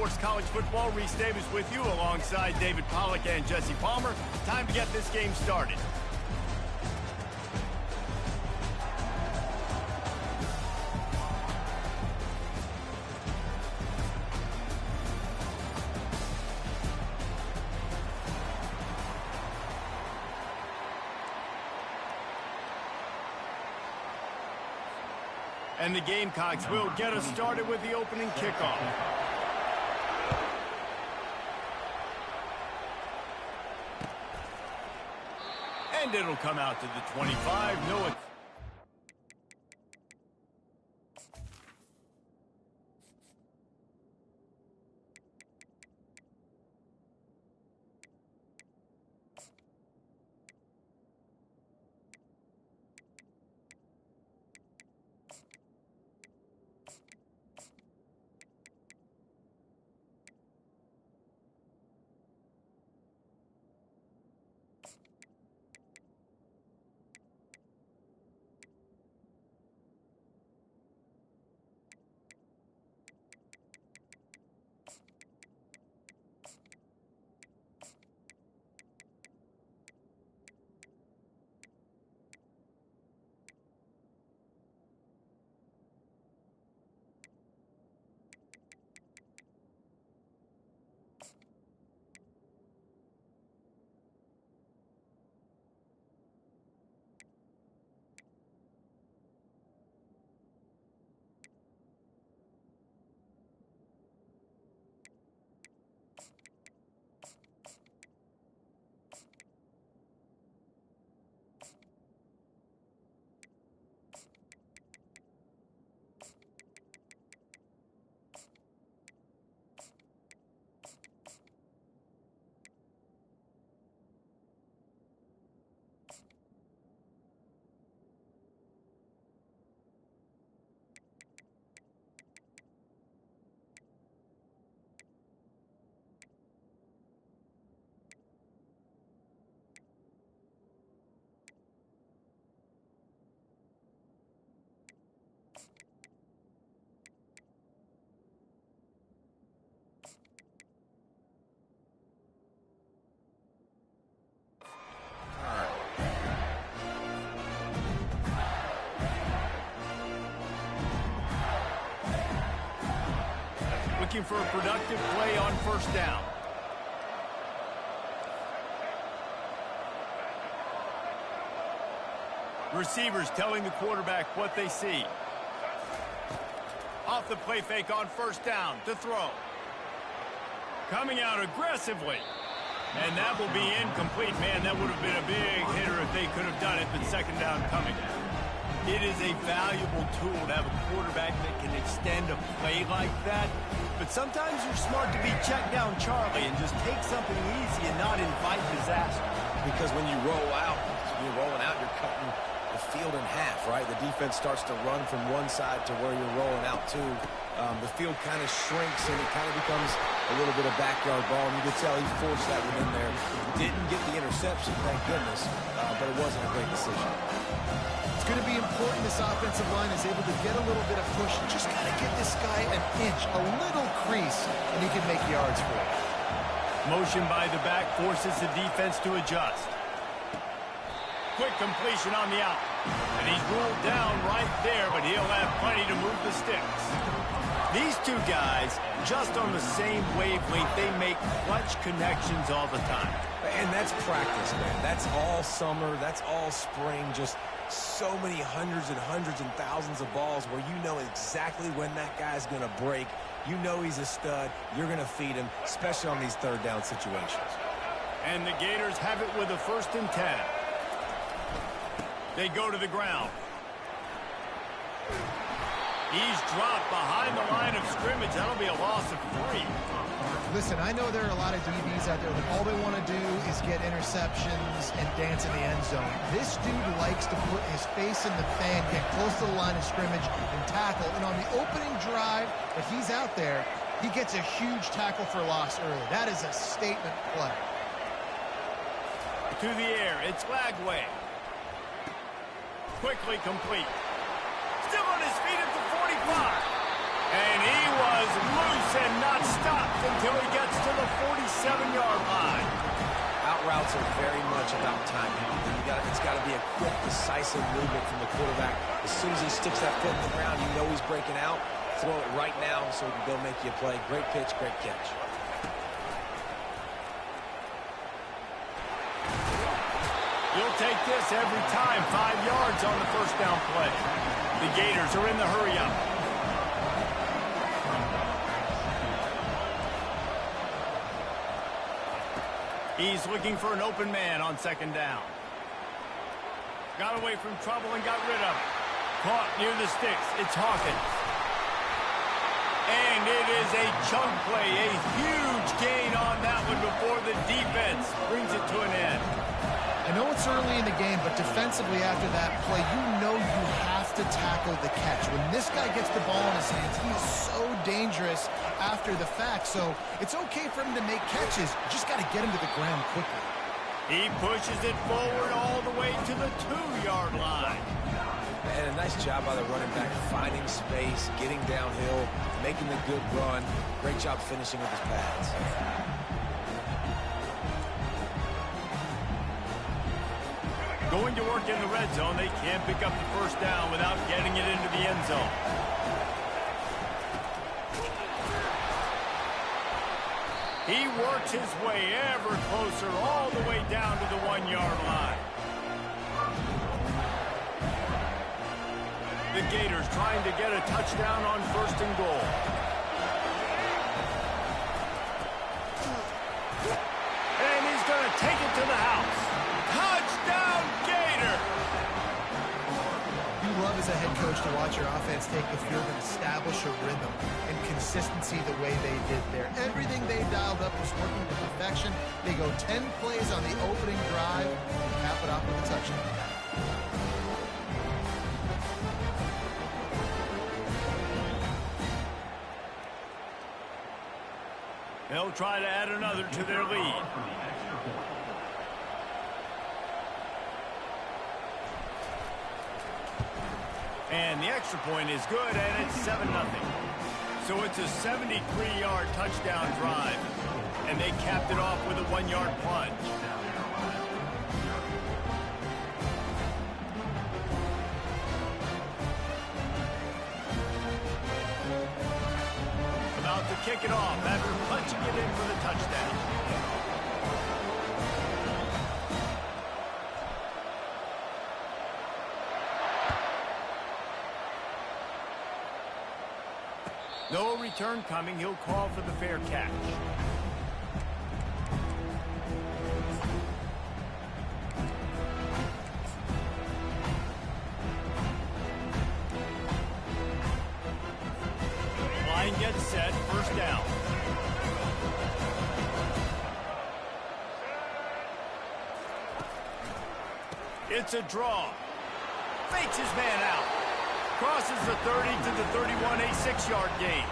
Sports College Football. Reese Davis with you alongside David Pollack and Jesse Palmer. Time to get this game started. And the Gamecocks will get us started with the opening kickoff. And it'll come out to the 25. No. Looking for a productive play on first down. Receivers telling the quarterback what they see. Off the play fake on first down to throw. Coming out aggressively. And that will be incomplete. Man, that would have been a big hitter if they could have done it, but second down coming. It is a valuable tool to have a quarterback that can extend a play like that. But sometimes you're smart to be check down Charlie and just take something easy and not invite disaster. Because when you roll out, you're rolling out, you're cutting the field in half, right? The defense starts to run from one side to where you're rolling out to. The field kind of shrinks and it kind of becomes a little bit of backyard ball. And you could tell he forced that one in there. Didn't get the interception, thank goodness, but it wasn't a great decision. It's going to be important this offensive line is able to get a little bit of push. Just got to give this guy an inch, a little crease, and he can make yards for it. Motion by the back forces the defense to adjust. Quick completion on the out. And he's ruled down right there, but he'll have plenty to move the sticks. These two guys, just on the same wavelength, they make clutch connections all the time. And that's practice, man. That's all summer. That's all spring. Just so many hundreds and thousands of balls where you know exactly when that guy's going to break. You know he's a stud. You're going to feed him, especially on these third down situations. And the Gators have it with a 1st and 10. They go to the ground. He's dropped behind the line of scrimmage. That'll be a loss of 3. Listen, I know there are a lot of DBs out there that all they want to do is get interceptions and dance in the end zone. This dude likes to put his face in the fan, get close to the line of scrimmage, and tackle. And on the opening drive, if he's out there, he gets a huge tackle for loss early. That is a statement play. To the air, it's Lagway. Quickly complete. Still on his feet at the 45. And he was loose and not stopped. 7-yard line. Out routes are very much about timing. It's got to be a quick, decisive movement from the quarterback. As soon as he sticks that foot in the ground, you know he's breaking out. Throw it right now so he can go make you a play. Great pitch, great catch. You'll take this every time. 5 yards on the first down play. The Gators are in the hurry-up. He's looking for an open man on 2nd down. Got away from trouble and got rid of it. Caught near the sticks. It's Hawkins. And it is a chunk play. A huge gain on that one before the defense brings it to an end. I know it's early in the game, but defensively after that play, you know you have to tackle the catch. When this guy gets the ball in his hands, he is so dangerous after the fact. So it's okay for him to make catches. You just got to get him to the ground quickly. He pushes it forward all the way to the 2-yard line. And a nice job by the running back, finding space, getting downhill, making a good run. Great job finishing with his pads. Going to work in the red zone, they can't pick up the first down without getting it into the end zone. He works his way ever closer all the way down to the 1-yard line. The Gators trying to get a touchdown on 1st and goal. And he's going to take it to the house. Touchdown, Gator! You love as a head coach to watch your offense take the field and establish a rhythm and consistency the way they did there. Everything they dialed up was working to perfection. They go 10 plays on the opening drive and cap it off with a touchdown. They'll try to add another to their lead. And the extra point is good, and it's 7-0. So it's a 73-yard touchdown drive, and they capped it off with a 1-yard plunge. About to kick it off after punching it in for the touchdown. No return coming. He'll call for the fair catch. Line gets set. First down. It's a draw. Fakes his man out. Crosses the 30 to the 31, a 6-yard gain.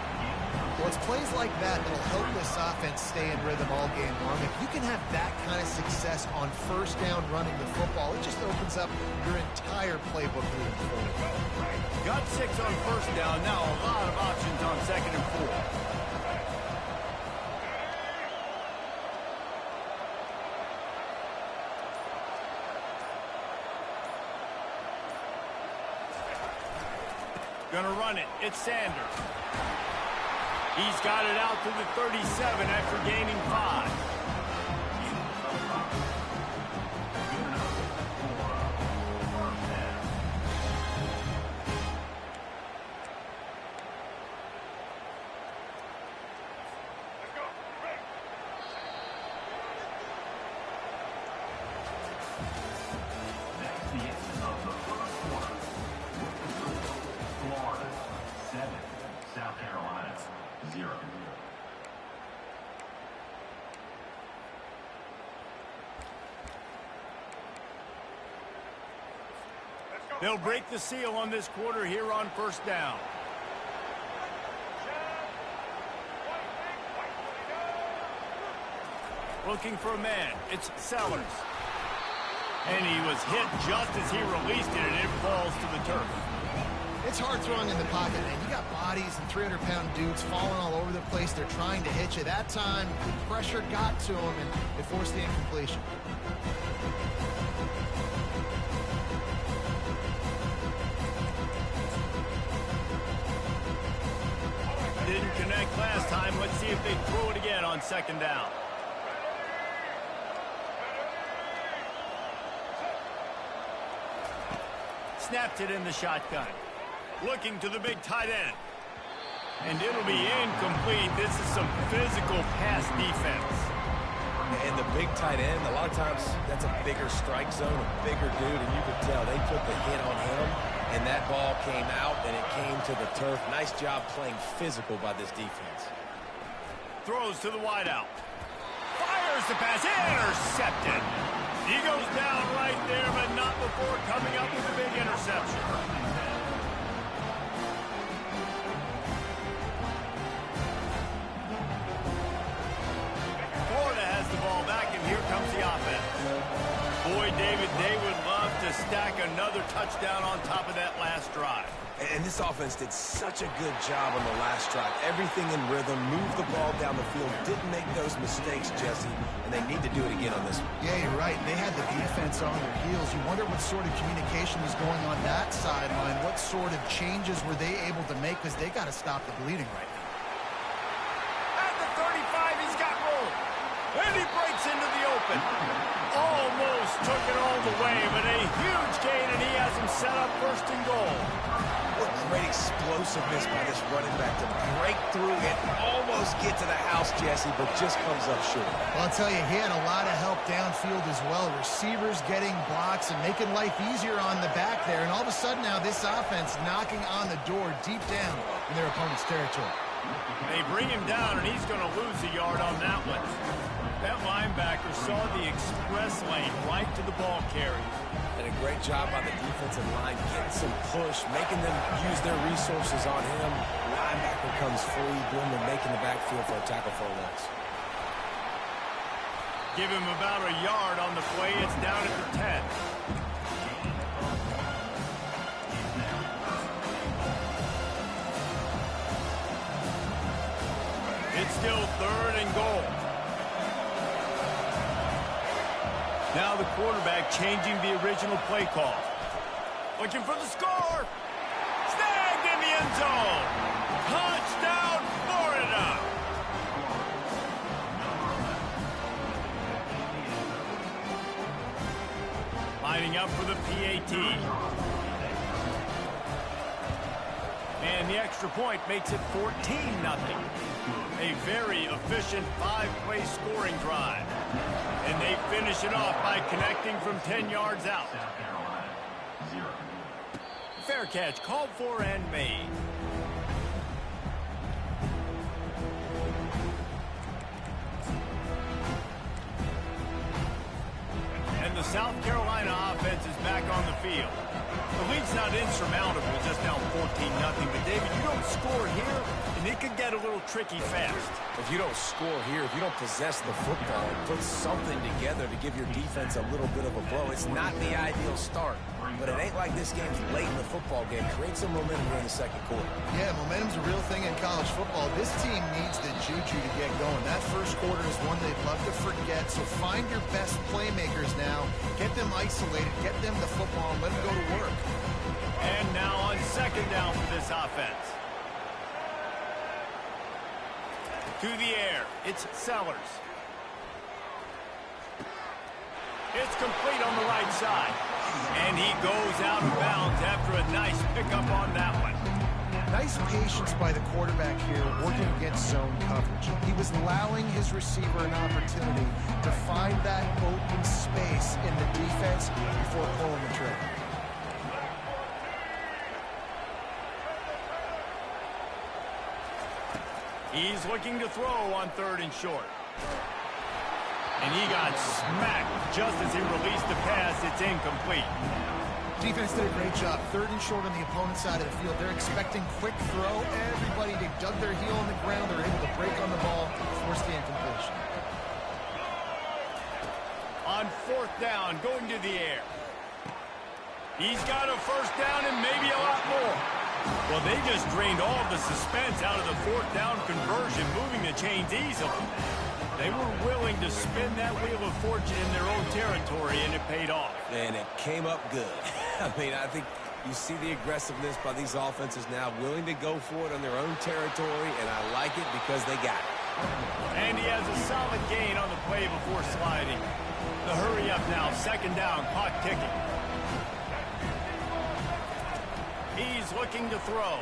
Well, it's plays like that that'll help this offense stay in rhythm all game long. If you can have that kind of success on 1st down running the football, it just opens up your entire playbook moving forward. Got 6 on 1st down. Now a lot of options on 2nd and 4. Gonna run it. It's Sanders. He's got it out to the 37 after gaining 5. They'll break the seal on this quarter here on 1st down. Looking for a man. It's Sellers. And he was hit just as he released it, and it falls to the turf. It's hard throwing in the pocket, man. You got bodies and 300-pound dudes falling all over the place. They're trying to hit you. That time, pressure got to him, and it forced the incompletion. Didn't connect last time. Let's see if they throw it again on second down. Snapped it in the shotgun. Looking to the big tight end. And it'll be incomplete. This is some physical pass defense. And the big tight end, a lot of times that's a bigger strike zone, a bigger dude, and you could tell they took the hit on him, and that ball came out, and it came to the turf. Nice job playing physical by this defense. Throws to the wideout. Fires the pass. Intercepted. He goes down right there, but not before coming up with a big interception. Florida has the ball back, and here comes the offense. Boy, David, they would love to stack another touchdown on top of that last drive. And this offense did such a good job on the last drive. Everything in rhythm, moved the ball down the field, didn't make those mistakes, Jesse, and they need to do it again on this one. Yeah, you're right. They had the defense on their heels. You wonder what sort of communication was going on that sideline. What sort of changes were they able to make, because they got to stop the bleeding right now. At the 35, he's got room. And he breaks into the open. Almost took it all the way, but a huge gain, and he has him set up first and goal. What great explosiveness by this running back to break through and almost get to the house, Jesse, but just comes up short. Well, I'll tell you, he had a lot of help downfield as well. Receivers getting blocks and making life easier on the back there. And all of a sudden now this offense knocking on the door deep down in their opponent's territory. They bring him down, and he's going to lose a yard on that one. That linebacker saw the express lane right to the ball carrier. And a great job by the defensive line, getting some push, making them use their resources on him. Linebacker comes free, boom, and making the backfield for a tackle for a loss. Give him about a yard on the play. It's down at the 10. It's still third and goal. Now the quarterback changing the original play call. Looking for the score. Snagged in the end zone. Touchdown, Florida. Lining up for the PAT. And the extra point makes it 14-0. A very efficient 5-play scoring drive. And they finish it off by connecting from 10 yards out. Fair catch called for and made. And the South Carolina offense is back on the field. The lead's not insurmountable, just now 14-0. But, David, you don't score here, and it could get a little tricky fast. If you don't score here, if you don't possess the football, put something together to give your defense a little bit of a blow, it's not the ideal start. But it ain't like this game's late in the football game. Create some momentum here in the second quarter. Yeah, momentum's a real thing in college football. This team needs the juju to get going. That first quarter is one they'd love to forget. So find your best playmakers now. Get them isolated. Get them the football and let them go to work. And now on second down for this offense. To the air. It's Sellers. It's complete on the right side. And he goes out of bounds after a nice pickup on that one. Nice patience by the quarterback here working against zone coverage. He was allowing his receiver an opportunity to find that open space in the defense before pulling the trigger. He's looking to throw on third and short. And he got smacked just as he released the pass. It's incomplete. Defense did a great job. Third and short on the opponent's side of the field. They're expecting quick throw. Everybody, they dug their heel on the ground. They're able to break on the ball, force the incompletion. On fourth down, going to the air. He's got a first down and maybe a lot more. Well, they just drained all of the suspense out of the fourth down conversion, moving the chains easily. They were willing to spin that wheel of fortune in their own territory, and it paid off. And it came up good. I mean, I think you see the aggressiveness by these offenses now, willing to go for it on their own territory, and I like it because they got it. And he has a solid gain on the play before sliding. The hurry up now, second down, clock ticking. He's looking to throw.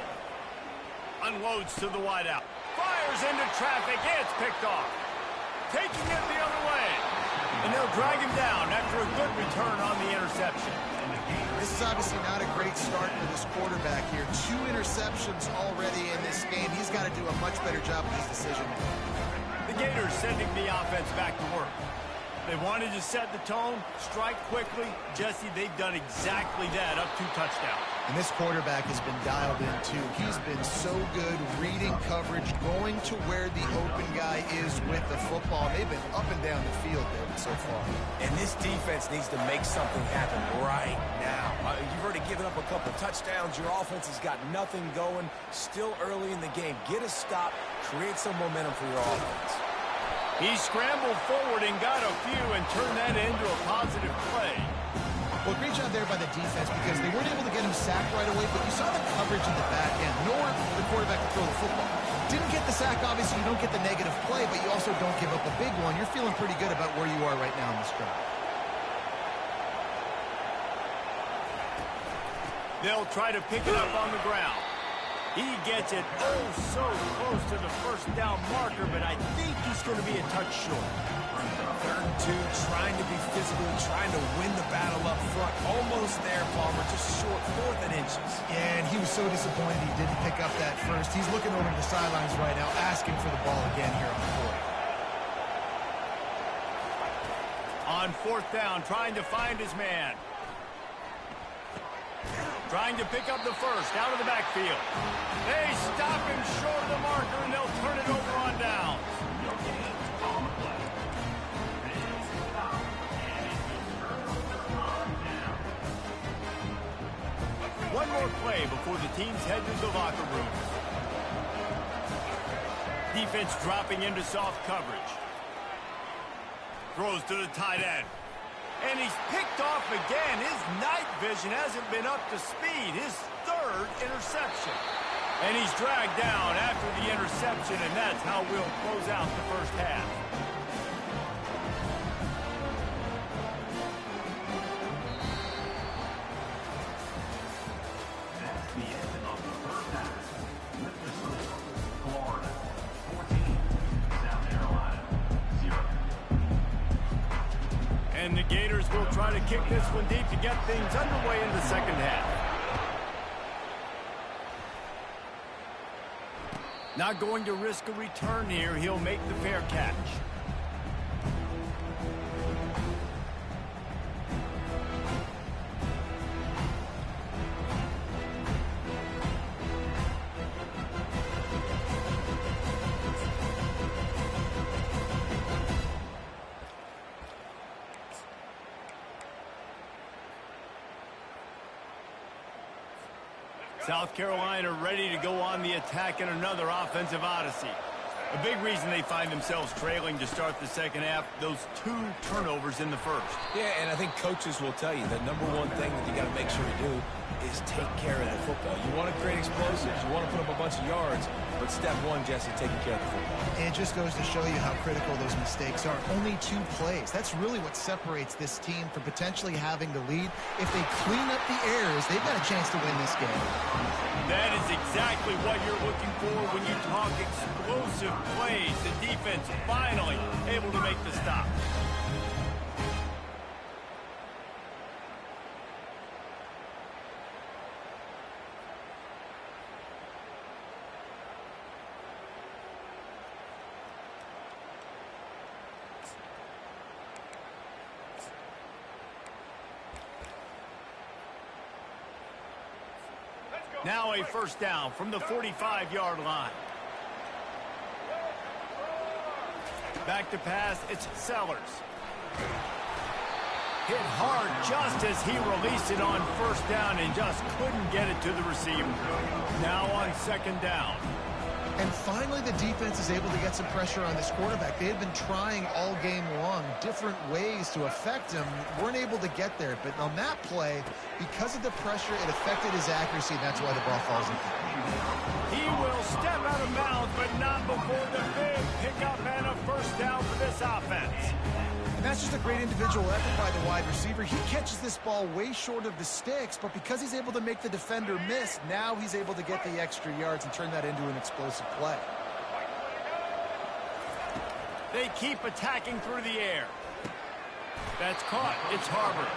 Unloads to the wideout. Fires into traffic. It's picked off. Taking it the other way. And they'll drag him down after a good return on the interception. This is obviously not a great start for this quarterback here. 2 interceptions already in this game. He's got to do a much better job with his decision. The Gators sending the offense back to work. They wanted to set the tone, strike quickly. Jesse, they've done exactly that, up 2 touchdowns. And this quarterback has been dialed in, too. He's been so good reading coverage, going to where the open guy is with the football. They've been up and down the field there so far. And this defense needs to make something happen right now. You've already given up a couple touchdowns. Your offense has got nothing going. Still early in the game. Get a stop. Create some momentum for your offense. He scrambled forward and got a few and turned that into a positive play. Well, great job there by the defense because they weren't able to get him sacked right away, but you saw the coverage in the back end, nor the quarterback to throw the football. Didn't get the sack, obviously. You don't get the negative play, but you also don't give up a big one. You're feeling pretty good about where you are right now in this drive. They'll try to pick it up on the ground. He gets it oh so close to the first down marker, but I think he's going to be a touch short. 3rd and 2, trying to be physical, trying to win the battle up front. Almost there, Palmer, just short, 4th and inches. Yeah, and he was so disappointed he didn't pick up that first. He's looking over to the sidelines right now, asking for the ball again here on 4th. On 4th down, trying to find his man. Trying to pick up the first out of the backfield. They stop him short of the marker, and they'll turn it over on downs. One more play before the teams head to the locker rooms. Defense dropping into soft coverage. Throws to the tight end. And he's picked off again. His night vision hasn't been up to speed. His 3rd interception. And he's dragged down after the interception, and that's how we'll close out the first half. And the Gators will try to kick this one deep to get things underway in the second half. Not going to risk a return here. He'll make the fair catch. South Carolina ready to go on the attack in another offensive odyssey. A big reason they find themselves trailing to start the second half, those 2 turnovers in the first. Yeah, and I think coaches will tell you the #1 thing that you got to make sure to do is take care of the football. You want to create explosives, you want to put up a bunch of yards, but step 1, Jesse, taking care of the football. And it just goes to show you how critical those mistakes are. Only 2 plays. That's really what separates this team from potentially having the lead. If they clean up the errors, they've got a chance to win this game. That is exactly what you're looking for when you talk explosive plays. The defense finally able to make the stop. Now a first down from the 45-yard line. Back to pass, it's Sellers. Hit hard just as he released it on first down and just couldn't get it to the receiver. Now on second down. And finally, the defense is able to get some pressure on this quarterback. They had been trying all game long different ways to affect him. Weren't able to get there. But on that play, because of the pressure, it affected his accuracy, and that's why the ball falls incomplete. He will step out of bounds, but not before the big pickup and a first down for this offense. And that's just a great individual effort by the wide receiver. He catches this ball way short of the sticks, but because he's able to make the defender miss, now he's able to get the extra yards and turn that into an explosive play. They keep attacking through the air. That's caught. It's Harvard.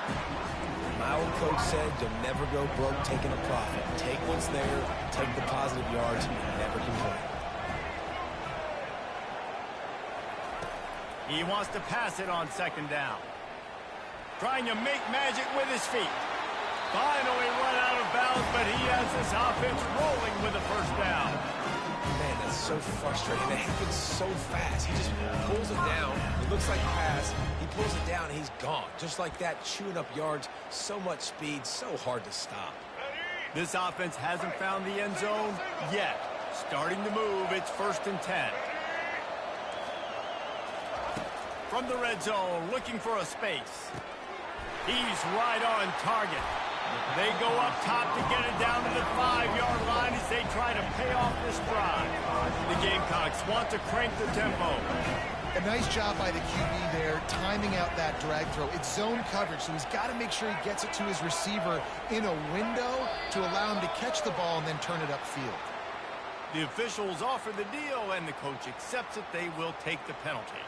My old coach said you'll never go broke taking a profit. Take what's there, take the positive yards, and never complain. He wants to pass it on second down. Trying to make magic with his feet. Finally run out of bounds, but he has this offense rolling with a first down. Man, that's so frustrating. It happens so fast. He just pulls it down. It looks like a pass. He pulls it down, and he's gone. Just like that, chewing up yards. So much speed, so hard to stop. This offense hasn't found the end zone yet. Starting to move, it's 1st and 10. From the red zone, looking for a space. He's right on target. They go up top to get it down to the 5-yard line as they try to pay off this drive. The Gamecocks want to crank the tempo. A nice job by the QB there, timing out that drag throw. It's zone coverage, so he's got to make sure he gets it to his receiver in a window to allow him to catch the ball and then turn it upfield. The officials offer the deal, and the coach accepts it. They will take the penalty.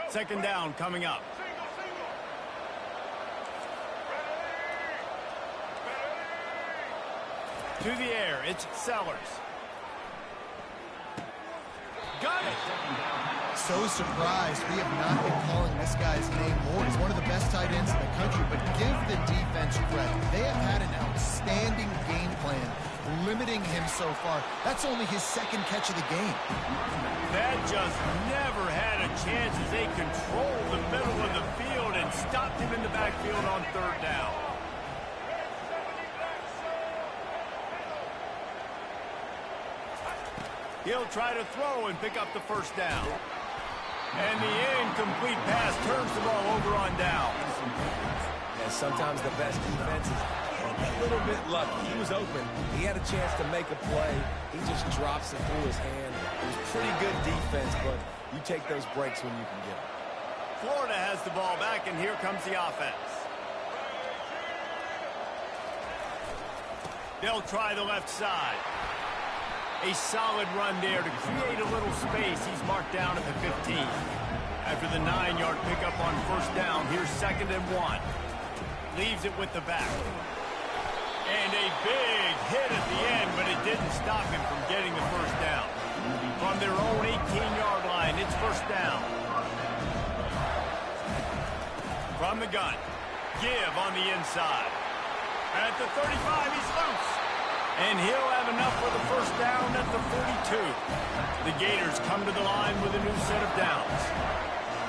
Second down coming up. To the air, it's Sellers. Got it! So surprised we have not been calling this guy's name more. He's one of the best tight ends in the country, but give the defense credit. They have had an outstanding game plan, limiting him so far. That's only his second catch of the game. That just never had a chance as they controlled the middle of the field and stopped him in the backfield on third down. He'll try to throw and pick up the first down. And the incomplete pass turns the ball over on downs. And sometimes the best defense is a little bit lucky. He was open. He had a chance to make a play. He just drops it through his hand. It was pretty good defense, but you take those breaks when you can get them. Florida has the ball back, and here comes the offense. They'll try the left side. A solid run there to create a little space. He's marked down at the 15. After the 9-yard pickup on first down, here's 2nd and 1. Leaves it with the back. And a big hit at the end, but it didn't stop him from getting the first down. From their own 18-yard line, it's first down. From the gun, Give on the inside. At the 35, he's loose. And he'll have enough for the first down at the 42. The Gators come to the line with a new set of downs.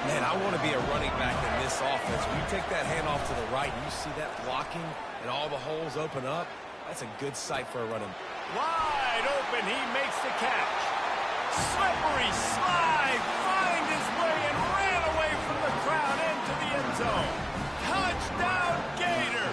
Man, I want to be a running back in this offense. When you take that handoff to the right and you see that blocking and all the holes open up, that's a good sight for a running back. Wide open, he makes the catch. Slippery slide, find his way and ran away from the crowd into the end zone. Touchdown, Gator!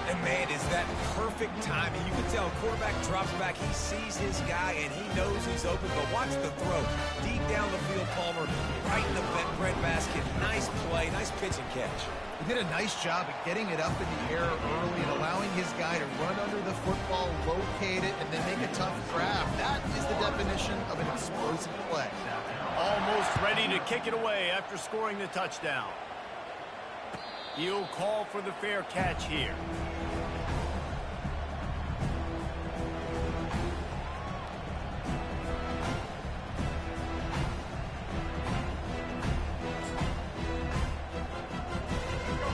And man, is that perfect timing. You can tell quarterback drops back, he sees his guy, and he knows he's open, but watch the throw. Deep down the field, Palmer, right in the breadbasket. Nice play, nice pitch and catch. He did a nice job of getting it up in the air early and allowing his guy to run under the football, locate it, and then make a tough grab. That is the definition of an explosive play. Almost ready to kick it away after scoring the touchdown. He'll call for the fair catch here.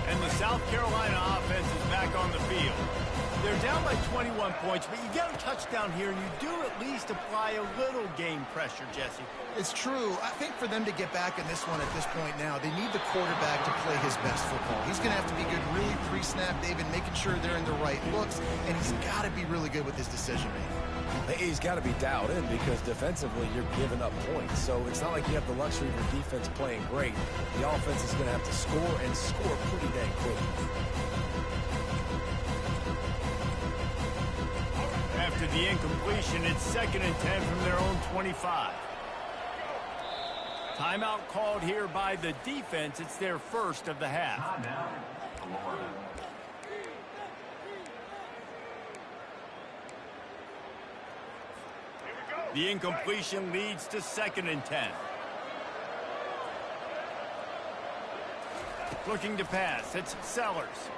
And the South Carolina offense is back on the field. They're down by 21 points, but you get a touchdown here, and you do at least apply a little game pressure, Jesse. It's true. I think for them to get back in this one at this point now, they need the quarterback to play his best football. He's going to have to be good really pre-snap, David, making sure they're in the right looks, and he's got to be really good with his decision-making. He's got to be dialed in because defensively you're giving up points. So it's not like you have the luxury of your defense playing great. The offense is going to have to score and score pretty dang quick. After the incompletion, it's 2nd and 10 from their own 25. Timeout called here by the defense. It's their first of the half. The incompletion leads to 2nd and 10. Looking to pass. It's Sellers.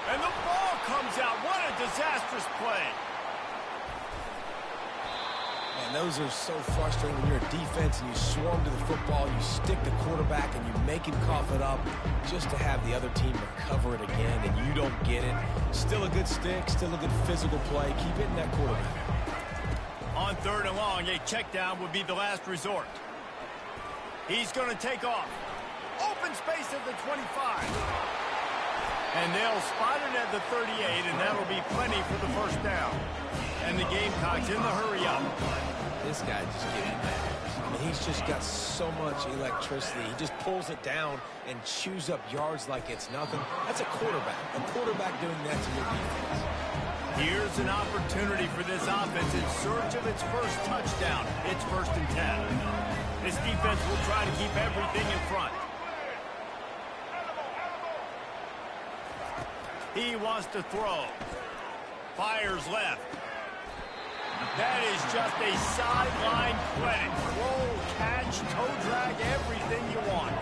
And the ball comes out. What a disastrous play. And those are so frustrating when you're a defense and you swarm to the football, you stick the quarterback, and you make him cough it up just to have the other team recover it again, and you don't get it. Still a good stick, still a good physical play. Keep hitting that quarterback. On 3rd and long, a check down would be the last resort. He's going to take off. Open space at the 25. And they'll spot it at the 38, and that'll be plenty for the first down. And the Gamecocks in the hurry-up. This guy just getting mad. I mean, he's just got so much electricity. He just pulls it down and chews up yards like it's nothing. That's a quarterback. A quarterback doing that to your defense. Here's an opportunity for this offense in search of its first touchdown. It's 1st and 10. This defense will try to keep everything in front. He wants to throw. Fires left. That is just a sideline credit. Roll, catch, toe drag, everything you want.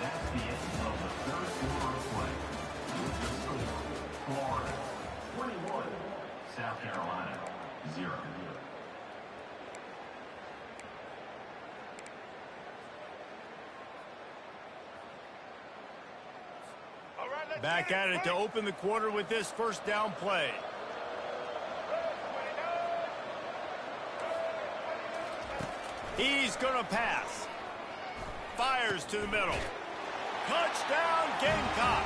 That's the end of the 3rd quarter of play. Florida 21, South Carolina 0. Back at it to open the quarter with this first down play. He's going to pass. Fires to the middle. Touchdown, Gamecock.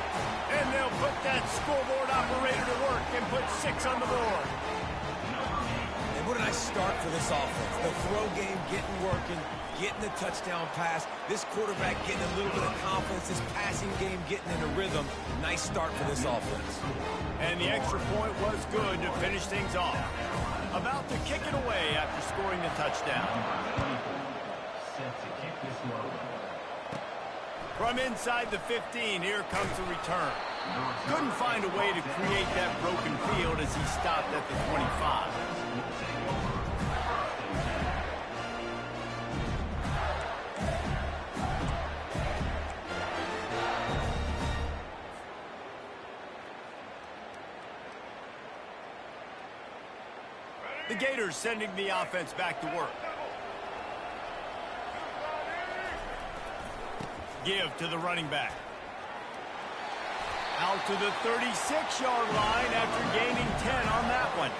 And they'll put that scoreboard operator to work and put 6 on the board. And what a nice start for this offense. The throw game getting working, getting the touchdown pass. This quarterback getting a little bit of confidence. This passing game getting in a rhythm. Nice start for this offense. And the extra point was good to finish things off. About to kick it away after scoring the touchdown. Set to kick this one. From inside the 15, here comes the return. Couldn't find a way to create that broken field as he stopped at the 25. The Gators sending the offense back to work. Give to the running back. Out to the 36-yard line after gaining 10 on that one.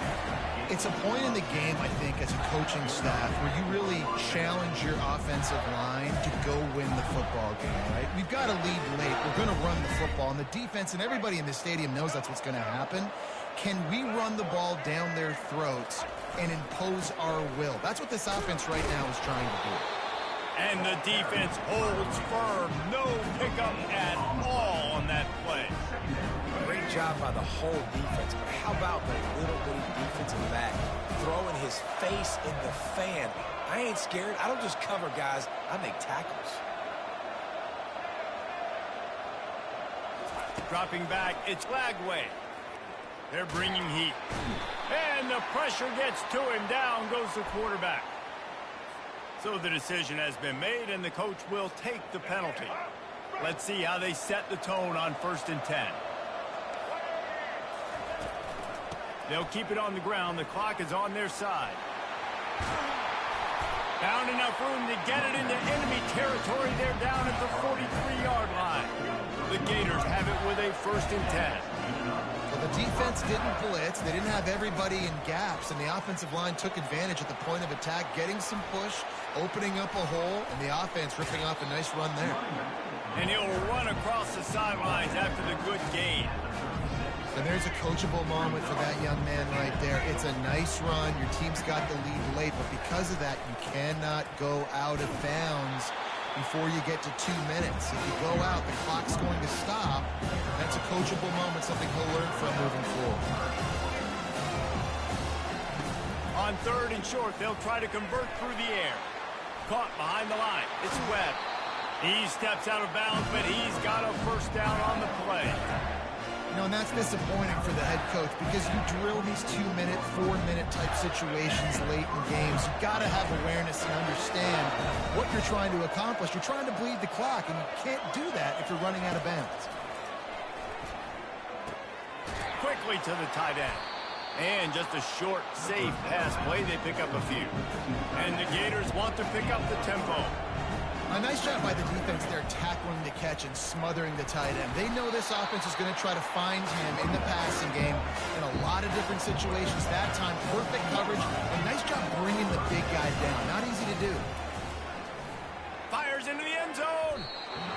It's a point in the game, I think, as a coaching staff where you really challenge your offensive line to go win the football game, right? We've got to lead late. We're going to run the football, and the defense and everybody in the stadium knows that's what's going to happen. Can we run the ball down their throats and impose our will? That's what this offense right now is trying to do. And the defense holds firm. No pickup at all on that play. Great job by the whole defense, but how about the little bitty defensive back throwing his face in the fan? I ain't scared. I don't just cover guys. I make tackles. Dropping back, it's Lagway. They're bringing heat. And the pressure gets to him. Down goes the quarterback. So the decision has been made, and the coach will take the penalty. Let's see how they set the tone on 1st and 10. They'll keep it on the ground. The clock is on their side. Found enough room to get it into enemy territory. They're down at the 43-yard line. The Gators have it with a 1st and 10. Well, the defense didn't blitz. They didn't have everybody in gaps, and the offensive line took advantage at the point of attack, getting some push, opening up a hole, and the offense ripping off a nice run there. And he'll run across the sidelines after the good gain. And there's a coachable moment for that young man right there. It's a nice run. Your team's got the lead late, but because of that, you cannot go out of bounds before you get to 2 minutes. If you go out, the clock's going to stop. That's a coachable moment, something he'll learn from moving forward. On 3rd and short, they'll try to convert through the air. Caught behind the line. It's Webb. He steps out of bounds, but he's got a 1st down on the play. You know, and that's disappointing for the head coach because you drill these 2-minute, 4-minute type situations late in games. You've got to have awareness and understand what you're trying to accomplish. You're trying to bleed the clock, and you can't do that if you're running out of bounds. Quickly to the tight end. And just a short, safe pass play. They pick up a few. And the Gators want to pick up the tempo. A nice job by the defense there, tackling the catch and smothering the tight end. They know this offense is going to try to find him in the passing game in a lot of different situations. That time, perfect coverage, and nice job bringing the big guy down. Not easy to do. Fires into the end zone.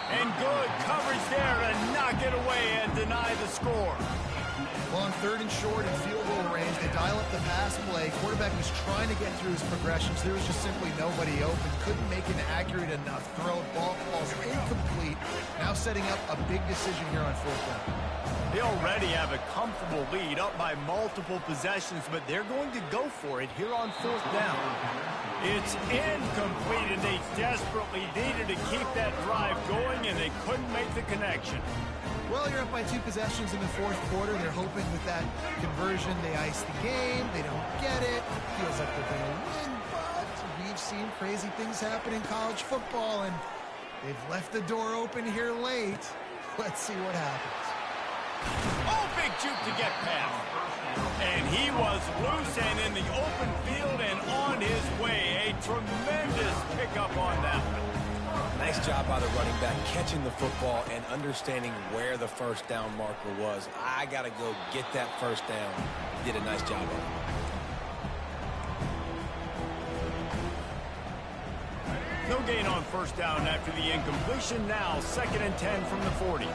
And good coverage there to knock it away and deny the score. Well, on 3rd and short and field goal range, they dial up the pass play. Quarterback was trying to get through his progressions. There was just simply nobody open. Couldn't make an accurate enough throw. Ball falls incomplete. Now setting up a big decision here on 4th down. They already have a comfortable lead, up by multiple possessions, but they're going to go for it here on 4th down. It's incomplete, and they desperately needed to keep that drive going, and they couldn't make the connection. Well, you're up by 2 possessions in the 4th quarter. They're hoping with that conversion they ice the game. They don't get it. Feels like they're going to win, but we've seen crazy things happen in college football, and they've left the door open here late. Let's see what happens. Oh, big juke to get past. And he was loose and in the open field and on his way. A tremendous pickup on that one. Nice job by the running back, catching the football and understanding where the 1st down marker was. I got to go get that 1st down. He did a nice job of it. No gain on 1st down after the incompletion. Now 2nd and 10 from the 40.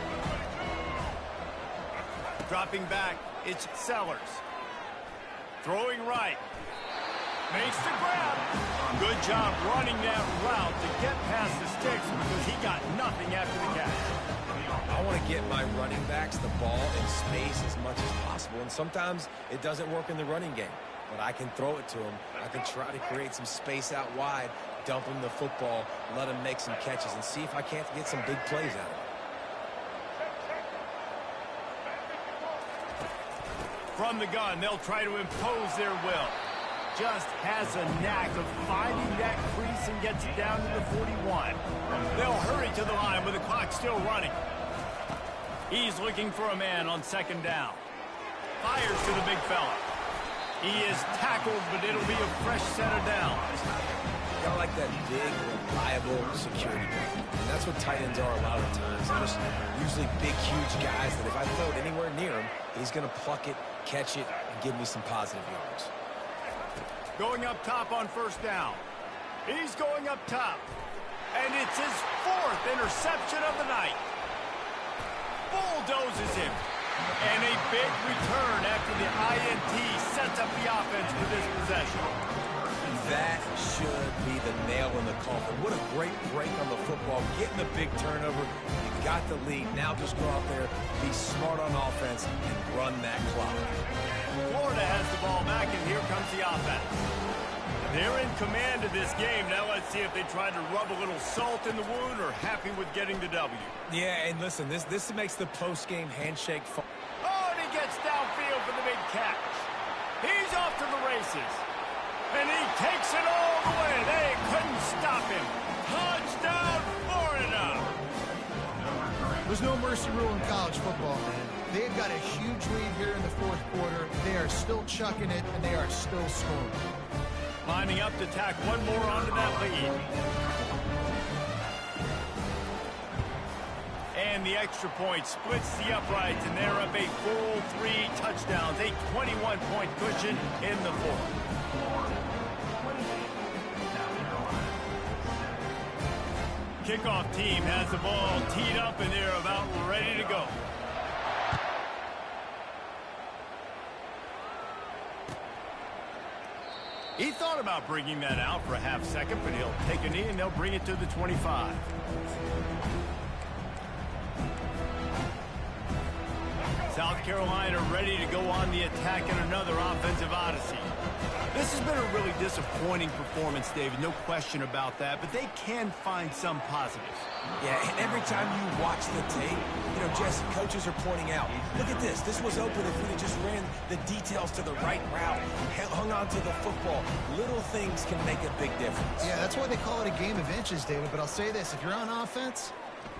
Dropping back, it's Sellers. Throwing right. Makes the grab. Good job running that route to get past the sticks because he got nothing after the catch. I want to get my running backs the ball in space as much as possible, and sometimes it doesn't work in the running game, but I can throw it to him. I can try to create some space out wide, dump him the football, let him make some catches, and see if I can't get some big plays out of it. From the gun, they'll try to impose their will. Just has a knack of finding that crease and gets it down to the 41. They'll hurry to the line with the clock still running. He's looking for a man on 2nd down. Fires to the big fella. He is tackled, but it'll be a fresh set of downs. Got like that big, reliable security blanket. And that's what tight ends are a lot of times. They're just usually big, huge guys that if I throw it anywhere near him, he's going to pluck it, catch it, and give me some positive yards. Going up top on 1st down. He's going up top. And it's his 4th interception of the night. Bulldozes him. And a big return after the INT sets up the offense for this possession. That should be the nail in the coffin. What a great break on the football. Getting the big turnover. You got the lead. Now just go out there, be smart on offense, and run that clock. Florida has the ball back, and here comes the offense. They're in command of this game. Now let's see if they try to rub a little salt in the wound or happy with getting the W. Yeah, and listen, this makes the post-game handshake fun. Oh, and he gets downfield for the big catch. He's off to the races. And he takes it all the way. They couldn't stop him. Touchdown, Florida! There's no mercy rule in college football, man. They've got a huge lead here in the 4th quarter. They are still chucking it, and they are still scoring. Lining up to tack one more onto that lead. And the extra point splits the uprights, and they're up a full 3 touchdowns, a 21-point cushion in the fourth. Kickoff team has the ball teed up, and they're about ready to go. He thought about bringing that out for a half second, but he'll take a knee and they'll bring it to the 25. South Carolina ready to go on the attack in another offensive odyssey. This has been a really disappointing performance, David, no question about that, but they can find some positives. Yeah, and every time you watch the tape, Jesse, coaches are pointing out, look at this. This was open if we just ran the details to the right route, hung on to the football. Little things can make a big difference. Yeah, that's why they call it a game of inches, David. But I'll say this, if you're on offense,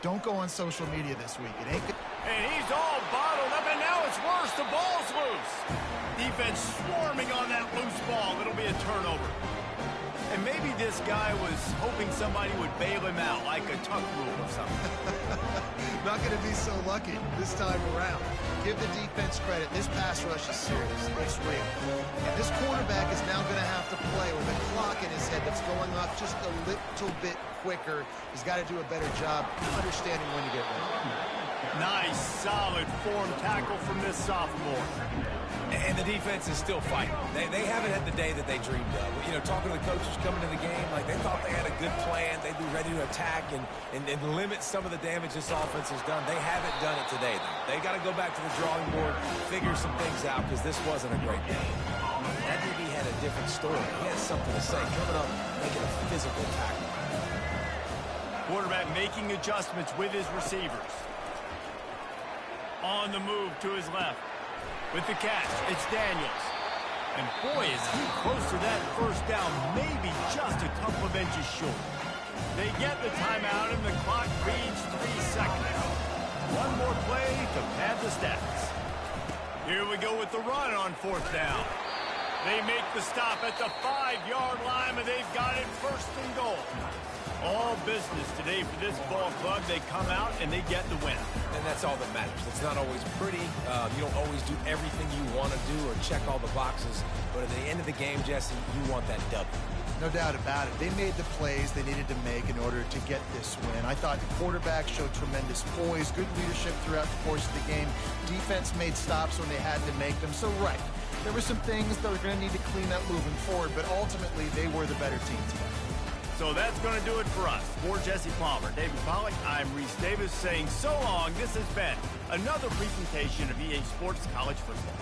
don't go on social media this week. It ain't good. And he's all bottled up, and now it's worse. The ball's loose. Defense swarming on that loose ball. It'll be a turnover. And maybe this guy was hoping somebody would bail him out, like a tuck rule or something. Not going to be so lucky this time around. Give the defense credit. This pass rush is serious. It's real. And this quarterback is now going to have to play with a clock in his head that's going off just a little bit quicker. He's got to do a better job understanding when to get ready. Nice, solid form tackle from this sophomore. And the defense is still fighting. They haven't had the day that they dreamed of. Talking to the coaches coming to the game, like they thought they had a good plan. They'd be ready to attack and limit some of the damage this offense has done. They haven't done it today, though. They got to go back to the drawing board, figure some things out, because this wasn't a great game. That DB had a different story. He has something to say. Coming up, making a physical tackle. Quarterback making adjustments with his receivers. On the move to his left. With the catch, it's Daniels. And boy, is he close to that first down, maybe just a couple of inches short. They get the timeout, and the clock reads 3 seconds. One more play to pad the stats. Here we go with the run on 4th down. They make the stop at the 5-yard line, and they've got it 1st and goal. All business today for this ball club. They come out and they get the win. And that's all that matters. It's not always pretty. You don't always do everything you want to do or check all the boxes. But at the end of the game, Jesse, you want that W. No doubt about it. They made the plays they needed to make in order to get this win. I thought the quarterback showed tremendous poise, good leadership throughout the course of the game. Defense made stops when they had to make them. So, right, there were some things that were going to need to clean up moving forward, but ultimately they were the better team today. So that's going to do it for us. For Jesse Palmer, David Pollack, I'm Reese Davis saying so long. This has been another presentation of EA Sports College Football.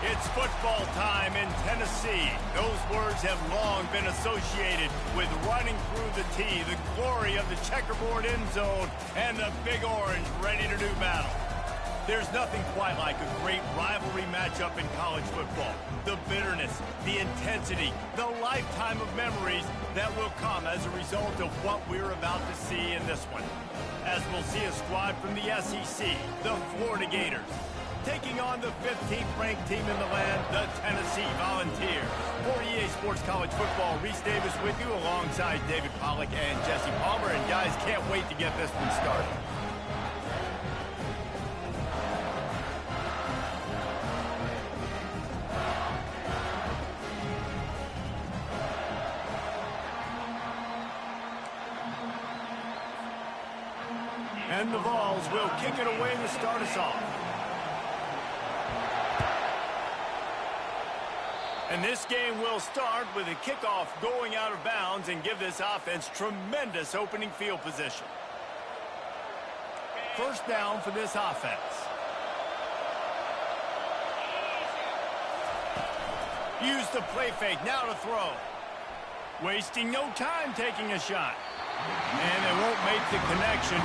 It's football time in Tennessee. Those words have long been associated with running through the tee, the glory of the checkerboard end zone, and the Big Orange ready to do battle. There's nothing quite like a great rivalry matchup in college football. The bitterness, the intensity, the lifetime of memories that will come as a result of what we're about to see in this one. As we'll see a squad from the SEC, the Florida Gators, taking on the 15th ranked team in the land, the Tennessee Volunteers. For EA Sports College Football, Reese Davis with you alongside David Pollack and Jesse Palmer. And guys, can't wait to get this one started. And the Vols will kick it away to start us off. And this game will start with a kickoff going out of bounds and give this offense tremendous opening field position. First down for this offense. Use the play fake, now to throw. Wasting no time taking a shot. And they won't make the connection.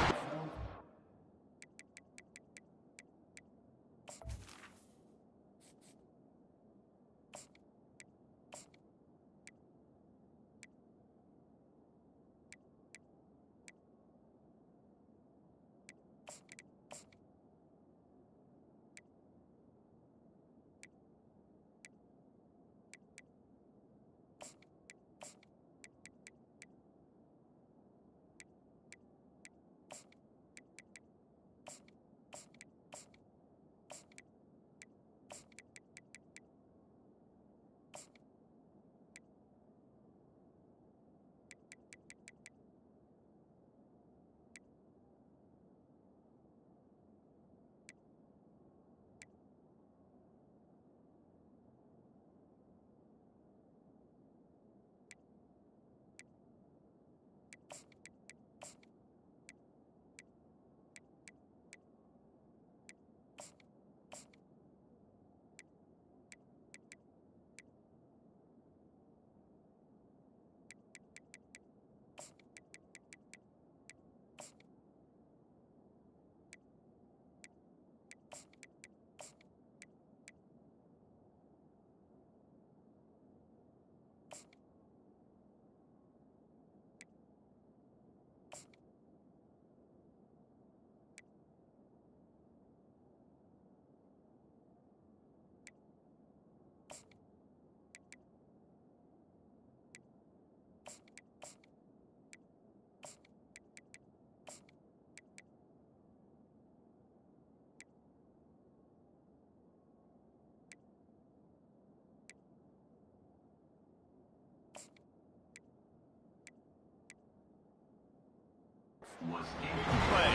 Was incomplete. Play.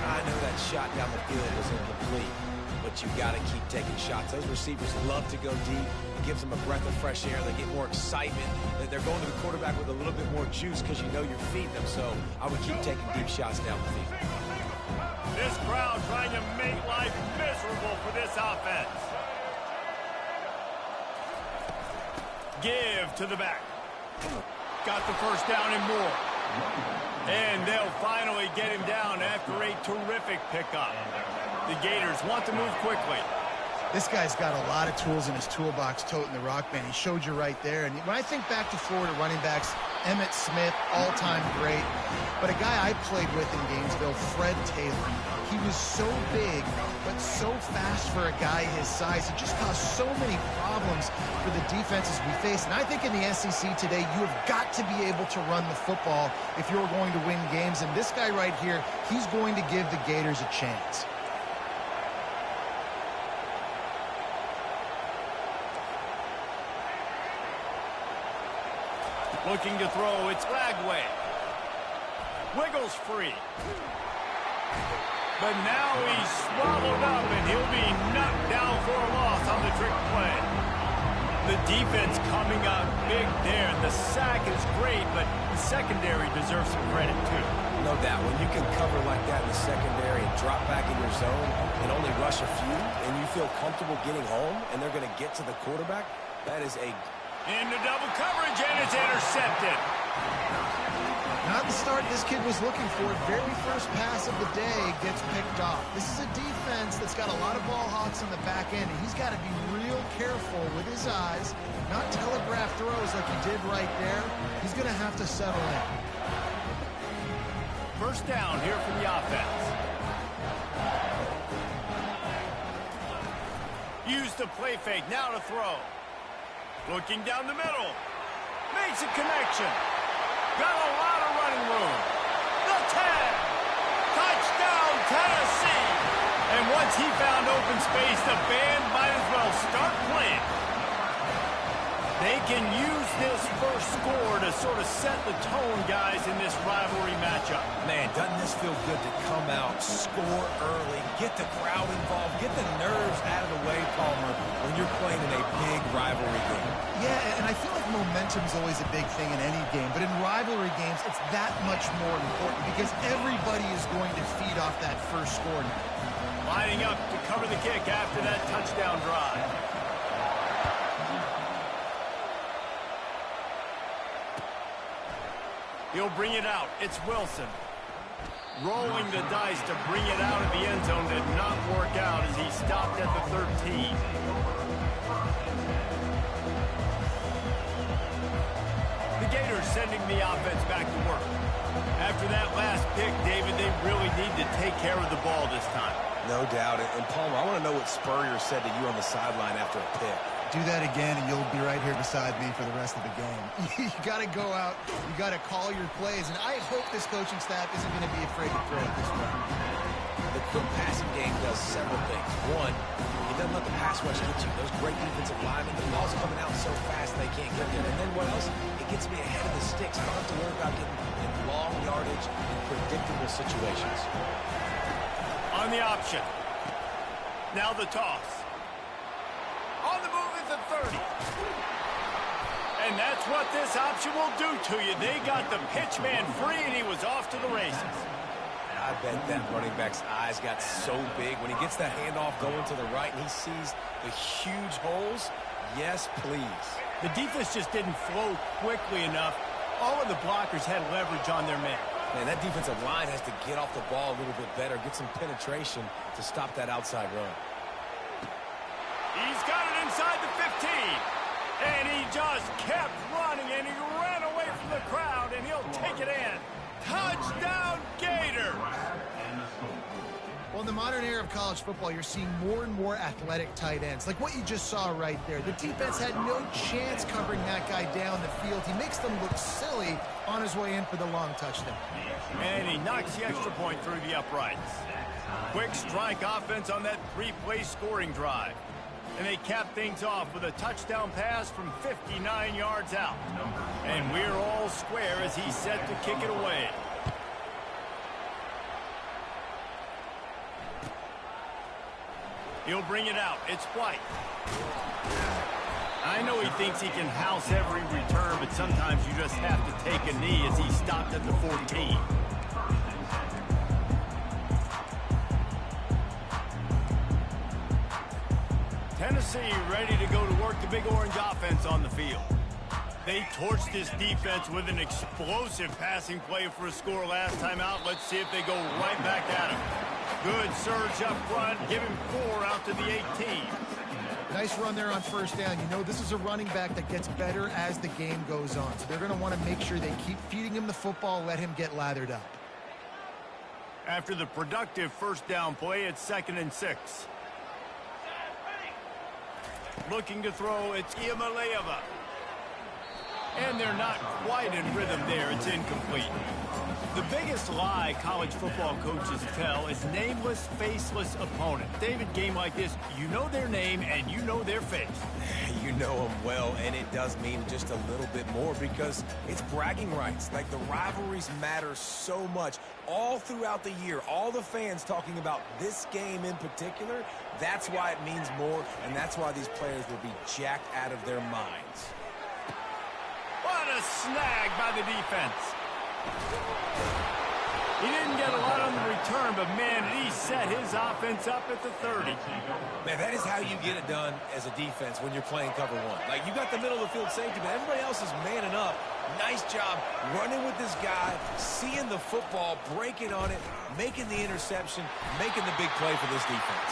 I know that shot down the field was incomplete, but you got to keep taking shots. Those receivers love to go deep. It gives them a breath of fresh air. They get more excitement. They're going to the quarterback with a little bit more juice because you know you're feeding them. So I would keep taking deep shots down the field. This crowd trying to make life miserable for this offense. Give to the back. Got the first down and more. And they'll finally get him down after a terrific pickup. The Gators want to move quickly. This guy's got a lot of tools in his toolbox toting the rock band. He showed you right there. And when I think back to Florida running backs, Emmitt Smith, all-time great. But a guy I played with in Gainesville, Fred Taylor. He was so big, but so fast for a guy his size. He just caused so many problems for the defenses we face. And I think in the SEC today, you have got to be able to run the football if you're going to win games. And this guy right here, he's going to give the Gators a chance. Looking to throw, it's Lagway. Wiggles free. But now he's swallowed up, and he'll be knocked down for a loss on the trick play. The defense coming up big there. The sack is great, but the secondary deserves some credit, too. No doubt. When you can cover like that in the secondary and drop back in your zone and only rush a few, and you feel comfortable getting home, and they're going to get to the quarterback, that is a... Into double coverage, and it's intercepted. Not the start this kid was looking for. Very first pass of the day gets picked off. This is a defense that's got a lot of ball hawks on the back end, and he's got to be real careful with his eyes, not telegraph throws like he did right there. He's going to have to settle in. First down here for the offense. Use the play fake, now to throw. Looking down the middle. Makes a connection. Got a lot of running room. The 10. Touchdown, Tennessee. And once he found open space, the band might as well start playing. They can use this first score to sort of set the tone, guys, in this rivalry matchup. Man, doesn't this feel good to come out, score early, get the crowd involved, get the nerves out of the way, Palmer, when you're playing in a big rivalry game. Yeah, and I feel like momentum's always a big thing in any game, but in rivalry games, it's that much more important because everybody is going to feed off that first score. Lining up to cover the kick after that touchdown drive. He'll bring it out. It's Wilson. Rolling the dice to bring it out of the end zone did not work out as he stopped at the 13. The Gators sending the offense back to work. After that last pick, David, they really need to take care of the ball this time. No doubt. And Palmer, I want to know what Spurrier said to you on the sideline after a pick. Do that again, and you'll be right here beside me for the rest of the game. You got to go out. You got to call your plays, and I hope this coaching staff isn't going to be afraid to throw it this way. The quick passing game does several things. One, it doesn't let the pass rush get you. Those great defensive linemen, the ball's coming out so fast they can't get there. And then what else? It gets me ahead of the sticks. I don't have to worry about getting in long yardage in predictable situations. On the option. Now the toss. On the move at the 30. And that's what this option will do to you. They got the pitch man free, and he was off to the races. I bet that running back's eyes got so big when he gets that handoff going to the right and he sees the huge holes. Yes, please. The defense just didn't flow quickly enough. All of the blockers had leverage on their men. Man, that defensive line has to get off the ball a little bit better, get some penetration to stop that outside run. He's got it inside the 15. And he just kept running, and he ran away from the crowd, and he'll take it in. Touchdown, Gators! Well, in the modern era of college football, you're seeing more and more athletic tight ends, like what you just saw right there. The defense had no chance covering that guy down the field. He makes them look silly on his way in for the long touchdown. And he knocks the extra point through the uprights. Quick strike offense on that three-play scoring drive. And they cap things off with a touchdown pass from 59 yards out. And we're all square as he's set to kick it away. He'll bring it out. It's White. I know he thinks he can house every return, but sometimes you just have to take a knee as he stopped at the 14. Tennessee ready to go to work the Big Orange offense on the field. They torched this defense with an explosive passing play for a score last time out. Let's see if they go right back at him. Good surge up front, give him 4 out to the 18. Nice run there on first down. You know, this is a running back that gets better as the game goes on. So they're going to want to make sure they keep feeding him the football, let him get lathered up. After the productive first down play, it's 2nd and 6. Looking to throw, it's Iamaleava. And they're not quite in rhythm there. It's incomplete. The biggest lie college football coaches tell is nameless, faceless opponent. David, game like this, you know their name and you know their face. You know them well, and it does mean just a little bit more because it's bragging rights. Like, the rivalries matter so much all throughout the year. All the fans talking about this game in particular, that's why it means more, and that's why these players will be jacked out of their minds. What a snag by the defense. He didn't get a lot on the return, but, man, he set his offense up at the 30. Man, that is how you get it done as a defense when you're playing cover one. Like, you got the middle of the field safety, but everybody else is manning up. Nice job running with this guy, seeing the football, breaking on it, making the interception, making the big play for this defense.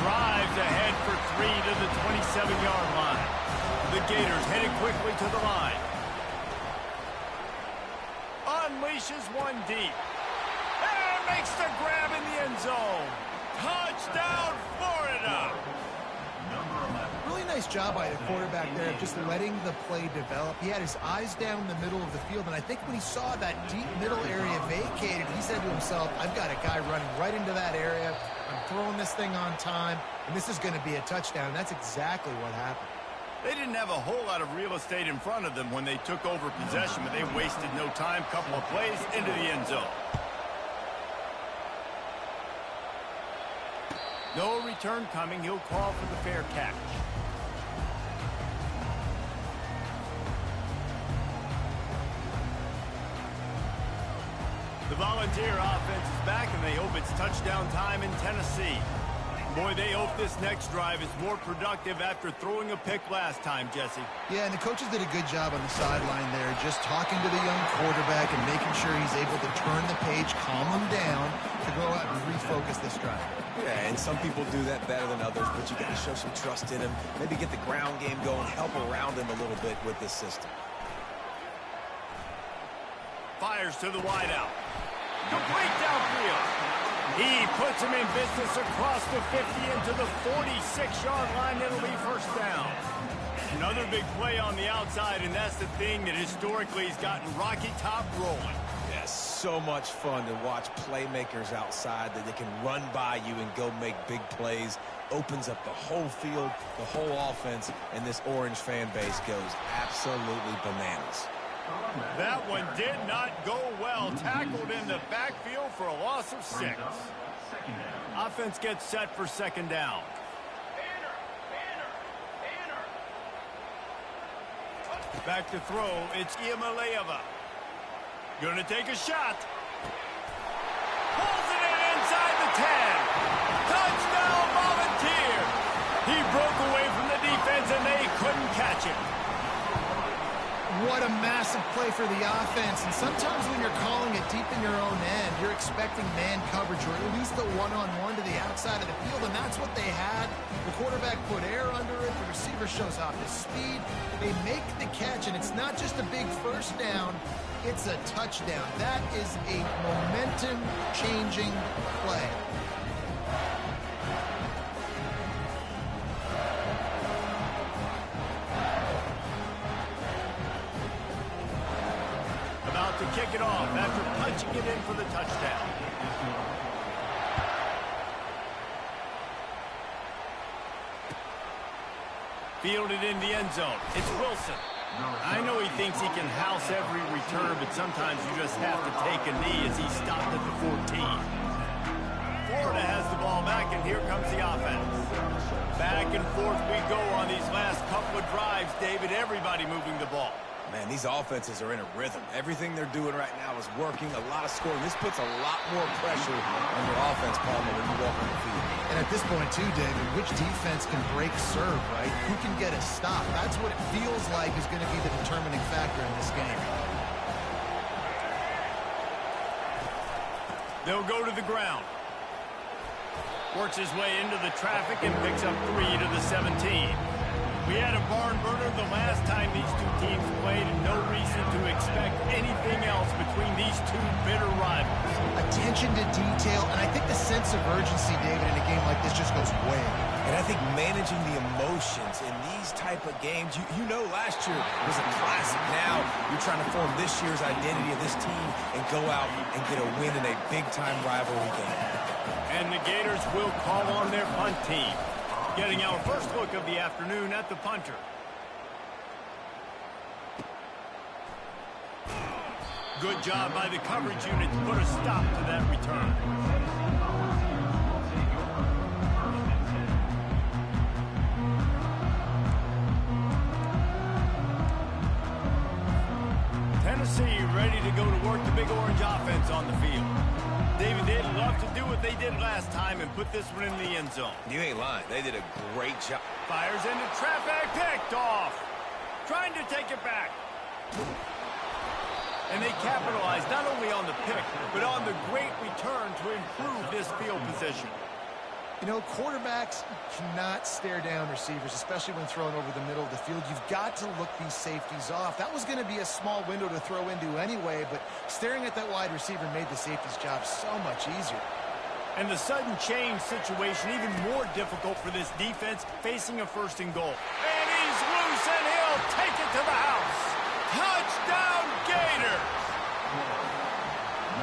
Drives ahead for 3 to the 27-yard line. The Gators headed quickly to the line. Unleashes one deep. And makes the grab in the end zone. Touchdown, Florida! Really nice job by the quarterback there of just letting the play develop. He had his eyes down the middle of the field, and I think when he saw that deep middle area vacated, he said to himself, I've got a guy running right into that area. I'm throwing this thing on time, and this is going to be a touchdown. And that's exactly what happened. They didn't have a whole lot of real estate in front of them when they took over possession, but they wasted no time. Couple of plays into the end zone. No return coming. He'll call for the fair catch. The Volunteer offense is back, and they hope it's touchdown time in Tennessee. Boy, they hope this next drive is more productive after throwing a pick last time, Jesse. Yeah, and the coaches did a good job on the sideline there, just talking to the young quarterback and making sure he's able to turn the page, calm him down, to go out and refocus this drive. Yeah, and some people do that better than others, but you got to show some trust in him, maybe get the ground game going, help around him a little bit with this system. Fires to the wideout. Complete downfield. He puts him in business across the 50 into the 46-yard line. It'll be first down. Another big play on the outside, and that's the thing that historically has gotten Rocky Top rolling. Yeah, so much fun to watch playmakers outside that they can run by you and go make big plays. Opens up the whole field, the whole offense, and this Orange fan base goes absolutely bananas. That one did not go well. Tackled in the backfield for a loss of 6. Offense gets set for second down. Back to throw. It's Iamaleava. Gonna take a shot. Pulls it in inside the 10. Touchdown, Volunteer. He broke away from the defense, and they couldn't catch him. What a massive play for the offense. And sometimes when you're calling it deep in your own end, you're expecting man coverage or at least the one-on-one to the outside of the field, and that's what they had. The quarterback put air under it. The receiver shows off his speed. They make the catch, and it's not just a big first down. It's a touchdown. That is a momentum-changing play. To kick it off after punching it in for the touchdown. Fielded in the end zone. It's Wilson. I know he thinks he can house every return, but sometimes you just have to take a knee as he stopped at the 14. Florida has the ball back, and here comes the offense. Back and forth we go on these last couple of drives, David. Everybody moving the ball. Man, these offenses are in a rhythm. Everything they're doing right now is working. A lot of scoring. This puts a lot more pressure on your offense, Palmer, when you walk on the field. And at this point, too, David, which defense can break serve, right? Who can get a stop? That's what it feels like is going to be the determining factor in this game. They'll go to the ground. Works his way into the traffic and picks up 3 to the 17. We had a barn burner the last time these two teams played, and no reason to expect anything else between these two bitter rivals. Attention to detail, and I think the sense of urgency, David, in a game like this just goes way up. And I think managing the emotions in these type of games, you know last year was a classic. Now you're trying to form this year's identity of this team and go out and get a win in a big-time rivalry game. And the Gators will call on their punt team. Getting our first look of the afternoon at the punter. Good job by the coverage unit to put a stop to that return. Tennessee ready to go to work the Big Orange offense on the field. David, they'd love to do what they did last time and put this one in the end zone. You ain't lying. They did a great job. Fires into traffic, picked off. Trying to take it back. And they capitalized not only on the pick, but on the great return to improve this field position. You know, quarterbacks cannot stare down receivers, especially when thrown over the middle of the field. You've got to look these safeties off. That was going to be a small window to throw into anyway, but staring at that wide receiver made the safety's job so much easier. And the sudden change situation even more difficult for this defense facing a 1st and goal. And he's loose, and he'll take it to the house. Touchdown, Gators!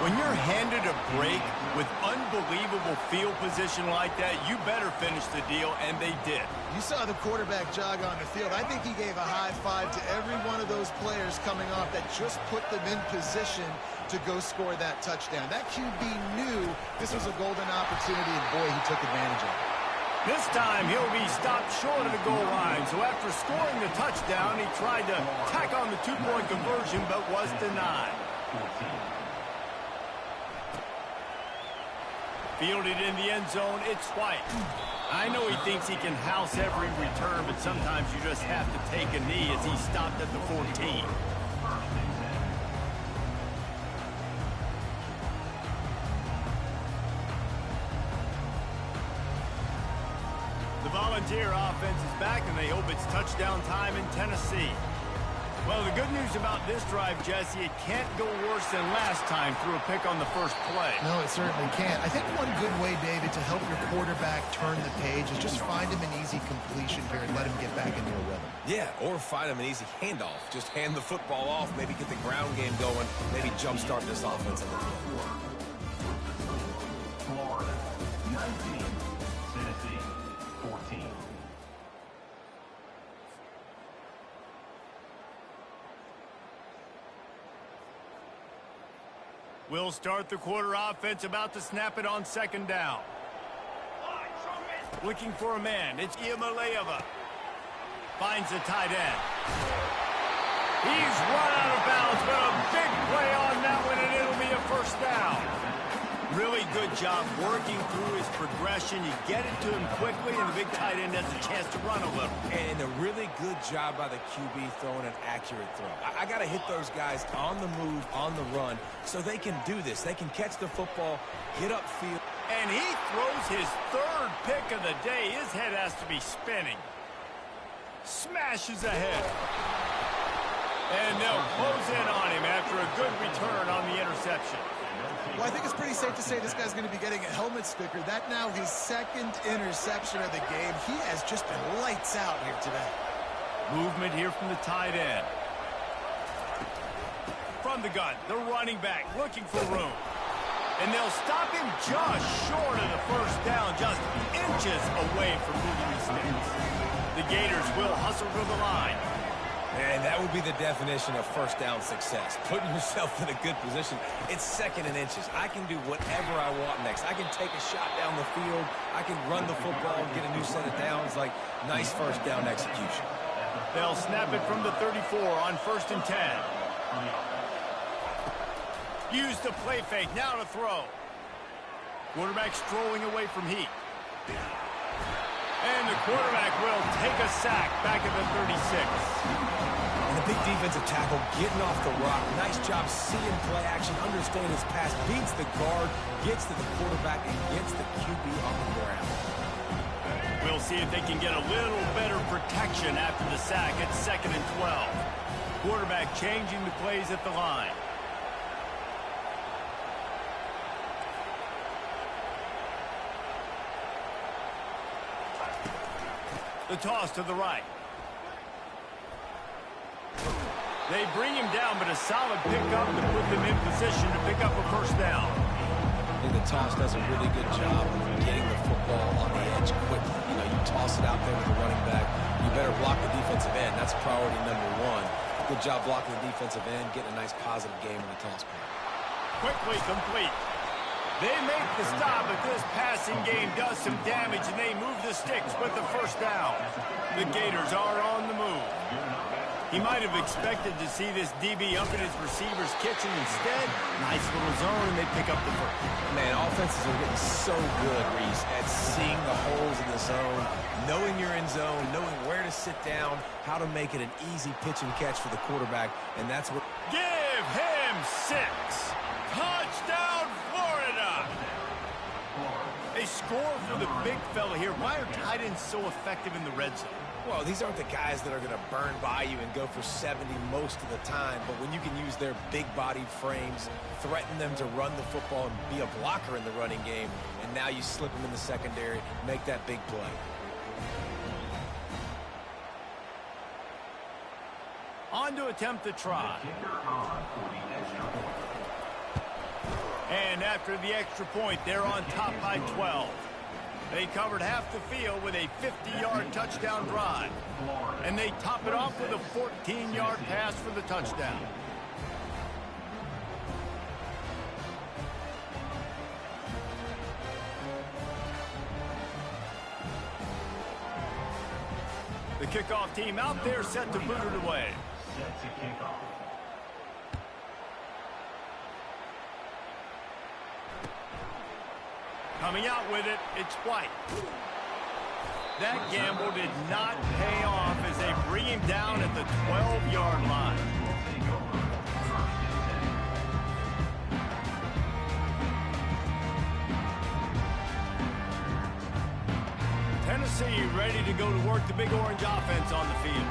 When you're handed a break with unbelievable field position like that, you better finish the deal, and they did. You saw the quarterback jog on the field. I think he gave a high five to every one of those players coming off that just put them in position to go score that touchdown. That QB knew this was a golden opportunity, and boy, he took advantage of it. This time, he'll be stopped short of the goal line. So after scoring the touchdown, he tried to tack on the 2-point conversion, but was denied. Fielded in the end zone, it's White. I know he thinks he can house every return, but sometimes you just have to take a knee as he stopped at the 14. The Volunteer offense is back, and they hope it's touchdown time in Tennessee. Well, the good news about this drive, Jesse, it can't go worse than last time through a pick on the first play. No, it certainly can't. I think one good way, David, to help your quarterback turn the page is just find him an easy completion here and let him get back into a rhythm. Yeah, or find him an easy handoff. Just hand the football off, maybe get the ground game going, maybe jumpstart this offense a little bit. Florida, 19. Tennessee, 14. We'll start the quarter offense, about to snap it on 2nd down. Looking for a man, it's Iamaleava. Finds the tight end. He's run out of bounds, but a big play on that one, and it'll be a 1st down. Really good job working through his progression. You get it to him quickly, and the big tight end has a chance to run a little. And a really good job by the QB throwing an accurate throw. I got to hit those guys on the move, on the run, so they can do this. They can catch the football, get upfield. And he throws his 3rd pick of the day. His head has to be spinning. Smashes ahead. And they'll close in on him after a good return on the interception. Well, I think it's pretty safe to say this guy's going to be getting a helmet sticker. That now his 2nd interception of the game. He has just been lights out here today. Movement here from the tight end. From the gun, the running back looking for room. And they'll stop him just short of the 1st down, just inches away from moving the sticks. The Gators will hustle to the line. And that would be the definition of 1st down success. Putting yourself in a good position. It's 2nd and inches. I can do whatever I want next. I can take a shot down the field. I can run the football and get a new set of downs. Like, nice 1st down execution. They'll snap it from the 34 on 1st and 10. Use the play fake, now to throw. Quarterback strolling away from Heat. And the quarterback will take a sack back at the 36. And the big defensive tackle getting off the rock. Nice job seeing play action, understanding his pass, beats the guard, gets to the quarterback, and gets the QB on the ground. We'll see if they can get a little better protection after the sack. It's 2nd and 12. Quarterback changing the plays at the line. The toss to the right. They bring him down, but a solid pickup to put them in position to pick up a 1st down. I think the toss does a really good job of getting the football on the edge quickly. You know, you toss it out there with the running back. You better block the defensive end. That's priority number 1. Good job blocking the defensive end, getting a nice positive game in the toss point. Quickly complete. They make the stop, but this passing game does some damage, and they move the sticks with the 1st down. The Gators are on the move. He might have expected to see this DB up in his receiver's kitchen. Instead, nice little zone, and they pick up the first. Man, offenses are getting so good, Reese, at seeing the holes in the zone, knowing you're in zone, knowing where to sit down, how to make it an easy pitch and catch for the quarterback, and that's what... Give him 6. Touchdown, Florida! They score for the big fella here. Why are tight ends so effective in the red zone? Well, these aren't the guys that are going to burn by you and go for 70 most of the time, but when you can use their big-bodied frames, threaten them to run the football and be a blocker in the running game, and now you slip them in the secondary, make that big play. On to attempt the try. And after the extra point, they're on top by 12. They covered half the field with a 50-yard touchdown drive. And they top it off with a 14-yard pass for the touchdown. The kickoff team out there set to boot it away. Set to kick off. Coming out with it, it's White. That gamble did not pay off as they bring him down at the 12-yard line. Tennessee ready to go to work the Big Orange offense on the field.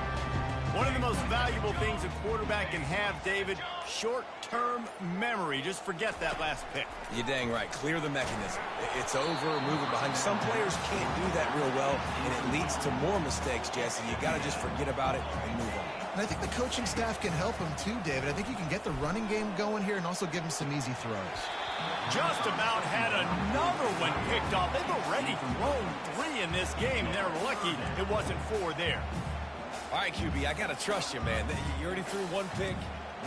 One of the most valuable things a quarterback can have, David, short-term memory. Just forget that last pick. You're dang right. Clear the mechanism. It's over, moving behind. Some players can't do that real well, and it leads to more mistakes, Jesse. You got to just forget about it and move on. And I think the coaching staff can help him too, David. I think you can get the running game going here and also give him some easy throws. Just about had another one picked off. They've already thrown 3 in this game. They're lucky it wasn't 4 there. All right, QB, I got to trust you, man. You already threw 1 pick.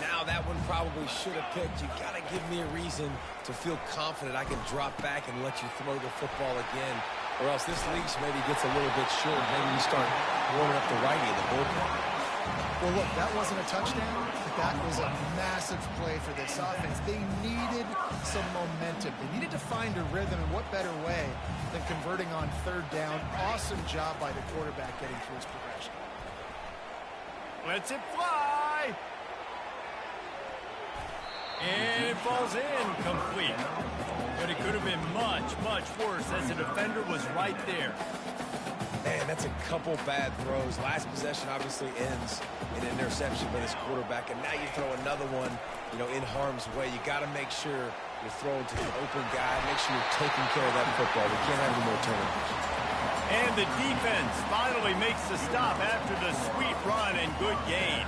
Now that one probably should have picked. You got to give me a reason to feel confident I can drop back and let you throw the football again. Or else this leash maybe gets a little bit short. Maybe you start warming up the righty in the bullpen. Well, look, that wasn't a touchdown, but that was a massive play for this offense. They needed some momentum. They needed to find a rhythm, and what better way than converting on 3rd down. Awesome job by the quarterback getting through his progression. Lets it fly. And it falls in complete. But it could have been much, much worse as the defender was right there. Man, that's a couple bad throws. Last possession obviously ends in an interception by this quarterback, and now you throw another one, in harm's way. You got to make sure you're throwing to the open guy. Make sure you're taking care of that football. We can't have any more turnovers. And the defense finally makes the stop after the sweet run and good gain.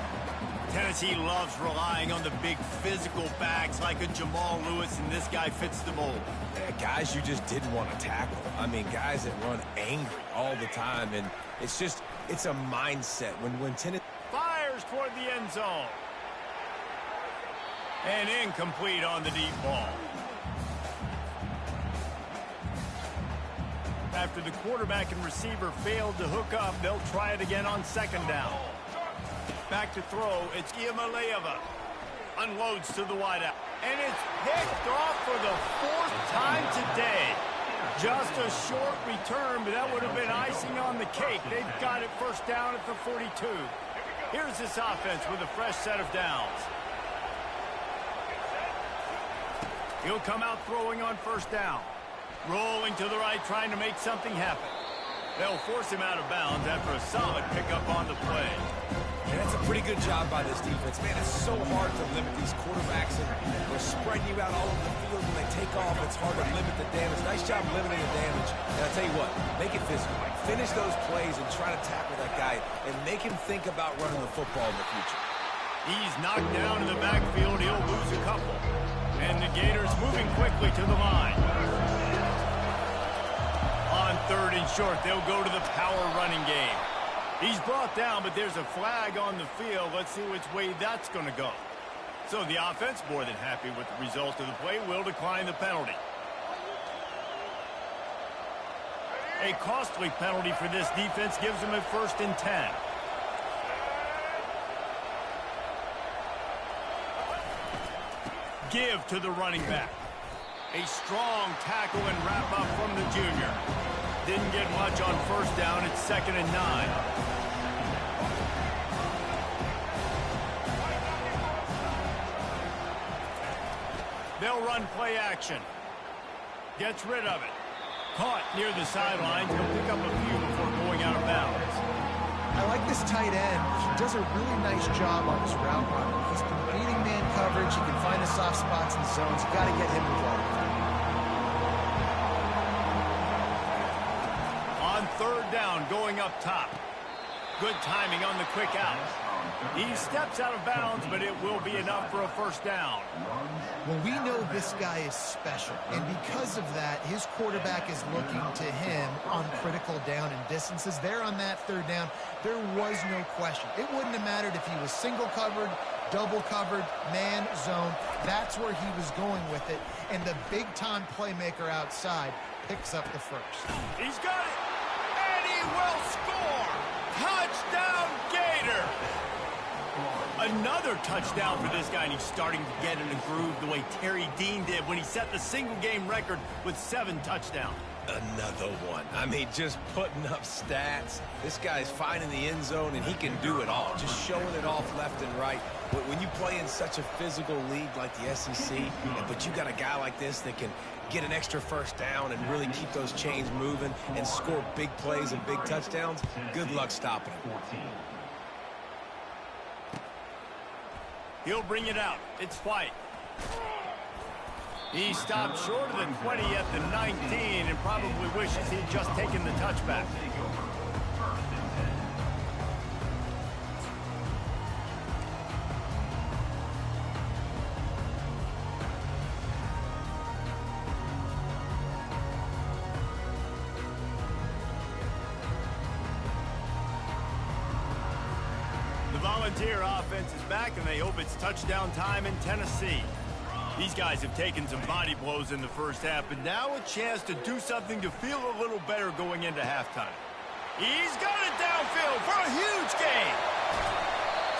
Tennessee loves relying on the big physical backs like a Jamal Lewis, and this guy fits the mold. Yeah, guys you just didn't want to tackle. I mean, guys that run angry all the time, and it's a mindset. When Tennessee fires toward the end zone. And incomplete on the deep ball. After the quarterback and receiver failed to hook up, they'll try it again on 2nd down. Back to throw, it's Iamaleava. Unloads to the wideout. And it's picked off for the 4th time today. Just a short return, but that would have been icing on the cake. They've got it 1st down at the 42. Here's this offense with a fresh set of downs. He'll come out throwing on 1st down. Rolling to the right, trying to make something happen. They'll force him out of bounds after a solid pickup on the play. And that's a pretty good job by this defense. Man, it's so hard to limit these quarterbacks, and they're spreading you out all over the field. When they take off, it's hard to limit the damage. Nice job limiting the damage. And I'll tell you what, make it physical. Finish those plays and try to tackle that guy and make him think about running the football in the future. He's knocked down in the backfield. He'll lose a couple. And the Gators moving quickly to the line. On 3rd and short, they'll go to the power running game. He's brought down, but there's a flag on the field. Let's see which way that's going to go. So the offense, more than happy with the result of the play, will decline the penalty. A costly penalty for this defense gives them a 1st and 10. give to the running back. A strong tackle and wrap up from the junior. Didn't get much on first down. It's 2nd and 9. They'll run play action. Gets rid of it. Caught near the sidelines. He'll pick up a few before going out of bounds. I like this tight end. He does a really nice job on his route running. He's been beating man coverage. He can find the soft spots in the zones. You got to get him involved. On 3rd down, going up top. Good timing on the quick out. He steps out of bounds, but it will be enough for a first down. Well, we know this guy is special, and because of that, his quarterback is looking to him on critical down and distances. There on that 3rd down, there was no question. It wouldn't have mattered if he was single covered, double covered, man, zone. That's where he was going with it, and the big-time playmaker outside picks up the first. He's got it, and he will score! Touchdown, Gator! Another touchdown for this guy, and he's starting to get in a groove the way Terry Dean did when he set the single-game record with 7 touchdowns. Another one. I mean, just putting up stats. This guy's finding the end zone, and he can do it all. Just showing it off left and right. But when you play in such a physical league like the SEC, but you got a guy like this that can get an extra first down and really keep those chains moving and score big plays and big touchdowns, good luck stopping him. He'll bring it out. It's White. He stopped short of the 20 at the 19 and probably wishes he'd just taken the touchback. The Volunteer offense is back, and they hope it's touchdown time in Tennessee. These guys have taken some body blows in the first half, but now a chance to do something to feel a little better going into halftime. He's got it downfield for a huge gain.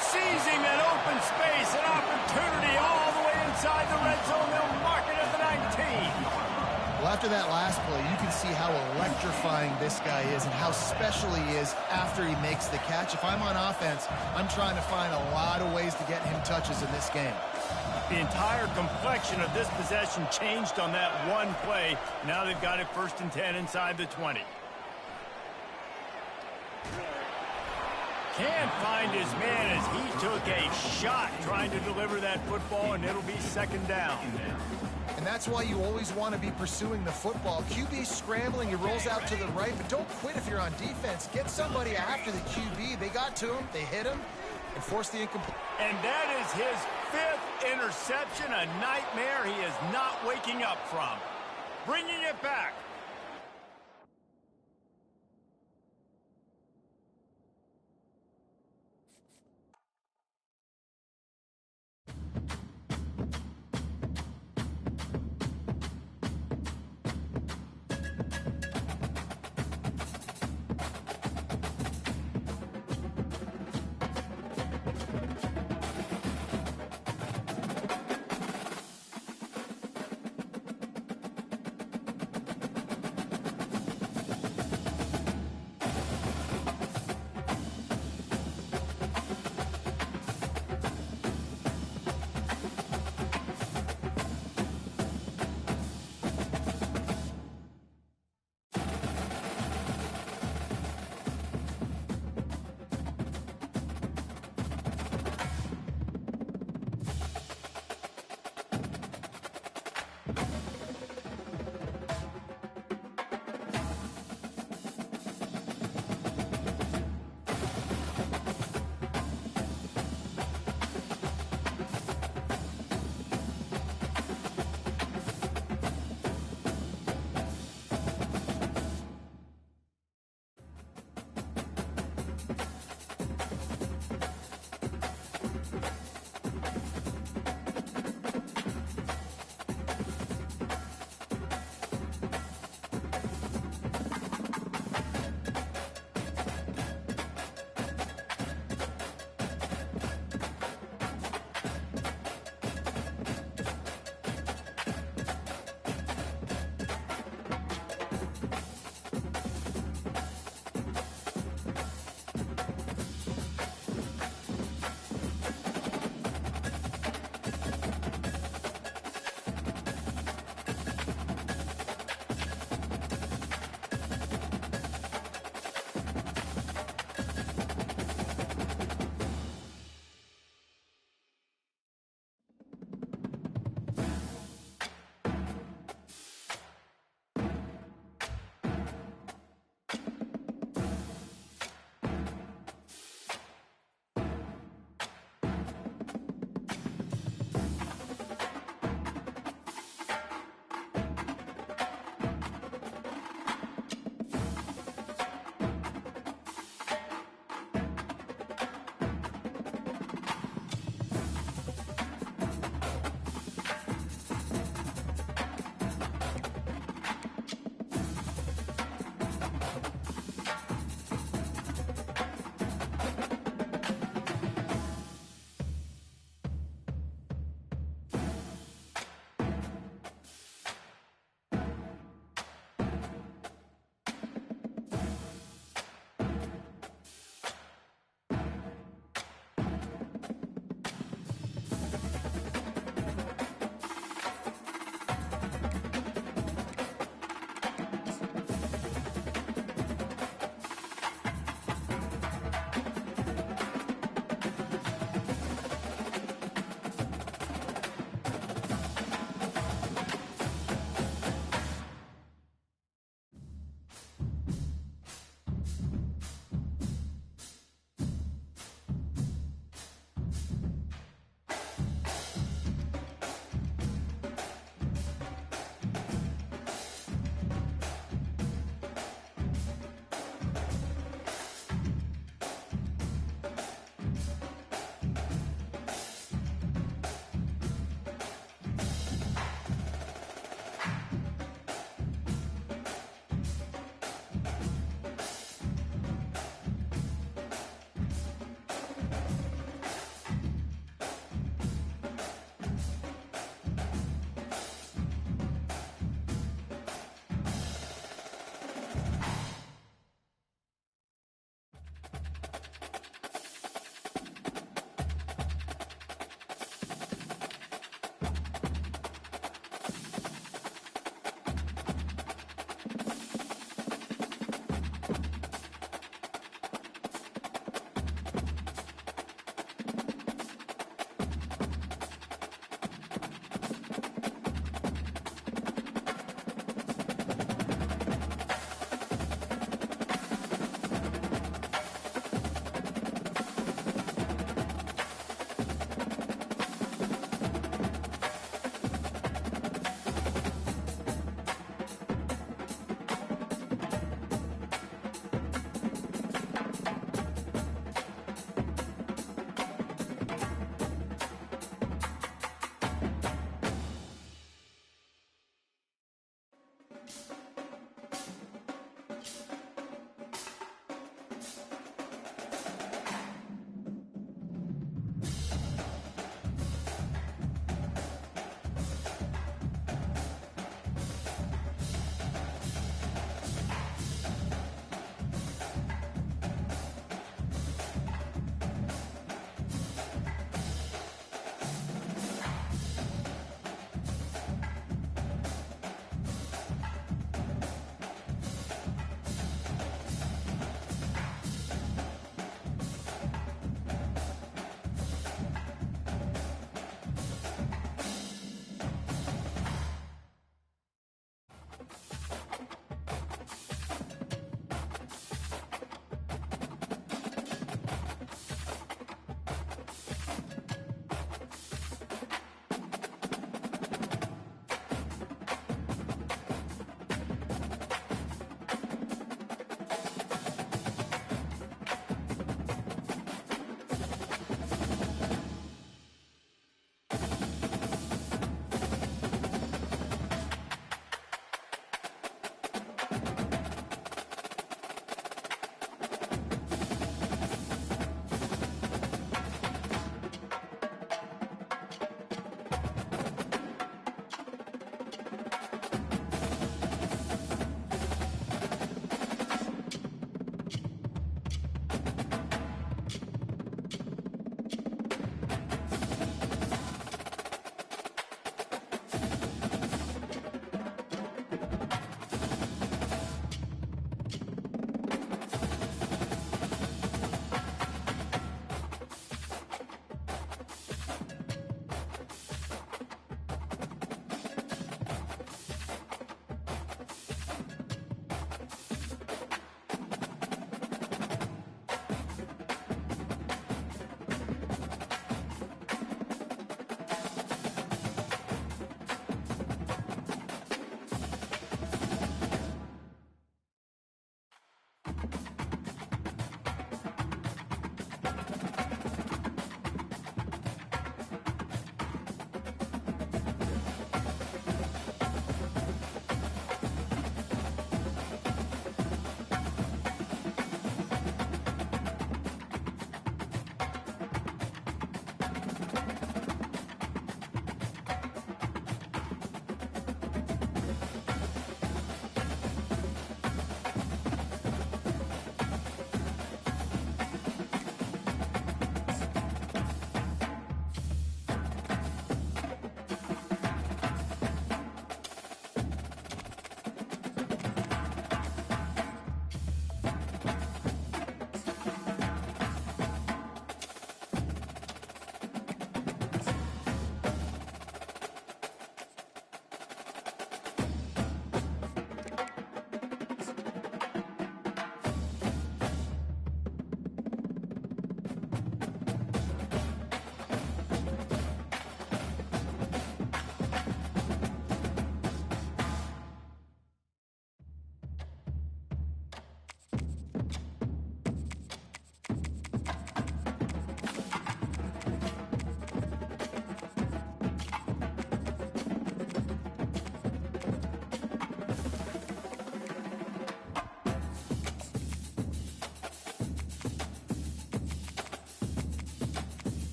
Seizing that open space, an opportunity all the way inside the red zone. They'll mark it at the 19. Well, after that last play, you can see how electrifying this guy is and how special he is after he makes the catch. If I'm on offense, I'm trying to find a lot of ways to get him touches in this game. The entire complexion of this possession changed on that one play. Now they've got it 1st and 10 inside the 20. Can't find his man as he took a shot trying to deliver that football, and it'll be 2nd down. And that's why you always want to be pursuing the football. QB's scrambling, he rolls out to the right, but don't quit if you're on defense. Get somebody after the QB. They got to him, they hit him, and forced the incomplete. And that is his 5th interception, a nightmare he is not waking up from. Bringing it back.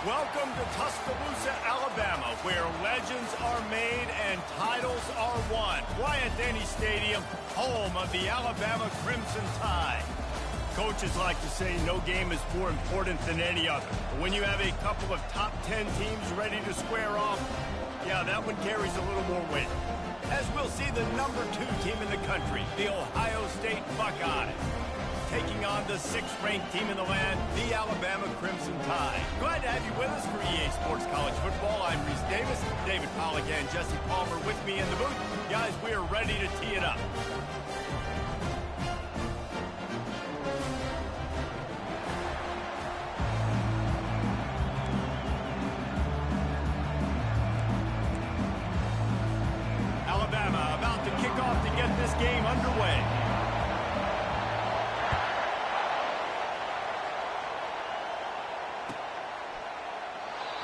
Welcome to Tuscaloosa, Alabama, where legends are made and titles are won. Bryant-Denny Stadium, home of the Alabama Crimson Tide. Coaches like to say no game is more important than any other. But when you have a couple of top 10 teams ready to square off, yeah, that one carries a little more weight. As we'll see the number 2 team in the country, the Ohio State Buckeyes, taking on the 6th-ranked team in the land, the Alabama Crimson Tide. Glad to have you with us for EA Sports College Football. I'm Reese Davis, David Pollack and Jesse Palmer with me in the booth. Guys, we are ready to tee it up. Alabama about to kick off to get this game underway.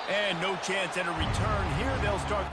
And no chance at a return here. They'll start.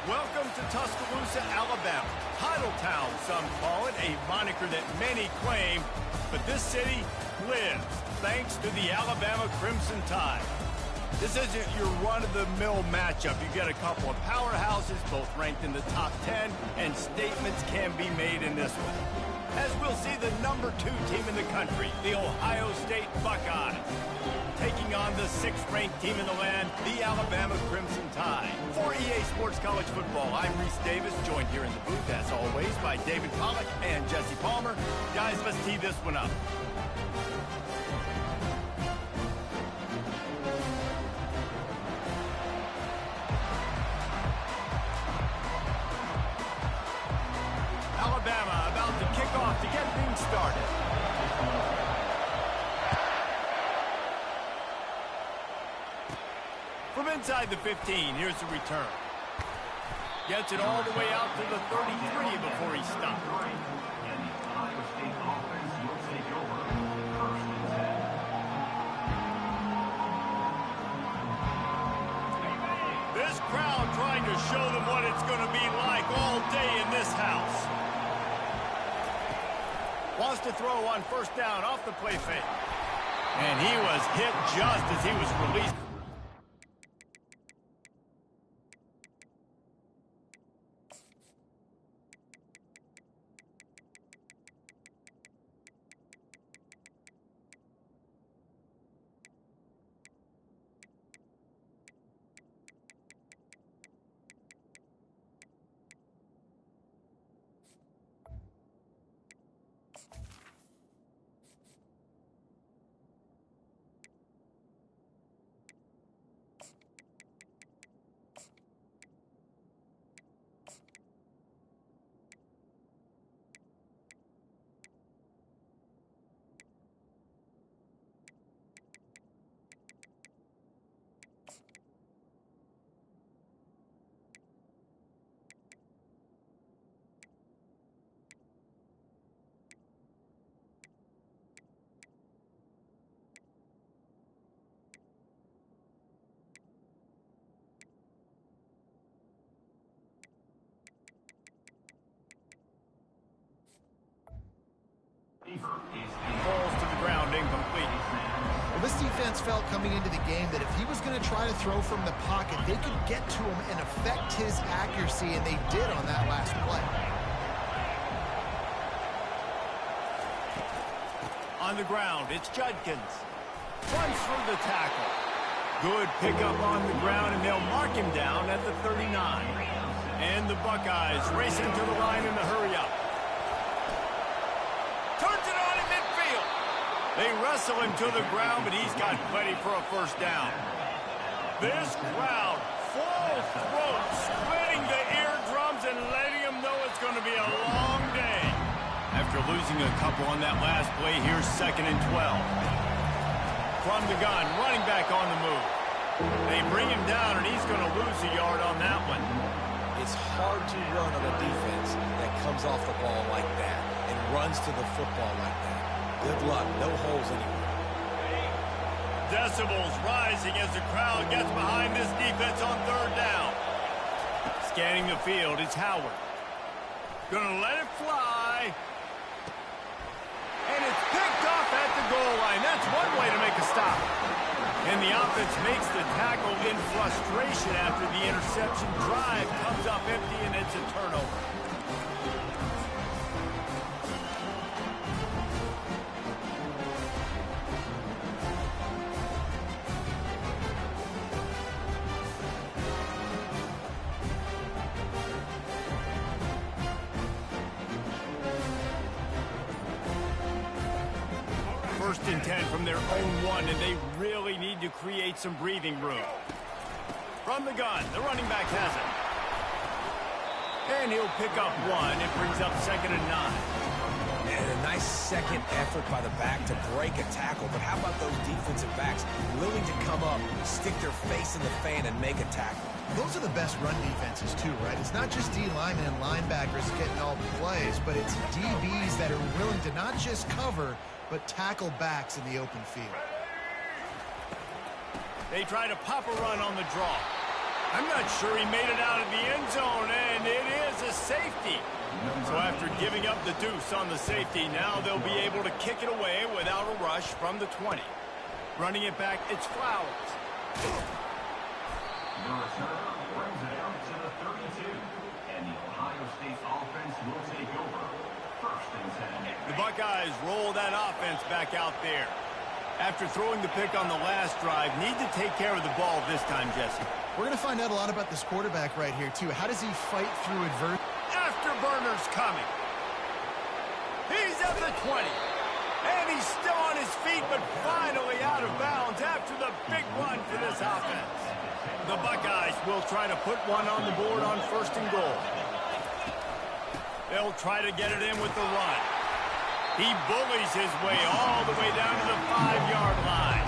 Welcome to Tuscaloosa, Alabama. Titletown, some call it, a moniker that many claim, but this city lives thanks to the Alabama Crimson Tide. This isn't your run-of-the-mill matchup. You get a couple of powerhouses, both ranked in the top 10, and statements can be made in this one. As we'll see the number 2 team in the country, the Ohio State Buckeyes, taking on the 6th-ranked team in the land, the Alabama Crimson Tide. For EA Sports College Football, I'm Reese Davis, joined here in the booth, as always, by David Pollack and Jesse Palmer. Guys, let's tee this one up. Alabama about to kick off to get things started. From inside the 15, here's the return. Gets it all the way out to the 33 before he stops. And the Ohio State offense will take over first and 10. This crowd trying to show them what it's going to be like all day in this house. Wants to throw on first down off the play fake. And he was hit just as he was released. is Falls to the ground, incomplete. Well, this defense felt coming into the game that if he was going to try to throw from the pocket, they could get to him and affect his accuracy, and they did on that last play. On the ground, it's Judkins. Runs through the tackle. Good pickup on the ground, and they'll mark him down at the 39. And the Buckeyes racing to the line in the hurry-up. Turns it on in midfield. They wrestle him to the ground, but he's got plenty for a first down. This crowd, full throat, splitting the eardrums and letting them know it's going to be a long day. After losing a couple on that last play, here's 2nd and 12. From the gun, running back on the move. They bring him down, and he's going to lose a yard on that one. It's hard to run on a defense that comes off the ball like that and runs to the football like that. Good luck. No holes anywhere. Decibels rising as the crowd gets behind this defense on 3rd down. Scanning the field, it's Howard. Gonna let it fly. And it's picked off at the goal line. That's one way to make a stop. And the offense makes the tackle in frustration after the interception. Drive comes up empty, and it's a turnover. First and 10 from their own 1, and they really need to create some breathing room. From the gun, the running back has it. And he'll pick up 1. It brings up 2nd and 9. And a nice second effort by the back to break a tackle. But how about those defensive backs willing to come up, stick their face in the fan, and make a tackle? Those are the best run defenses, too, right? It's not just D linemen and linebackers getting all the plays, but it's DBs that are willing to not just cover, but tackle backs in the open field. They try to pop a run on the draw. I'm not sure he made it out of the end zone, and it is a safety. So after giving up the deuce on the safety, now they'll be able to kick it away without a rush from the 20. Running it back, it's Flowers. the return brings it out to the 32, and the Ohio State offense will take over. 1st and 10. The Buckeyes roll that offense back out there. After throwing the pick on the last drive, need to take care of the ball this time, Jesse. We're going to find out a lot about this quarterback right here, too. How does he fight through adversity? Afterburner's coming. He's at the 20. And he's still on his feet, but finally out of bounds after the big run for this offense. The Buckeyes will try to put one on the board on 1st and goal. They'll try to get it in with the run. He bullies his way all the way down to the 5-yard line.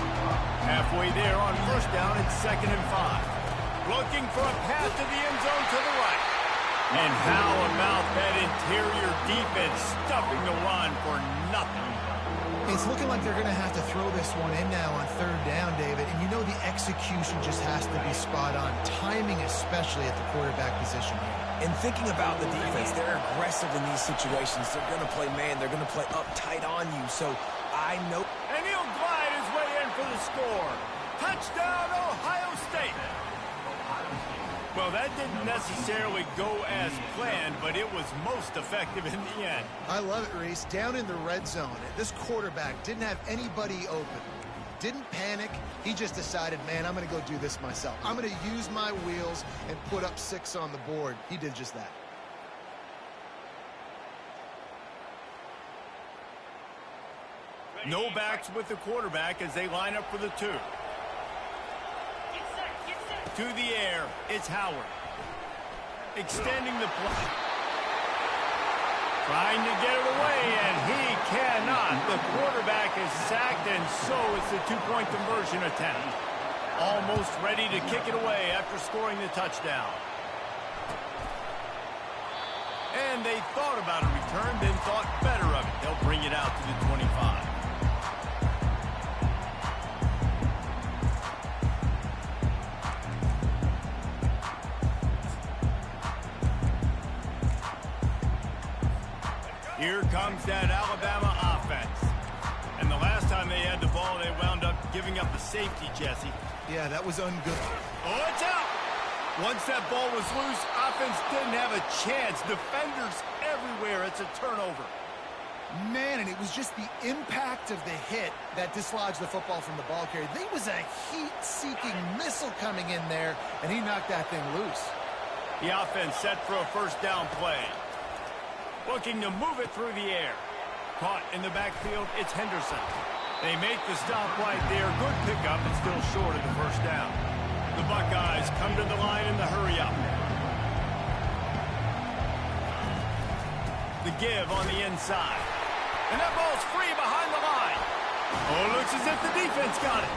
Halfway there on 1st down, it's 2nd and 5. Looking for a pass to the end zone to the right. And how about that interior defense stuffing the run for nothing? It's looking like they're going to have to throw this one in now on 3rd down, David. And you know the execution just has to be spot on. Timing especially at the quarterback position here. And thinking about the defense, they're aggressive in these situations. They're going to play man. They're going to play uptight on you. So I know. And he'll glide his way in for the score. Touchdown, Ohio State. Well, that didn't necessarily go as planned, but it was most effective in the end. I love it, Reese. Down in the red zone, this quarterback didn't have anybody open. Didn't panic. He just decided, man, I'm going to go do this myself. I'm going to use my wheels and put up 6 on the board. He did just that. No backs with the quarterback as they line up for the 2. To the air, it's Howard. Extending the play. Trying to get it away, and he cannot. The quarterback is sacked, and so is the 2-point conversion attempt. Almost ready to kick it away after scoring the touchdown. And they thought about a return, then thought better of it. They'll bring it out to the 25. Here comes that Alabama offense. giving up the safety, Jesse. Yeah, that was ungood. Oh, it's out! Once that ball was loose, offense didn't have a chance. Defenders everywhere. It's a turnover. Man, and it was just the impact of the hit that dislodged the football from the ball carrier. There was a heat-seeking missile coming in there, and he knocked that thing loose. The offense set for a first down play. Looking to move it through the air. Caught in the backfield, it's Henderson. They make the stop right there. Good pickup, and still short of the first down. The Buckeyes come to the line in the hurry-up. The give on the inside. And that ball's free behind the line. Oh, it looks as if the defense got it.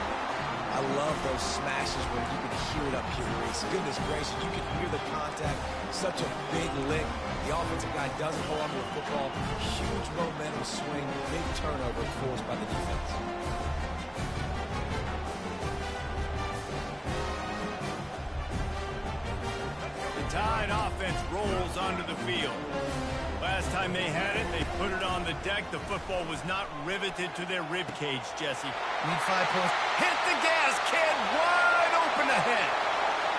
I love those smashes where you can hear it up here, Reese. Goodness gracious, you can hear the contact. Such a big lick. The offensive guy doesn't hold on to the football. Huge momentum swing. Big turnover forced by the defense. The Tide offense rolls onto the field. Last time they had it, they put it on the deck. The football was not riveted to their rib cage, Jesse. Need 5 points. Hit the gas, kid. Wide open ahead.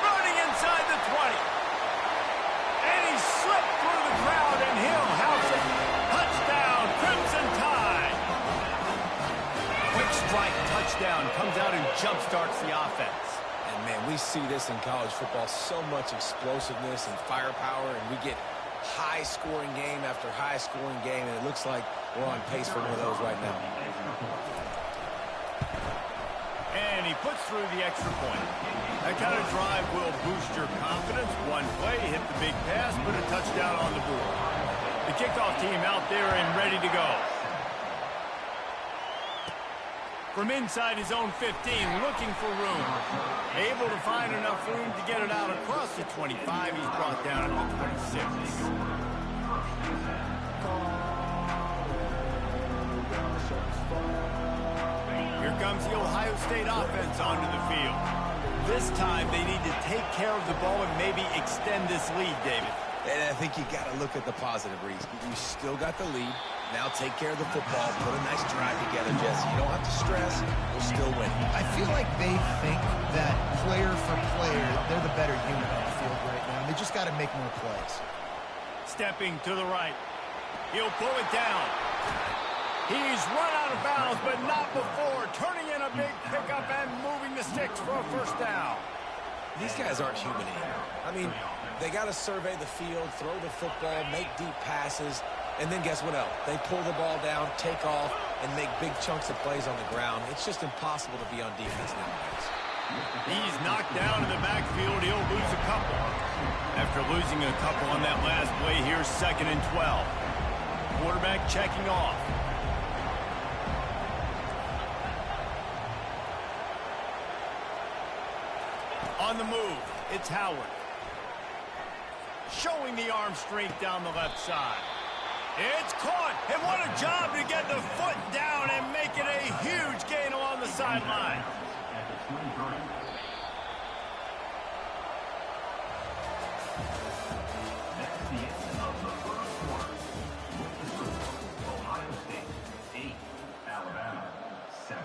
Running inside the 20. And he slipped through the crowd, and he'll house it. Touchdown, Crimson Tide. Quick strike touchdown comes out and jumpstarts the offense. And, man, we see this in college football. So much explosiveness and firepower, and we get high-scoring game after high-scoring game, and it looks like we're on pace for one of those right now. And he puts through the extra point. That kind of drive will boost your confidence. One play, hit the big pass, put a touchdown on the board. The kickoff team out there and ready to go. From inside his own 15, looking for room. Able to find enough room to get it out across the 25. He's brought down at the 26. Here comes the Ohio State offense onto the field. This time they need to take care of the ball and maybe extend this lead, David. And I think you got to look at the positive, Reese. You still got the lead. Now take care of the football. Put a nice drive together, Jesse. You don't have to stress. We're still winning. I feel like they think that player for player, they're the better unit on the field right now. They just got to make more plays. Stepping to the right. He'll pull it down. He's run out of bounds, but not before. Turning in a big pickup and moving the sticks for a first down. These guys aren't human anymore. I mean, they got to survey the field, throw the football, make deep passes, and then guess what else? They pull the ball down, take off, and make big chunks of plays on the ground. It's just impossible to be on defense nowadays. He's knocked down in the backfield. He'll lose a couple. After losing a couple on that last play, here's 2nd and 12. Quarterback checking off. On the move, it's Howard. Showing the arm strength down the left side. It's caught, and what a job to get the foot down and make it a huge gain along the sideline. Ohio State 8, Alabama 7.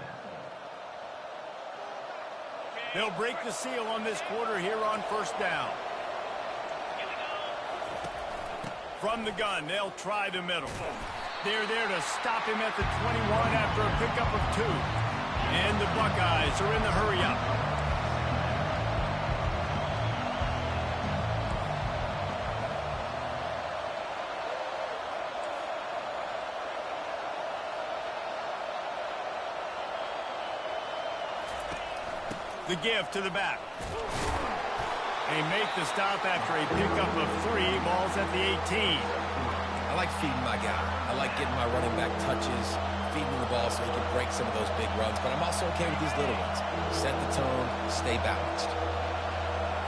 They'll break the seal on this quarter here on first down. From the gun, they'll try the middle. They're there to stop him at the 21 after a pickup of 2. And the Buckeyes are in the hurry-up. The give to the back. They make the stop after a pickup of 3. Ball's at the 18. I like feeding my guy. I like getting my running back touches, feeding the ball so he can break some of those big runs. But I'm also okay with these little ones. Set the tone, stay balanced.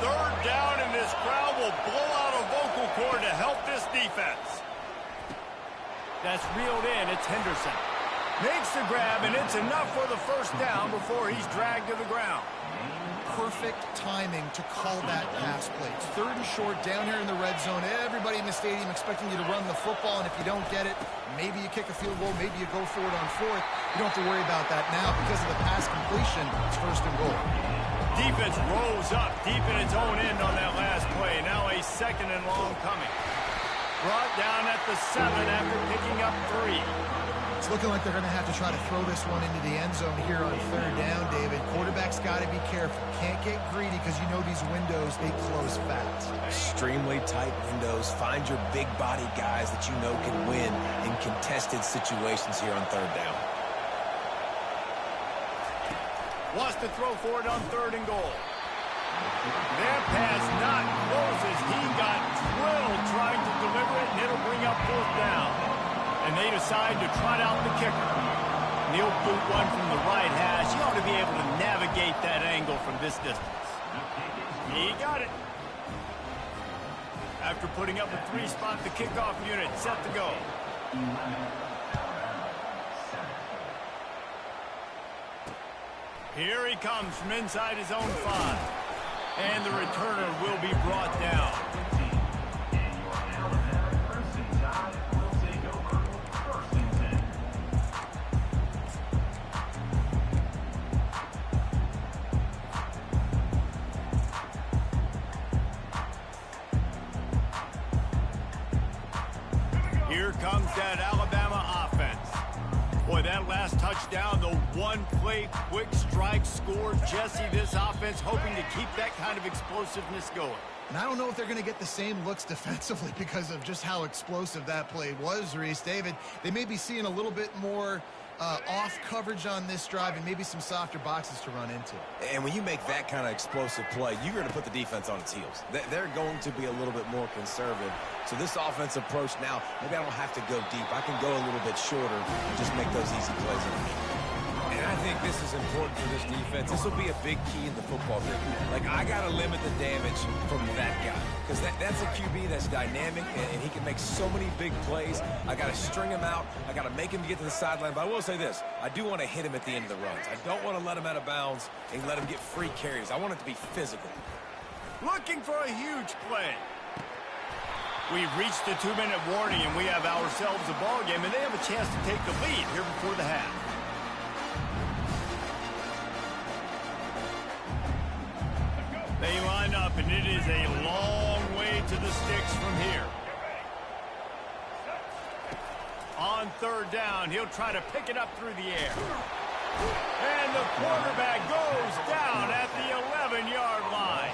3rd down, and this crowd will blow out a vocal cord to help this defense. That's reeled in. It's Henderson. Makes the grab, and it's enough for the first down before he's dragged to the ground. perfect timing to call that pass play. It's 3rd and short down here in the red zone. Everybody in the stadium expecting you to run the football, and if you don't get it, maybe you kick a field goal, maybe you go for it on 4th. You don't have to worry about that now because of the pass completion. It's 1st and goal. Defense rolls up deep in its own end on that last play. Now a 2nd and long coming. Brought down at the 7 after picking up 3. It's looking like they're going to have to try to throw this one into the end zone here on 3rd down, David. Quarterback's got to be careful. Can't get greedy because you know these windows, they close fast. Extremely tight windows. Find your big body guys that you know can win in contested situations here on 3rd down. Wants to throw for it on 3rd and goal. Their pass not close as he got drilled trying to deliver it, and it'll bring up 4th down. And they decide to trot out the kicker. Neil boot one from the right hash. He ought to be able to navigate that angle from this distance. He got it. After putting up a 3-spot, the kickoff unit set to go. Here he comes from inside his own 5. And the returner will be brought down. Here comes that Alabama offense. Boy, that last touchdown, the one-play quick strike score. Jesse, this offense hoping to keep that kind of explosiveness going. And I don't know if they're going to get the same looks defensively because of just how explosive that play was, Reese. David, they may be seeing a little bit more off coverage on this drive and maybe some softer boxes to run into. And when you make that kind of explosive play, you're going to put the defense on its heels. They're going to be a little bit more conservative. So this offense approach now, maybe I don't have to go deep. I can go a little bit shorter and just make those easy plays underneath. And I think this is important for this defense. This will be a big key in the football game. Like, I got to limit the damage from that guy. Because that's a QB that's dynamic, and he can make so many big plays. I got to string him out. I got to make him get to the sideline. But I will say this. I do want to hit him at the end of the runs. I don't want to let him out of bounds and let him get free carries. I want it to be physical. Looking for a huge play. We've reached the 2-minute warning, and we have ourselves a ball game, and they have a chance to take the lead here before the half. They line up, and it is a long way to the sticks from here. On 3rd down, he'll try to pick it up through the air. And the quarterback goes down at the 11-yard line.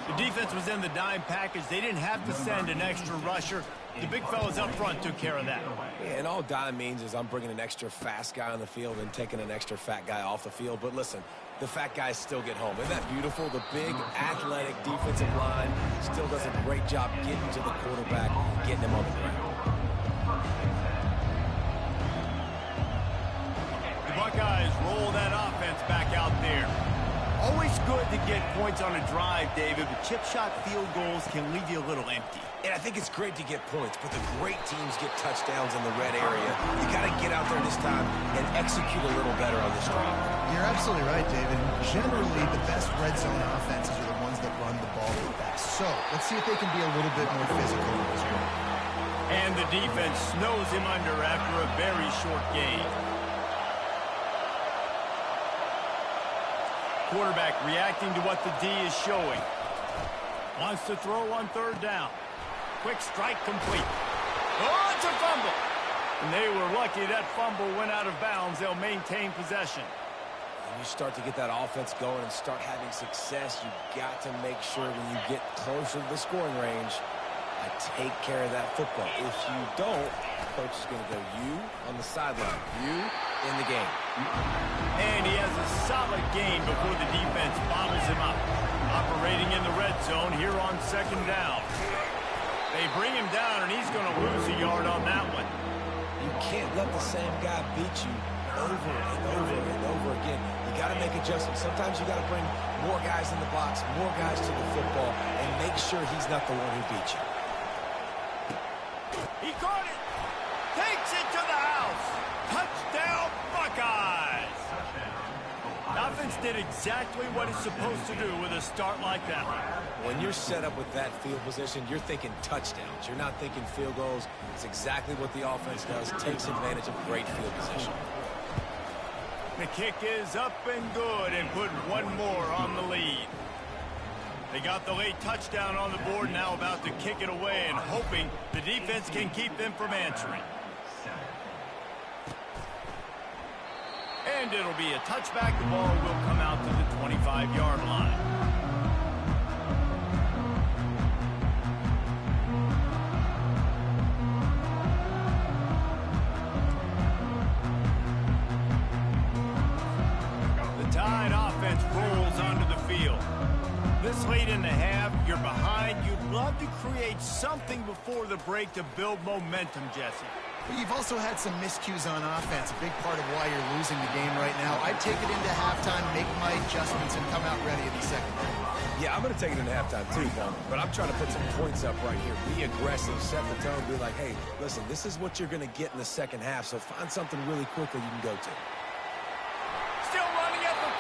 The defense was in the dime package. They didn't have to send an extra rusher. The big fellas up front took care of that. Yeah, and all dime means is I'm bringing an extra fast guy on the field and taking an extra fat guy off the field. But listen, the fat guys still get home. Isn't that beautiful? The big, athletic defensive line still does a great job getting to the quarterback, getting him on the ground. The Buckeyes roll that offense back out there. Always good to get points on a drive, David, but chip shot field goals can leave you a little empty. And I think it's great to get points, but the great teams get touchdowns in the red area. You got to get out there this time and execute a little better on this drive. You're absolutely right, David. Generally, the best red zone offenses are the ones that run the ball the best. So let's see if they can be a little bit more physical in this one. And the defense snows him under after a very short gain. Quarterback reacting to what the D is showing. Wants to throw on 3rd down. Quick strike complete. Oh, it's a fumble. And they were lucky that fumble went out of bounds. They'll maintain possession. When you start to get that offense going and start having success, you've got to make sure when you get closer to the scoring range, take care of that football. If you don't, coach is going to go you on the sideline, you in the game. And he has a solid gain before the defense bottles him up. Operating in the red zone here on 2nd down. They bring him down, and he's going to lose a yard on that one. You can't let the same guy beat you over and over and over again. You got to make adjustments. Sometimes you got to bring more guys in the box, more guys to the football, and make sure he's not the one who beat you. He caught it. Takes it to the house. Touchdown, Buckeyes. Offense did exactly what it's supposed to do with a start like that. When you're set up with that field position, you're thinking touchdowns. You're not thinking field goals. It's exactly what the offense does. Takes advantage of great field position. The kick is up and good and put one more on the lead. They got the late touchdown on the board, now about to kick it away and hoping the defense can keep them from answering. And it'll be a touchback. The ball will come out to the 25-yard line. The Tide offense rolls onto the field. This late in the half, you're behind. You'd love to create something before the break to build momentum, Jesse. You've also had some miscues on offense, a big part of why you're losing the game right now. I'd take it into halftime, make my adjustments, and come out ready in the second half. Yeah, I'm going to take it into halftime too, but I'm trying to put some points up right here. Be aggressive, set the tone, be like, hey, listen, this is what you're going to get in the second half, so find something really quickly you can go to. Still running at the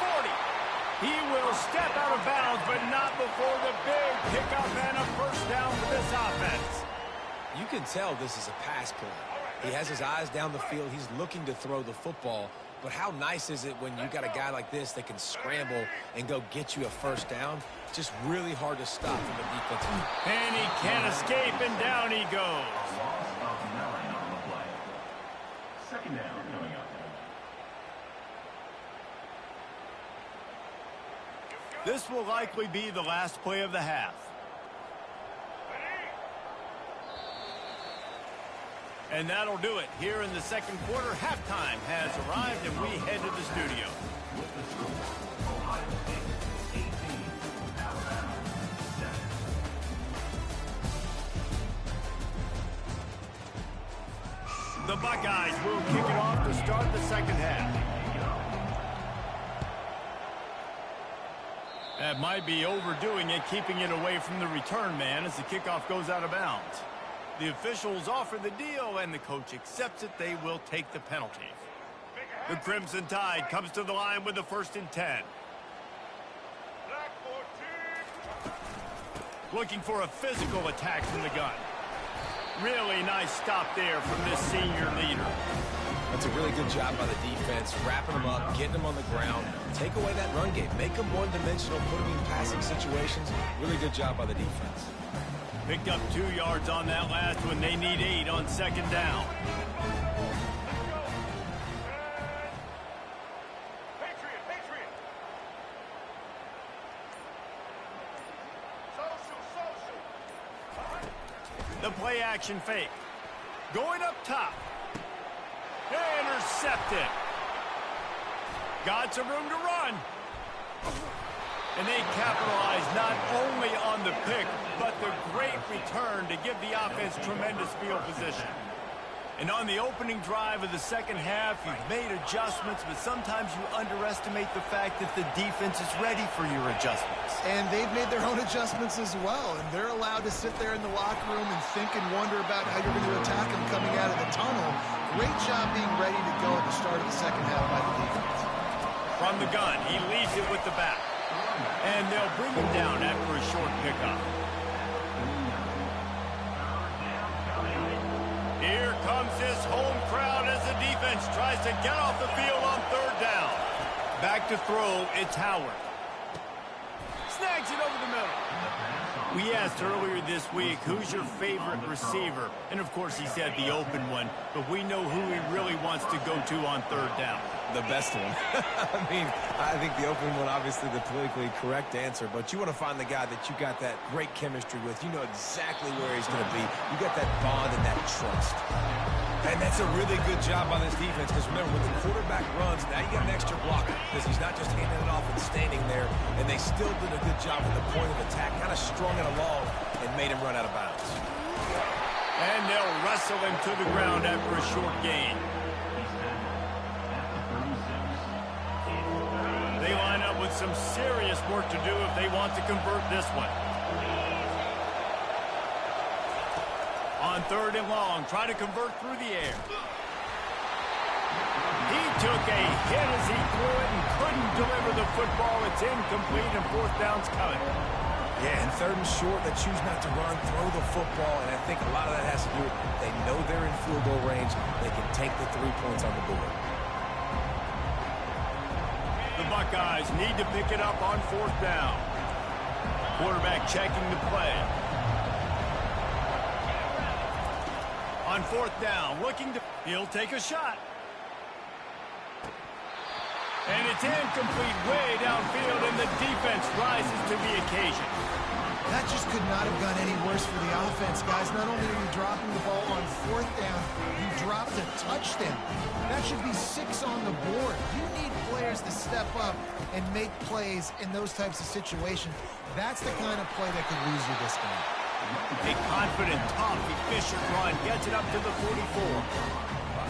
40. He will step out of bounds, but not before the big pickup and a first down for this offense. You can tell this is a pass play. He has his eyes down the field. He's looking to throw the football. But how nice is it when you got a guy like this that can scramble and go get you a first down? Just really hard to stop from the defense. And he can't escape, and down he goes. Loss of 9 on the play. Second down coming up. This will likely be the last play of the half. And that'll do it. Here in the second quarter, halftime has arrived, and we head to the studio. With the score, Ohio State 18, Alabama 7. The Buckeyes will kick it off to start the second half. That might be overdoing it, keeping it away from the return man as the kickoff goes out of bounds. The officials offer the deal, and the coach accepts it. They will take the penalty. The Crimson Tide comes to the line with the 1st and 10. Looking for a physical attack from the gun. Really nice stop there from this senior leader. That's a really good job by the defense, wrapping them up, getting them on the ground. Take away that run game. Make them one-dimensional, put them in passing situations. Really good job by the defense. Picked up 2 yards on that last one. They need 8 on second down. The play action fake. Going up top. Intercepted. Got some room to run. And they capitalize not only on the pick, but the great return to give the offense tremendous field position. And on the opening drive of the second half, you've made adjustments, but sometimes you underestimate the fact that the defense is ready for your adjustments. And they've made their own adjustments as well, and they're allowed to sit there in the locker room and think and wonder about how you're going to attack them coming out of the tunnel. Great job being ready to go at the start of the second half by the defense. From the gun, he leaves it with the back. And they'll bring him down after a short pickup. Here comes this home crowd as the defense tries to get off the field on 3rd down. Back to throw, it's Howard. Snags it over the middle. We asked earlier this week, who's your favorite receiver? And of course he said the open one, but we know who he really wants to go to on 3rd down. The best one. I think the open one, obviously the politically correct answer, but you want to find the guy that you got that great chemistry with. You know exactly where he's going to be. You got that bond and that trust. And that's a really good job by this defense, because remember, when the quarterback runs, now you got an extra blocker, because he's not just handing it off and standing there, and they still did a good job with the point of attack, kind of strung it along and made him run out of bounds. And they'll wrestle him to the ground after a short gain. They line up with some serious work to do if they want to convert this one. On 3rd and long, try to convert through the air. He took a hit as he threw it and couldn't deliver the football. It's incomplete, and fourth down's coming. Yeah, and third and short, they choose not to run, throw the football, and I think a lot of that has to do with they know they're in field goal range. They can take the 3 points on the board. The Buckeyes need to pick it up on fourth down. Quarterback checking the play. On fourth down, looking to... He'll take a shot. And it's incomplete way downfield, and the defense rises to the occasion. That just could not have gone any worse for the offense, guys. Not only are you dropping the ball on fourth down, you dropped a touchdown. That should be 6 on the board. You need players to step up and make plays in those types of situations. That's the kind of play that could lose you this game. A confident, tough, efficient run gets it up to the 44.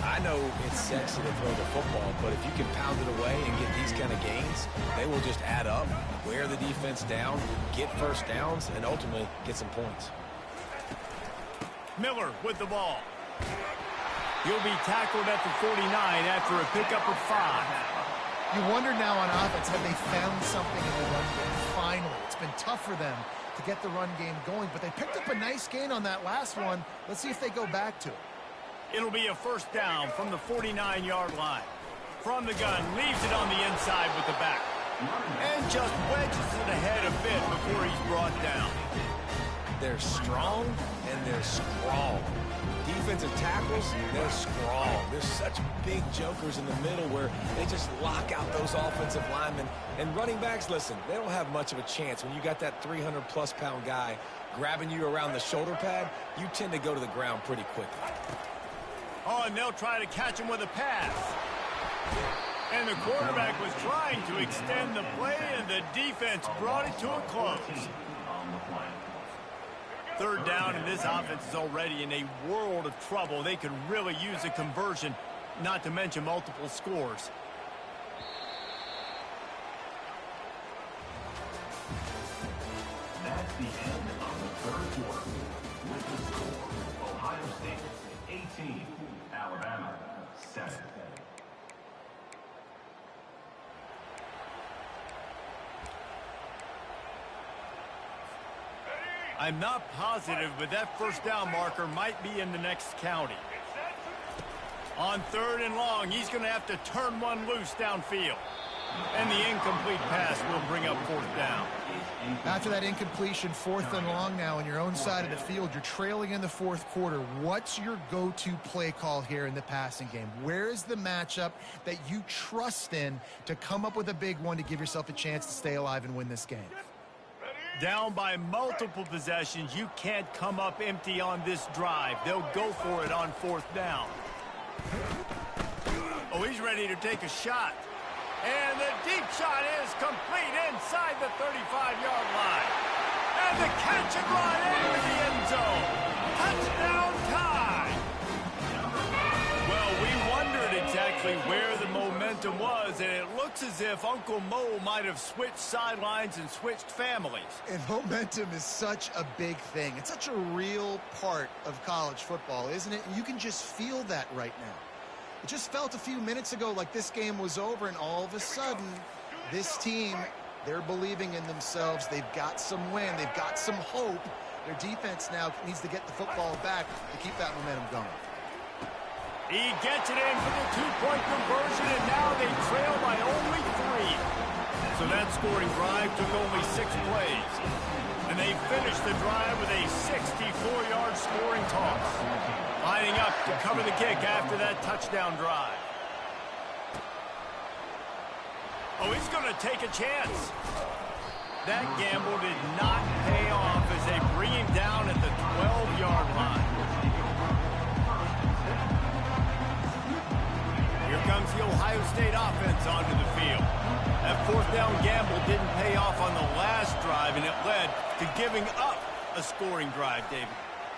I know it's sexy to throw the football, but if you can pound it away and get these kind of gains, they will just add up, wear the defense down, get first downs, and ultimately get some points. Miller with the ball. He'll be tackled at the 49 after a pickup of 5. You wonder now on offense, have they found something in the run game? Finally, it's been tough for them to get the run game going, but they picked up a nice gain on that last one. Let's see if they go back to it. It'll be a first down from the 49-yard line. From the gun, leaves it on the inside with the back. And just wedges it ahead a bit before he's brought down. They're strong, and they're strong. Defensive tackles, they're strong. There's such big jokers in the middle where they just lock out those offensive linemen. And running backs, listen, they don't have much of a chance. When you got that 300-plus pound guy grabbing you around the shoulder pad, you tend to go to the ground pretty quickly. Oh, and they'll try to catch him with a pass. And the quarterback was trying to extend the play, and the defense brought it to a close. Third down, and this offense is already in a world of trouble. They could really use a conversion, not to mention multiple scores. That's the end of the third quarter. With the score, Ohio State 18, Alabama 7. I'm not positive, but that first down marker might be in the next county. On third and long, he's going to have to turn one loose downfield. And the incomplete pass will bring up fourth down. After that incompletion, fourth and long now on your own side of the field, you're trailing in the fourth quarter. What's your go-to play call here in the passing game? Where is the matchup that you trust in to come up with a big one to give yourself a chance to stay alive and win this game? Down by multiple possessions, you can't come up empty on this drive. They'll go for it on fourth down. Oh, he's ready to take a shot. And the deep shot is complete inside the 35-yard line. And the catch and run into the end zone. Touchdown time. Well, we wondered exactly where the momentum was, and it looks as if Uncle Mo might have switched sidelines and switched families. And momentum is such a big thing. It's such a real part of college football, isn't it? And you can just feel that right now. It just felt a few minutes ago like this game was over, and all of a sudden, this team, they're believing in themselves. They've got some wind. They've got some hope. Their defense now needs to get the football back to keep that momentum going. He gets it in for the two-point conversion, and now they trail by only 3. So that scoring drive took only 6 plays. And they finished the drive with a 64-yard scoring toss. Lining up to cover the kick after that touchdown drive. Oh, he's going to take a chance. That gamble did not pay off as they bring him down at the 12-yard line. Here comes the Ohio State offense onto the field. That fourth down gamble didn't pay off on the last drive, and it led to giving up a scoring drive, David.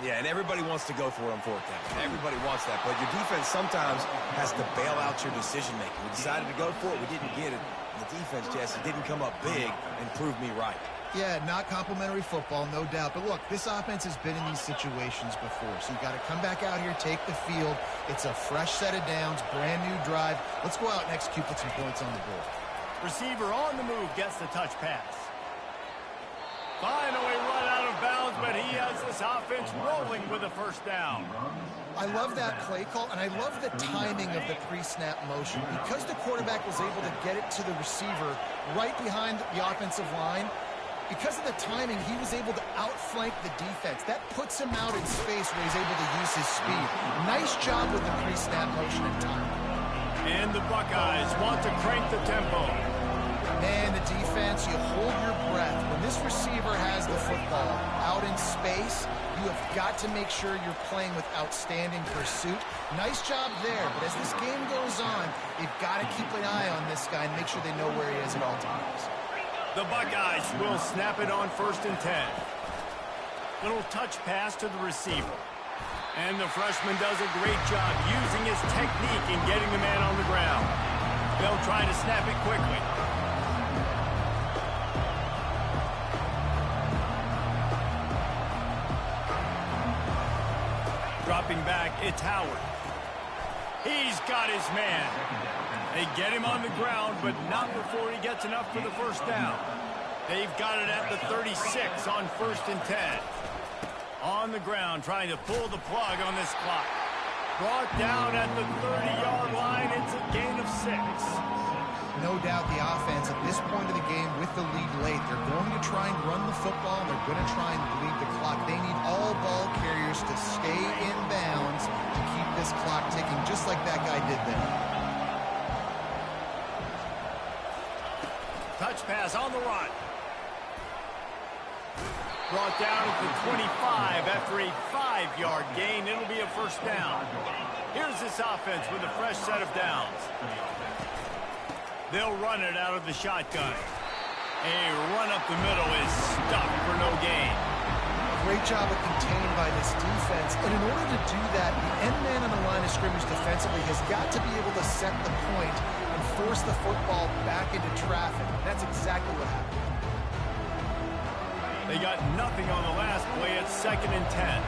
Yeah, and everybody wants to go for it on fourth down. Everybody wants that, but your defense sometimes has to bail out your decision-making. We decided to go for it. We didn't get it. And the defense, Jesse, didn't come up big and prove me right. Yeah, not complimentary football, no doubt. But look, this offense has been in these situations before. So you got to come back out here, take the field. It's a fresh set of downs, brand new drive. Let's go out and execute, put some points on the board. Receiver on the move gets the touch pass. Finally run out of bounds, but he has this offense rolling with a first down. I love that play call, and I love the timing of the pre-snap motion. Because the quarterback was able to get it to the receiver right behind the offensive line, because of the timing, he was able to outflank the defense. That puts him out in space where he's able to use his speed. Nice job with the pre-snap motion and timing. And the Buckeyes want to crank the tempo. Man, the defense, you hold your breath. When this receiver has the football out in space, you have got to make sure you're playing with outstanding pursuit. Nice job there, but as this game goes on, you've got to keep an eye on this guy and make sure they know where he is at all times. The Buckeyes will snap it on 1st and 10. Little touch pass to the receiver. And the freshman does a great job using his technique and getting the man on the ground. They'll try to snap it quickly. Dropping back, it's Howard. He's got his man. They get him on the ground, but not before he gets enough for the first down. They've got it at the 36 on 1st and 10. On the ground, trying to pull the plug on this clock. Brought down at the 30-yard line. It's a gain of 6. No doubt the offense at this point of the game with the lead late, they're going to try and run the football, and they're going to try and bleed the clock. They need all ball carriers to stay in bounds to keep this clock ticking, just like that guy did there. Touch pass on the run. Brought down at the 25 after a 5-yard gain. It'll be a first down. Here's this offense with a fresh set of downs. They'll run it out of the shotgun. A run up the middle is stopped for no gain. Great job of contained by this defense. And in order to do that, the end man on the line of scrimmage defensively has got to be able to set the point and force the football back into traffic. That's exactly what happened. They got nothing on the last play at 2nd and 10.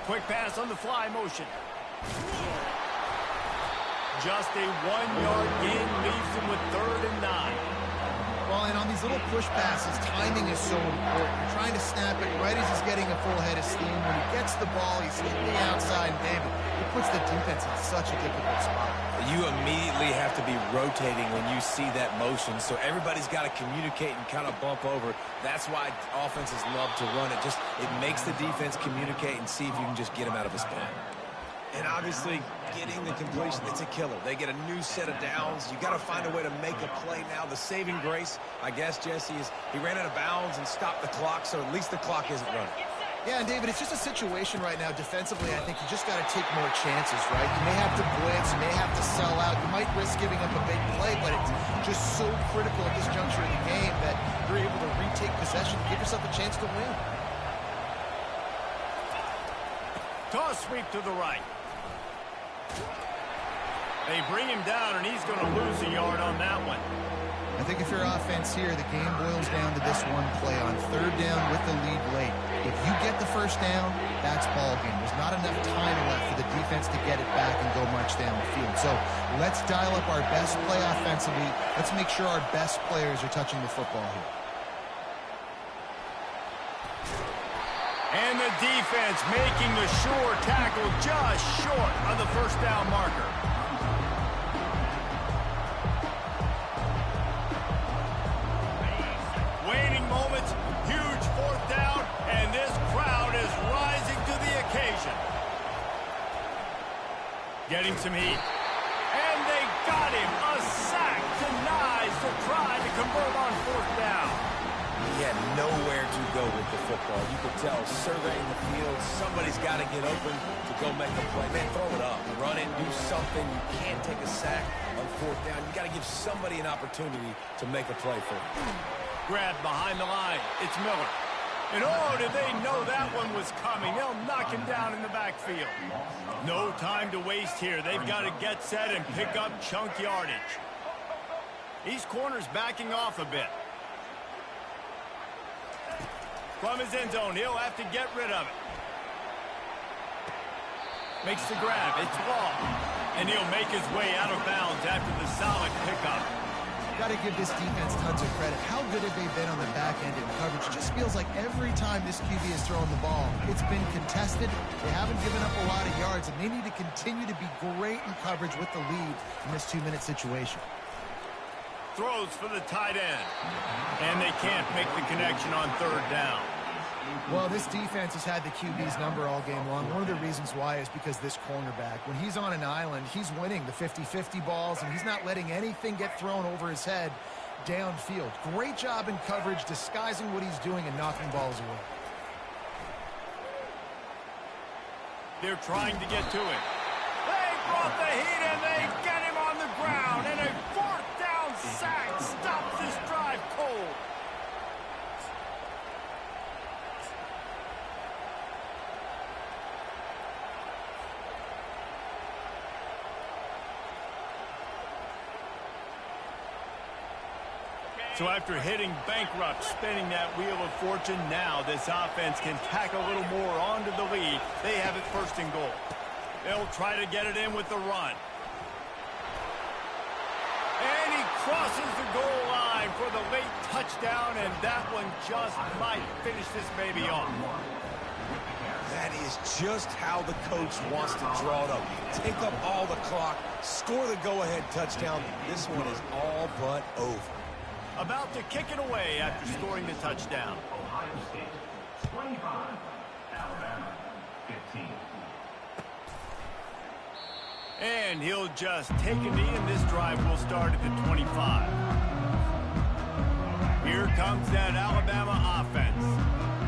Quick pass on the fly motion. Just a 1-yard gain leaves him with 3rd and 9. Well, and on these little push passes, timing is so important. You're trying to snap it right as he's getting a full head of steam. When he gets the ball, he's hitting the outside, and David, it puts the defense in such a difficult spot. You immediately have to be rotating when you see that motion, so everybody's got to communicate and kind of bump over. That's why offenses love to run it. It makes the defense communicate and see if you can just get him out of his spot. And obviously, getting the completion, it's a killer. They get a new set of downs. You got to find a way to make a play now. The saving grace, I guess, Jesse, is he ran out of bounds and stopped the clock, so at least the clock isn't running. Yeah, and David, it's just a situation right now defensively. I think you just got to take more chances, right? You may have to blitz, you may have to sell out. You might risk giving up a big play, but it's just so critical at this juncture of the game that you're able to retake possession and give yourself a chance to win. Toss sweep to the right. They bring him down, and he's going to lose a yard on that one. I think if you're offense here, the game boils down to this one play on 3rd down with the lead late. If you get the first down, that's ball game. There's not enough time left for the defense to get it back and go march down the field. So let's dial up our best play offensively. Let's make sure our best players are touching the football here. And the defense making the sure tackle just short of the first down marker. Waiting moments, huge 4th down, and this crowd is rising to the occasion. Getting some heat. And they got him. A sack denies the try to convert on 4th down. He had nowhere to go with the football. You could tell, surveying the field, somebody's got to get open to go make a play. Man, throw it up, run it, do something. You can't take a sack on 4th down. You got to give somebody an opportunity to make a play for you. Grabbed behind the line. It's Miller. And oh, did they know that one was coming. They'll knock him down in the backfield. No time to waste here. They've got to get set and pick up chunk yardage. These corners backing off a bit. From his end zone, he'll have to get rid of it. Makes the grab. It's long. And he'll make his way out of bounds after the solid pickup. Got to give this defense tons of credit. How good have they been on the back end in coverage? Just feels like every time this QB is throwing the ball, it's been contested. They haven't given up a lot of yards, and they need to continue to be great in coverage with the lead in this 2-minute situation. Throws for the tight end. And they can't make the connection on third down. Well, this defense has had the QB's number all game long. One of the reasons why is because this cornerback, when he's on an island, he's winning the 50-50 balls, and he's not letting anything get thrown over his head downfield. Great job in coverage, disguising what he's doing and knocking balls away. They're trying to get to it. They brought the heat, and they get him on the ground. And a fourth down sack stops this drive cold. So after hitting bankrupt, spinning that wheel of fortune, now this offense can tack a little more onto the lead. They have it first and goal. They'll try to get it in with the run. And he crosses the goal line for the late touchdown, and that one just might finish this baby off. That is just how the coach wants to draw it up. Take up all the clock, score the go-ahead touchdown. This one is all but over. About to kick it away after scoring the touchdown. Ohio State 25, Alabama 15. And he'll just take a knee, and this drive will start at the 25. Here comes that Alabama offense.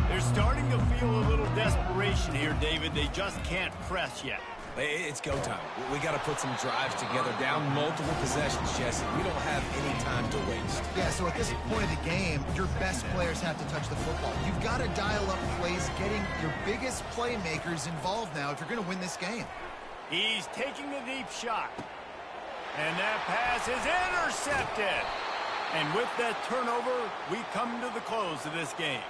They're starting to feel a little desperation here, David. They just can't press yet. It's go time. We got to put some drives together, down multiple possessions, Jesse. We don't have any time to waste. Yeah, so at this point of the game, your best players have to touch the football. You've got to dial up plays, getting your biggest playmakers involved now if you're going to win this game. He's taking the deep shot. And that pass is intercepted. And with that turnover, we come to the close of this game.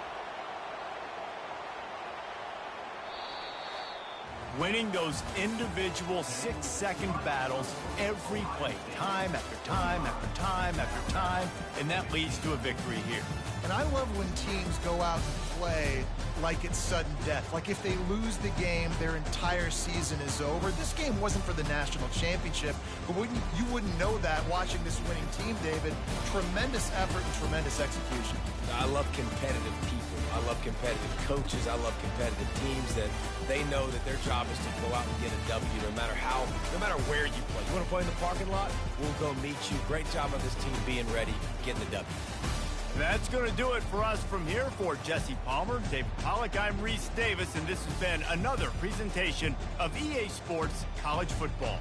Winning those individual 6-second battles every play, time after time after time after time, and that leads to a victory here. And I love when teams go out and play like it's sudden death. Like if they lose the game, their entire season is over. This game wasn't for the national championship, but you wouldn't know that watching this winning team, David. Tremendous effort and tremendous execution. I love competitive people. I love competitive coaches. I love competitive teams that they know that their job is to go out and get a W no matter where you play. You want to play in the parking lot? We'll go meet you. Great job on this team being ready, getting the W. That's going to do it for us from here. For Jesse Palmer, David Pollack, I'm Reese Davis, and this has been another presentation of EA Sports College Football.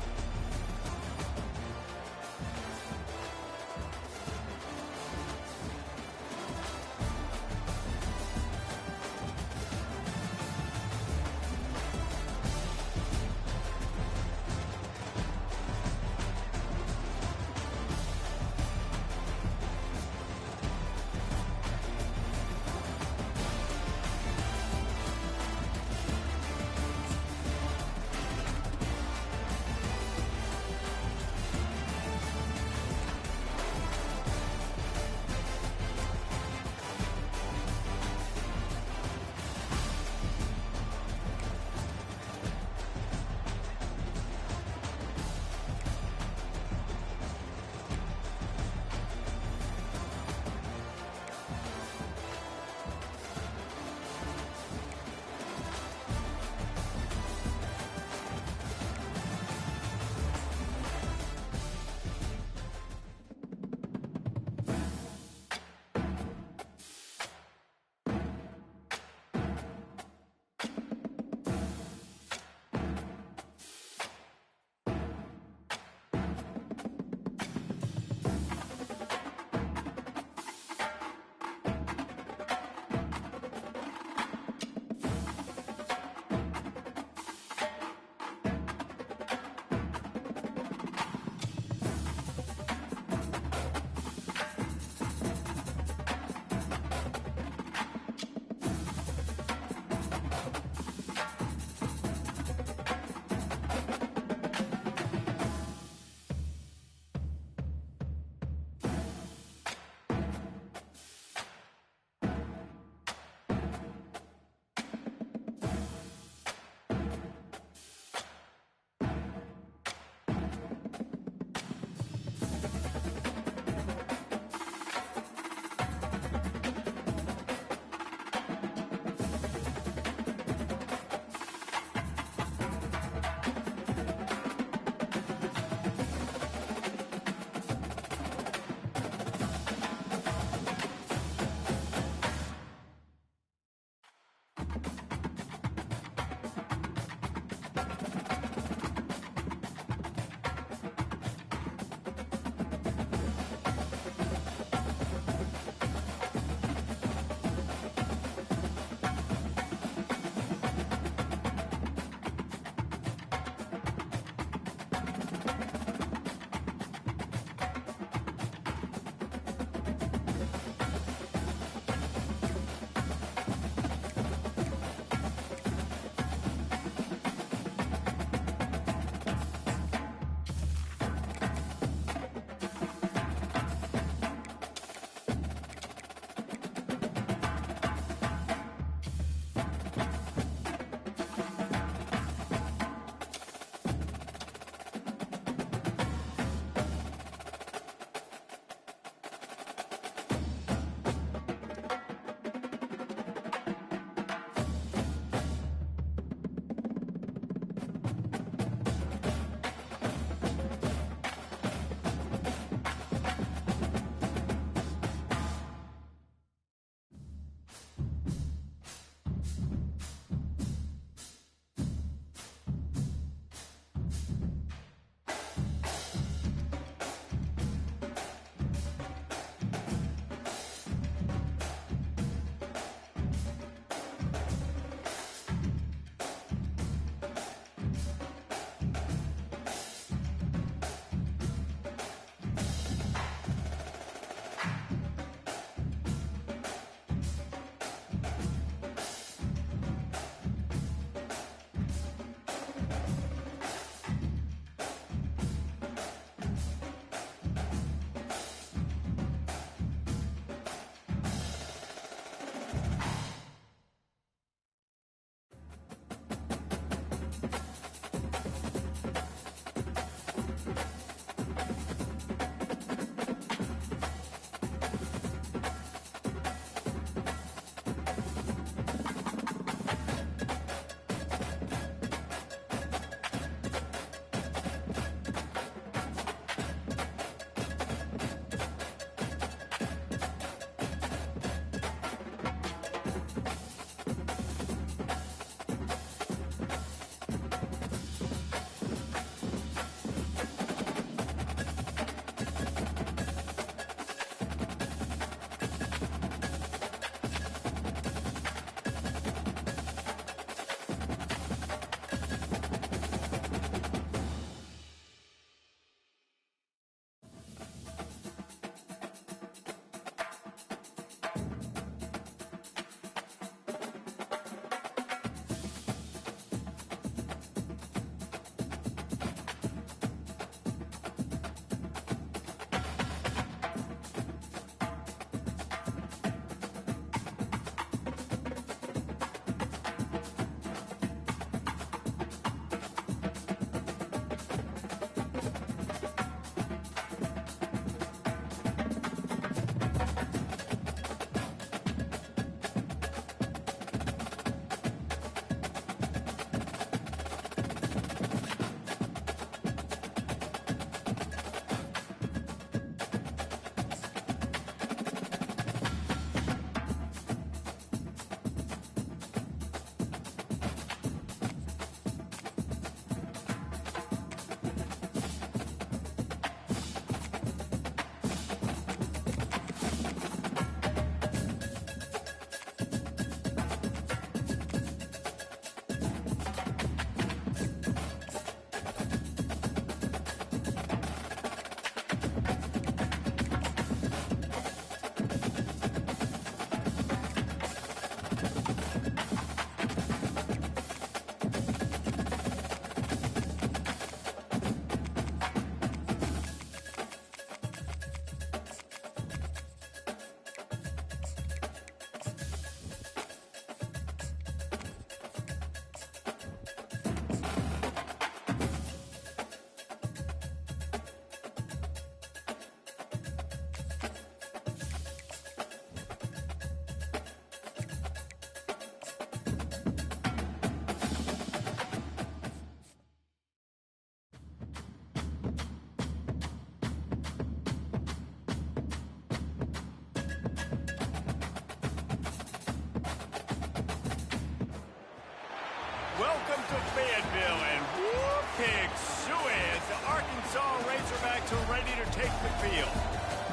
Welcome to Fayetteville, and whoop, pig suey as the Arkansas Razorbacks are ready to take the field.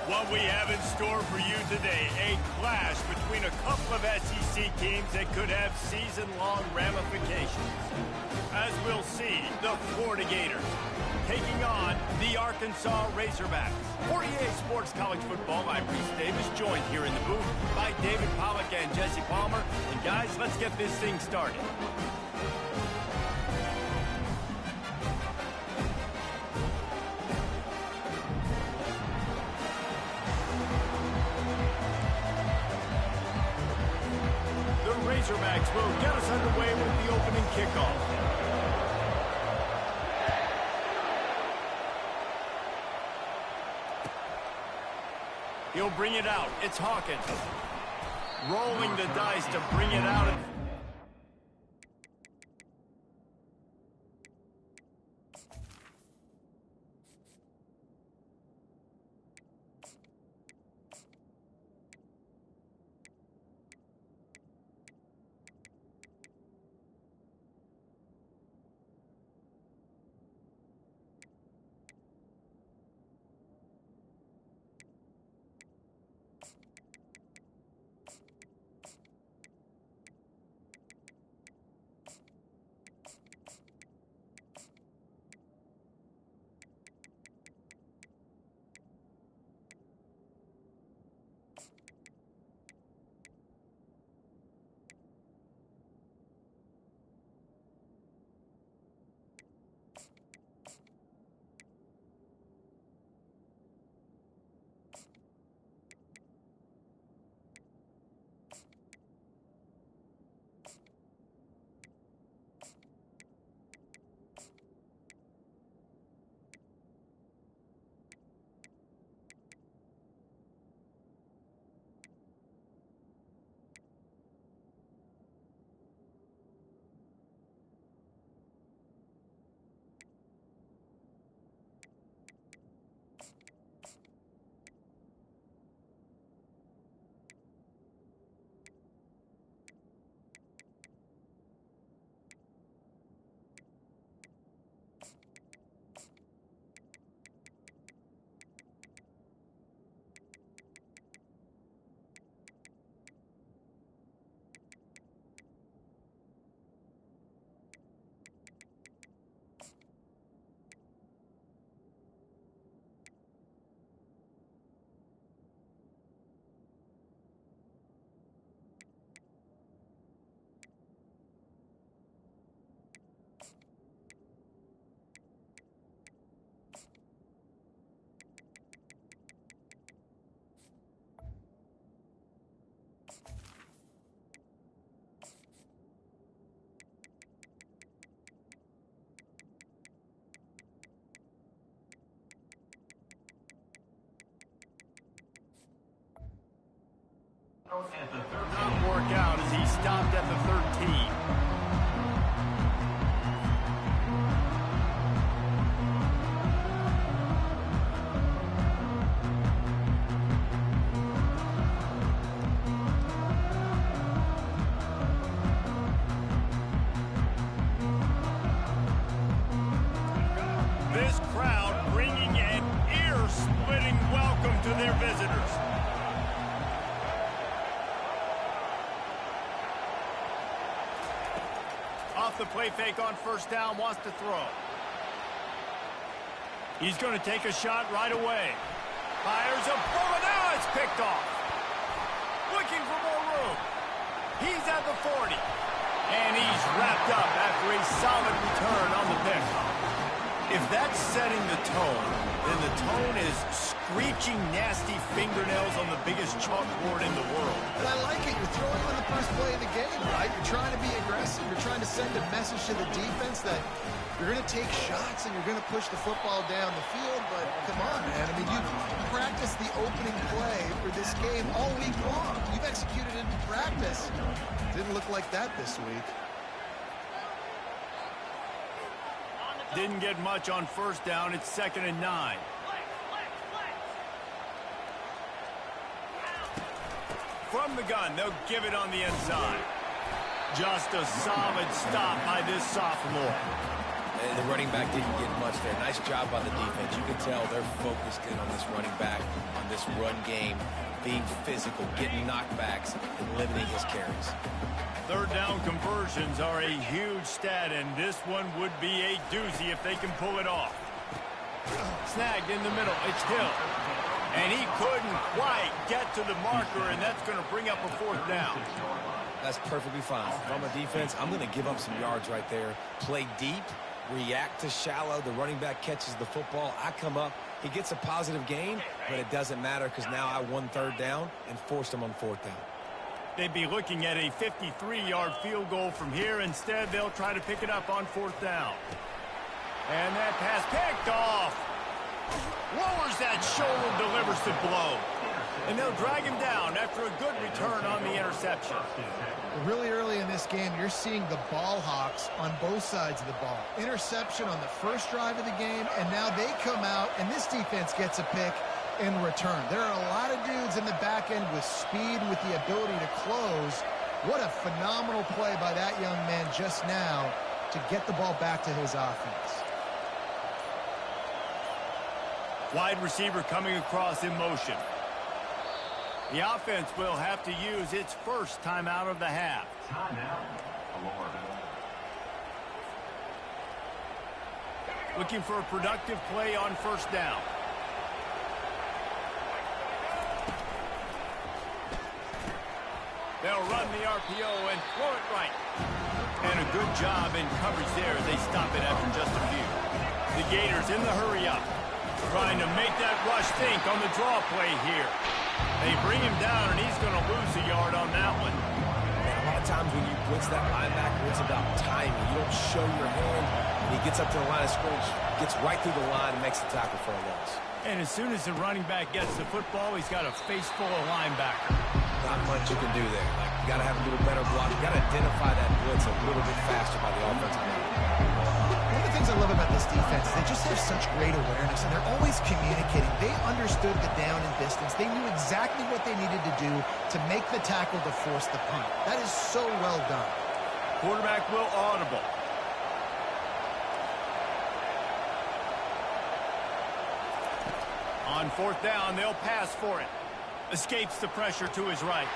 What we have in store for you today, a clash between a couple of SEC teams that could have season-long ramifications. As we'll see, the Florida Gators taking on the Arkansas Razorbacks. For EA Sports College Football, I'm Reese Davis, joined here in the booth by David Pollack and Jesse Palmer. And guys, let's get this thing started. Razorbacks will get us underway with the opening kickoff. He'll bring it out. It's Hawkins. Rolling the dice to bring it out. At the Not work out as he stopped at the 13. This crowd bringing an ear-splitting welcome to their visitors. Off the play fake on first down, wants to throw. He's going to take a shot right away. Fires a bullet. Now it's picked off. Looking for more room. He's at the 40. And he's wrapped up after a solid return on the pick. If that's setting the tone, then the tone is screeching nasty fingernails on the biggest chalkboard in the world. And I like it. You're throwing on the first play of the game, right? You're trying to be aggressive. You're trying to send a message to the defense that you're going to take shots and you're going to push the football down the field. But come on, man. I mean, you've practiced the opening play for this game all week long. You've executed it in practice. Didn't look like that this week. Didn't get much on first down. It's 2nd and 9. From the gun, they'll give it on the inside. Just a solid stop by this sophomore. And the running back didn't get much there. Nice job by the defense. You can tell they're focused in on this running back, on this run game, being physical, getting knockbacks, and limiting his carries. Third down conversions are a huge stat, and this one would be a doozy if they can pull it off. Snagged in the middle. It's Hill. And he couldn't quite get to the marker, and that's going to bring up a 4th down. That's perfectly fine. If I'm a defense, I'm going to give up some yards right there. Play deep, react to shallow. The running back catches the football. I come up. He gets a positive gain, but it doesn't matter because now I won 3rd down and forced him on 4th down. They'd be looking at a 53-yard field goal from here. Instead, they'll try to pick it up on 4th down. And that pass picked off. Lowers that shoulder, delivers the blow. And they'll drag him down after a good return on the interception. Really early in this game, you're seeing the ball hawks on both sides of the ball. Interception on the first drive of the game, and now they come out, and this defense gets a pick in return. There are a lot of dudes in the back end with speed, with the ability to close. What a phenomenal play by that young man just now to get the ball back to his offense. Wide receiver coming across in motion. The offense will have to use its first timeout of the half. Looking for a productive play on first down. They'll run the RPO and throw it right. And a good job in coverage there as they stop it after just a few. The Gators in the hurry up. Trying to make that rush think on the draw play here. They bring him down, and he's going to lose a yard on that one. And a lot of times when you blitz that linebacker, it's about timing. You don't show your hand. When he gets up to the line of scrimmage, gets right through the line and makes the tackle for a loss. And as soon as the running back gets the football, he's got a face full of linebacker. Not much you can do there. You got to have a little better block. You got to identify that blitz a little bit faster by the offensive line. One of the things I love about this defense is they just have such great awareness, and they're always communicating. They understood the down and distance. They knew exactly what they needed to do to make the tackle to force the punt. That is so well done. Quarterback will audible. On 4th down, they'll pass for it. Escapes the pressure to his right.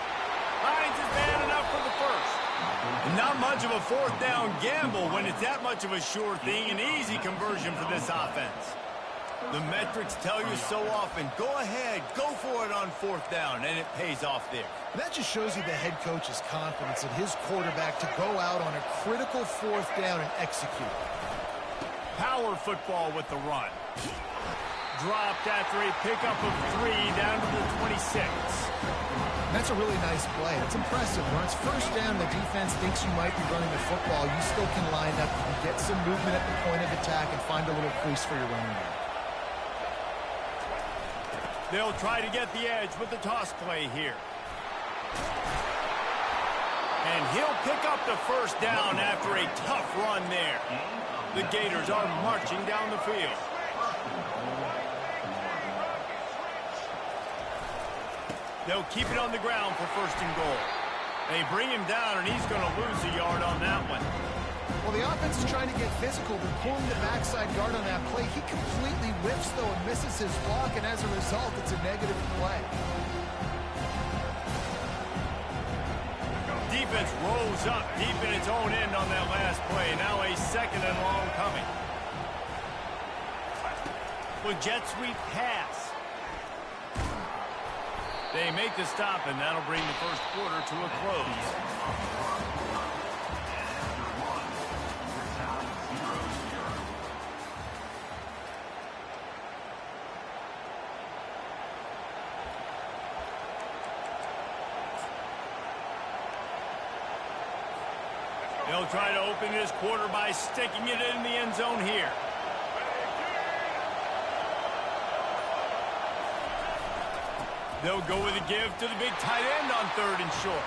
Finds his man enough for the first. And not much of a 4th down gamble when it's that much of a sure thing. An easy conversion for this offense. The metrics tell you so often, go ahead, go for it on 4th down, and it pays off there. And that just shows you the head coach's confidence in his quarterback to go out on a critical 4th down and execute. Power football with the run. Dropped after a pickup of 3 down to the 26. That's a really nice play. It's impressive. When it's first down, the defense thinks you might be running the football. You still can line up, you can get some movement at the point of attack and find a little crease for your running back. They'll try to get the edge with the toss play here. And he'll pick up the first down after a tough run there. The Gators are marching down the field. They'll keep it on the ground for first and goal. They bring him down, and he's going to lose a yard on that one. Well, the offense is trying to get physical. They're pulling the backside guard on that play. He completely whiffs, though, and misses his block, and as a result, it's a negative play. Defense rolls up deep in its own end on that last play. Now a second and long coming. With jet sweep pass. They make the stop, and that'll bring the first quarter to a close. They'll try to open this quarter by sticking it in the end zone here. They'll go with a give to the big tight end on third and short.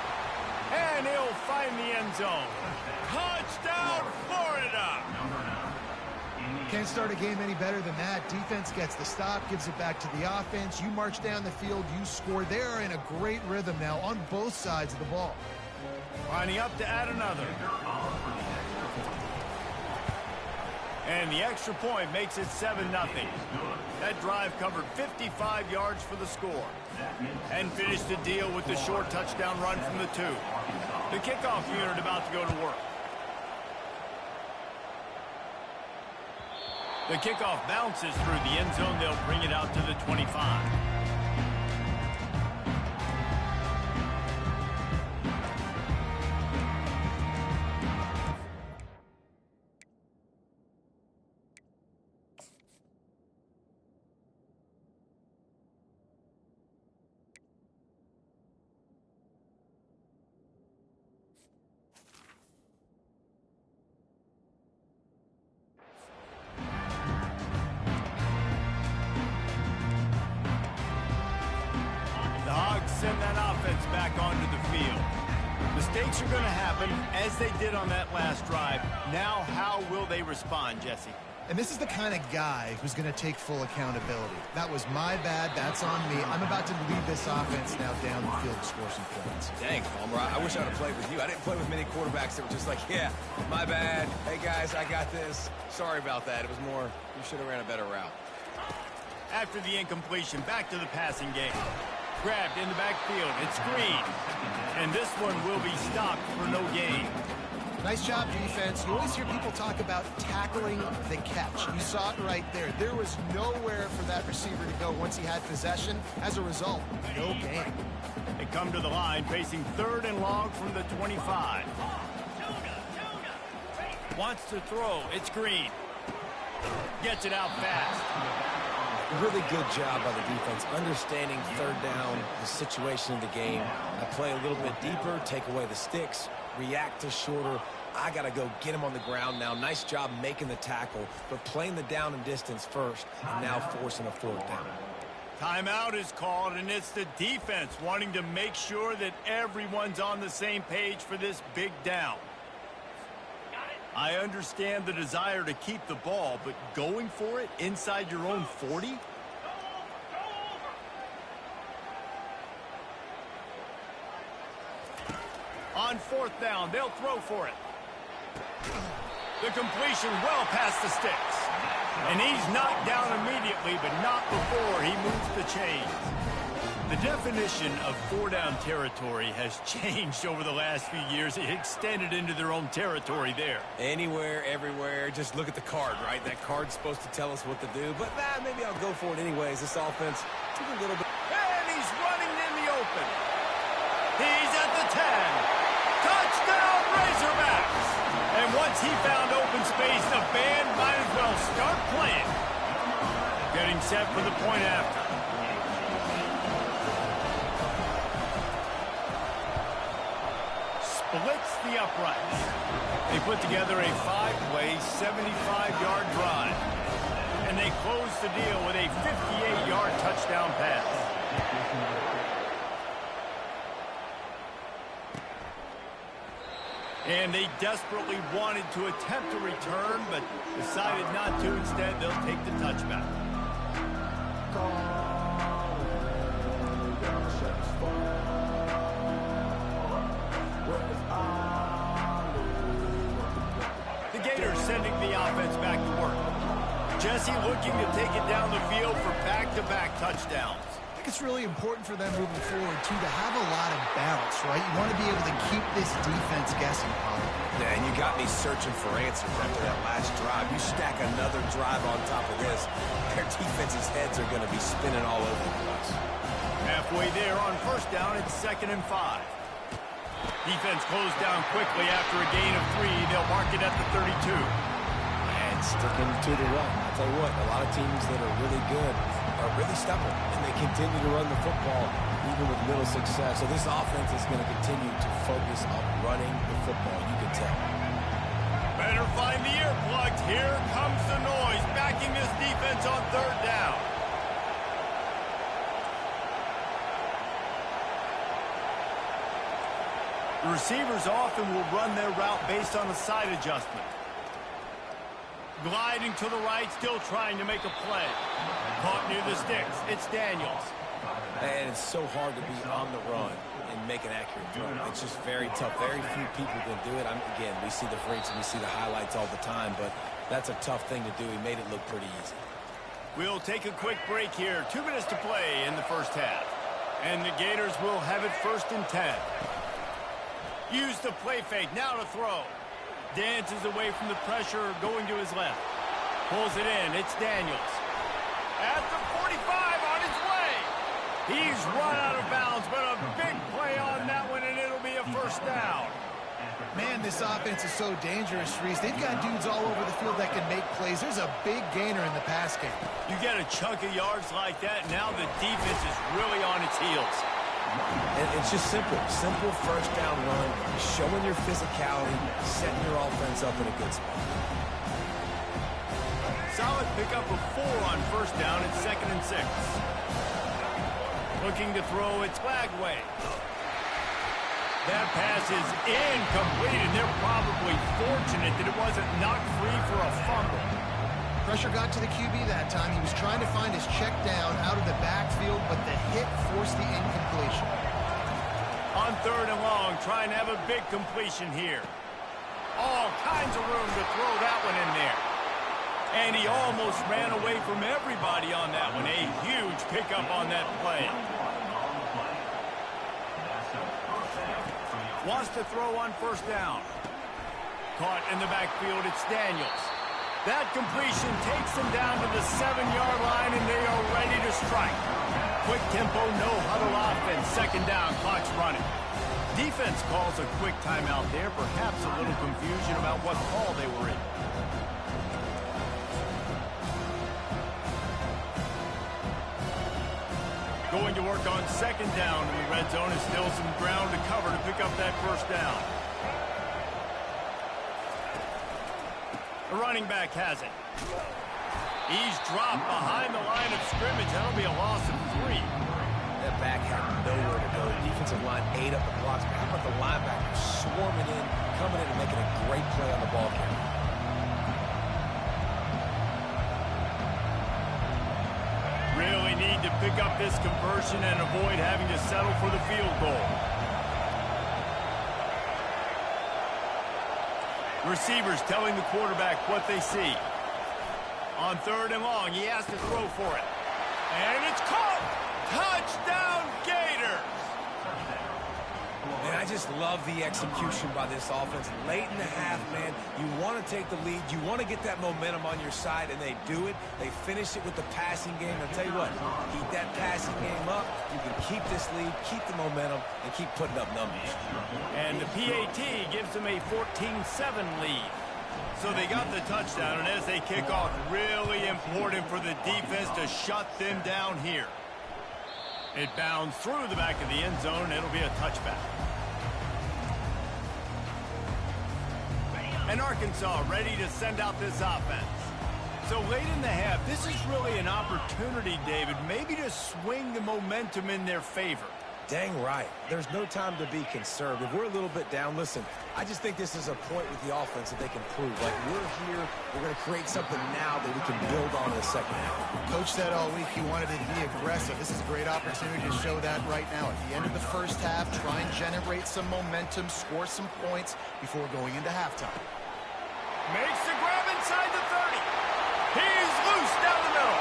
And he'll find the end zone. Touchdown, Florida! Can't start a game any better than that. Defense gets the stop, gives it back to the offense. You march down the field, you score. They are in a great rhythm now on both sides of the ball. Lining up to add another. And the extra point makes it 7-0. That drive covered 55 yards for the score. And finished the deal with the short touchdown run from the 2. The kickoff unit about to go to work. The kickoff bounces through the end zone. They'll bring it out to the 25. Send that offense back onto the field. Mistakes are going to happen, as they did on that last drive. Now, how will they respond, Jesse? And this is the kind of guy who's going to take full accountability. That was my bad. That's on me. I'm about to lead this offense now down the field to score some points. Dang, Palmer, I wish I would have played with you. I didn't play with many quarterbacks that were just like, yeah, my bad. Hey, guys, I got this. Sorry about that. It was more, you should have ran a better route. After the incompletion, back to the passing game. Grabbed in the backfield. It's screened. And this one will be stopped for no gain. Nice job, defense. You always hear people talk about tackling the catch. You saw it right there. There was nowhere for that receiver to go once he had possession. As a result, no gain. They come to the line facing third and long from the 25. Wants to throw. It's Green. Gets it out fast. Really good job by the defense, understanding third down, the situation of the game. I play a little bit deeper, take away the sticks, react to shorter. I got to go get him on the ground now. Nice job making the tackle, but playing the down and distance first, and now forcing a fourth down. Timeout is called, and it's the defense wanting to make sure that everyone's on the same page for this big down. I understand the desire to keep the ball, but going for it inside your own 40? On fourth down, they'll throw for it. The completion well past the sticks. And he's knocked down immediately, but not before he moves the chains. The definition of four-down territory has changed over the last few years. It extended into their own territory there. Anywhere, everywhere, just look at the card, right? That card's supposed to tell us what to do, but maybe I'll go for it anyways. This offense took a little bit. And he's running in the open. He's at the 10. Touchdown, Razorbacks! And once he found open space, the band might as well start playing. Getting set for the point after. Splits the uprights. They put together a 5-play, 75-yard drive. And they close the deal with a 58-yard touchdown pass. And they desperately wanted to attempt a return, but decided not to. Instead, they'll take the touchback. The Gators sending the offense back to work. Jesse looking to take it down the field for back-to-back touchdowns. I think it's really important for them moving forward, too, to have a lot of balance, right? You want to be able to keep this defense guessing, Polly. Yeah, and you got me searching for answers after that last drive. You stack another drive on top of this, their defense's heads are going to be spinning all over the place. Halfway there on first down, it's 2nd and 5. Defense closed down quickly after a gain of 3. They'll mark it at the 32. And sticking to the run. I'll tell you what, a lot of teams that are really good are really stubborn, and they continue to run the football even with little success. So this offense is going to continue to focus on running the football, you can tell. Better find the earplugs. Here comes the noise, backing this defense on 3rd down. The receivers often will run their route based on a side adjustment. Gliding to the right, still trying to make a play. Caught near the sticks. It's Daniels. And it's so hard to be on the run and make an accurate throw. It's just very tough. Very few people can do it. Again, we see the freaks and we see the highlights all the time, but that's a tough thing to do. He made it look pretty easy. We'll take a quick break here. 2 minutes to play in the first half. And the Gators will have it 1st and 10. Use the play fake. Now to throw. Dances away from the pressure, going to his left. Pulls it in. It's Daniels. At the 45, on his way. He's run out of bounds, but a big play on that one, and it'll be a 1st down. Man, this offense is so dangerous, Reese. They've got dudes all over the field that can make plays. There's a big gainer in the pass game. You get a chunk of yards like that, now the defense is really on its heels. And it's just simple. Simple 1st down run, showing your physicality, setting your offense up in a good spot. Solid pickup of 4 on 1st down. It's 2nd and 6. Looking to throw, it's Lagway. That pass is incomplete, and they're probably fortunate that it wasn't knocked free for a fumble. Pressure got to the QB that time. He was trying to find his check down out of the backfield, but the hit forced the incompletion. On 3rd and long, trying to have a big completion here. All kinds of room to throw that one in there. And he almost ran away from everybody on that one. A huge pickup on that play. Wants to throw on 1st down. Caught in the backfield, it's Daniels. That completion takes them down to the 7-yard line, and they are ready to strike. Quick tempo, no huddle offense. 2nd down, clock's running. Defense calls a quick timeout there, perhaps a little confusion about what call they were in. Going to work on 2nd down in the red zone, and still some ground to cover to pick up that 1st down. The running back has it. He's dropped behind the line of scrimmage. That'll be a loss of 3. That back had nowhere to go. The defensive line ate up the blocks. But how about the linebacker swarming in, coming in and making a great play on the ball carrier? Really need to pick up this conversion and avoid having to settle for the field goal. Receivers telling the quarterback what they see. On 3rd and long, he has to throw for it. And it's caught! Touchdown, Gators! And I just love the execution by this offense. Late in the half, man, you want to take the lead. You want to get that momentum on your side, and they do it. They finish it with the passing game. I'll tell you what, keep that passing game up. You can keep this lead, keep the momentum, and keep putting up numbers. And the PAT gives them a 14-7 lead. So they got the touchdown, and as they kick off, really important for the defense to shut them down here. It bounds through the back of the end zone, and it'll be a touchback. And Arkansas ready to send out this offense. So late in the half, this is really an opportunity, David, maybe to swing the momentum in their favor. Dang right. There's no time to be conservative. We're a little bit down. Listen, I just think this is a point with the offense that they can prove. Like, we're here, we're going to create something now that we can build on in the second half. Coach said all week he wanted to be aggressive. This is a great opportunity to show that right now. At the end of the first half, try and generate some momentum, score some points before going into halftime. Makes the grab inside the 30. He's loose down the middle.